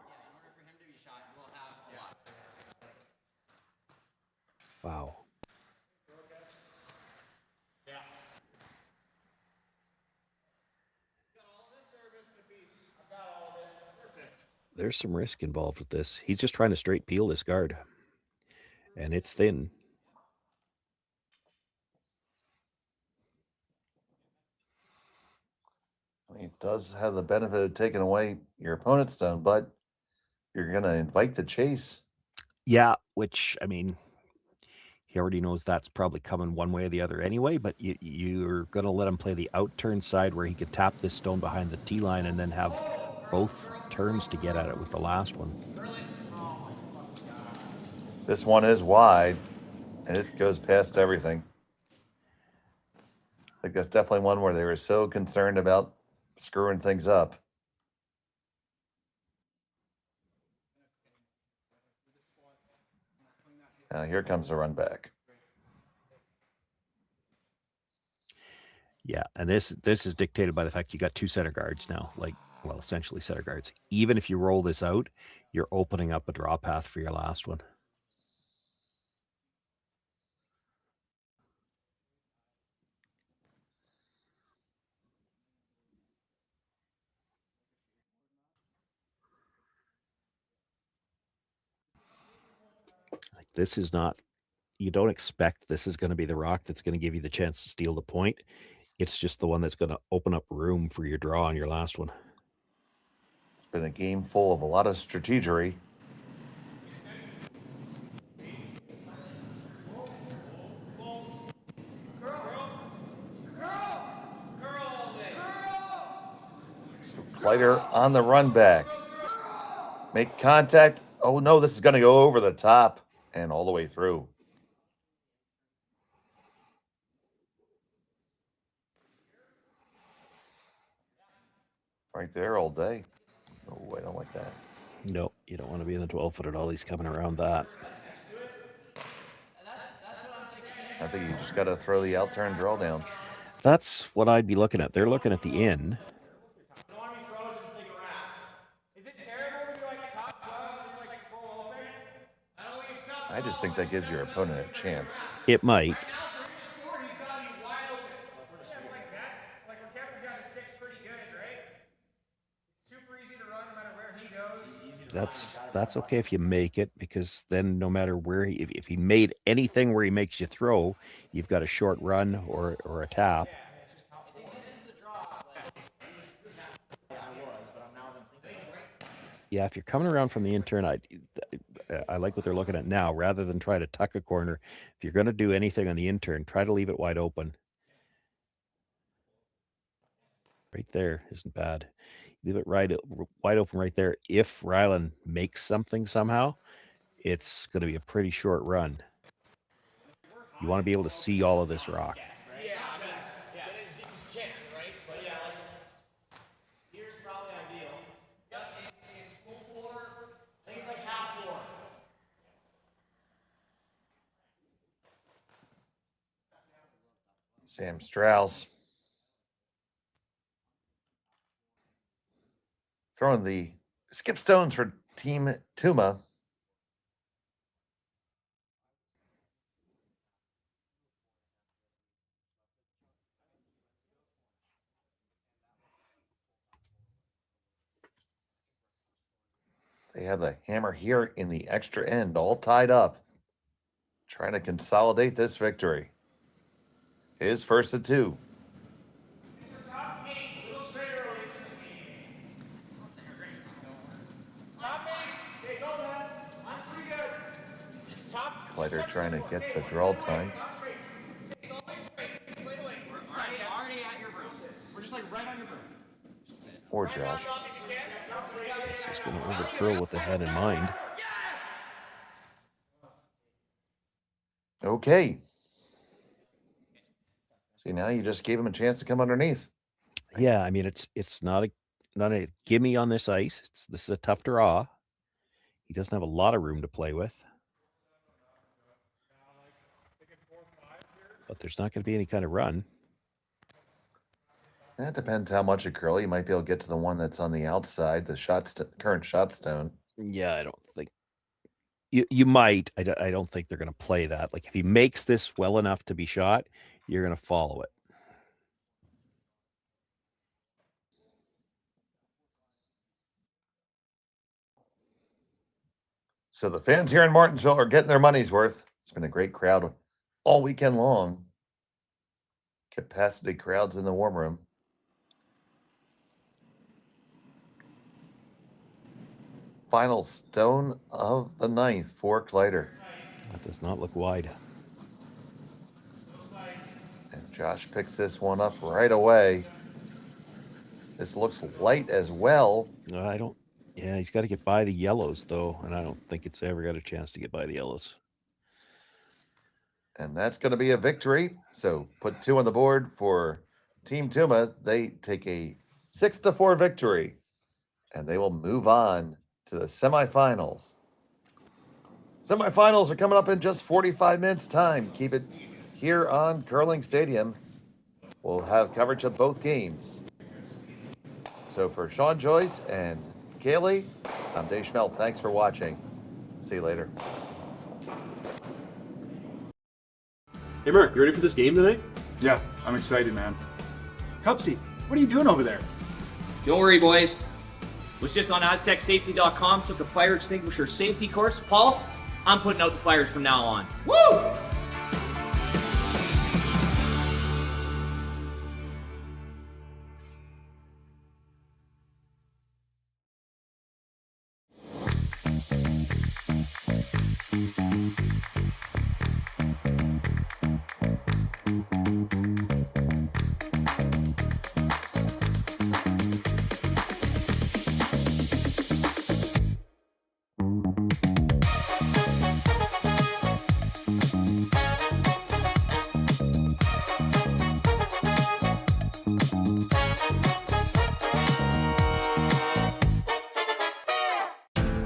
Wow. There's some risk involved with this. He's just trying to straight peel this guard, and it's thin. I mean, it does have the benefit of taking away your opponent's stone, but you're going to invite the chase. Yeah, which, I mean, he already knows that's probably coming one way or the other anyway, but you're going to let him play the out-turn side where he can tap this stone behind the tee line and then have both turns to get at it with the last one. This one is wide, and it goes past everything. I think that's definitely one where they were so concerned about screwing things up. Now here comes the run back. Yeah, and this is dictated by the fact you got two center guards now, like, well, essentially center guards. Even if you roll this out, you're opening up a draw path for your last one. Like, this is not, you don't expect this is going to be the rock that's going to give you the chance to steal the point. It's just the one that's going to open up room for your draw on your last one. It's been a game full of a lot of strategery. Kleiter on the run back. Make contact. Oh no, this is going to go over the top and all the way through. Right there all day. Oh, I don't like that. No, you don't want to be in the 12-foot at all. He's coming around that. I think you just got to throw the out-turn draw down. That's what I'd be looking at. They're looking at the in. I just think that gives your opponent a chance. It might. That's okay if you make it, because then no matter where if he made anything where he makes you throw, you've got a short run or a tap. Yeah, if you're coming around from the in-turn, I like what they're looking at now. Rather than try to tuck a corner, if you're going to do anything on the in-turn, try to leave it wide open. Right there isn't bad. Leave it wide open right there. If Rylan makes something somehow, it's going to be a pretty short run. You want to be able to see all of this rock. Yeah, I mean, get as deep as you can, right? But yeah, like, here's probably ideal. Yep, it's full floor. I think it's like half floor. Sam Strauss throwing the skip stones for Team Tuma. They have the hammer here in the extra end, all tied up. Trying to consolidate this victory. Is first and 2. Top 8, a little straight early. Top 8, okay, go man. That's pretty good. Top. Kleiter trying to get the draw time. That's great. It's always straight. Wait. Already at your room. We're just like right on your broom. Or Josh. This is going to overthrow what they had in mind. Okay. See, now you just gave him a chance to come underneath. Yeah, I mean it's not a gimme on this ice. This is a tough draw. He doesn't have a lot of room to play with. But there's not going to be any kind of run. That depends how much of curl. You might be able to get to the one that's on the outside, the current shot stone. Yeah, I don't think you might. I don't think they're going to play that. Like if he makes this well enough to be shot, you're going to follow it. So the fans here in Martensville are getting their money's worth. It's been a great crowd all weekend long. Capacity crowds in the warm room. Final stone of the 9th for Kleiter. That does not look wide. And Josh picks this one up right away. This looks light as well. Yeah, he's got to get by the yellows, though, and I don't think it's ever got a chance to get by the yellows. And that's going to be a victory. So put 2 on the board for Team Tuma. They take a 6-4 victory, and they will move on to the semifinals. Semifinals are coming up in just 45 minutes time. Keep it here on Curling Stadium. We'll have coverage of both games. So for Sean Joyce and Kaylee, I'm Dave Schmelt. Thanks for watching. See you later. Hey Mark, you ready for this game tonight? Yeah, I'm excited, man. Cupsy, what are you doing over there? Don't worry, boys. Was just on AztecSafety.com, took a fire extinguisher safety course. Paul, I'm putting out the fires from now on. Woo!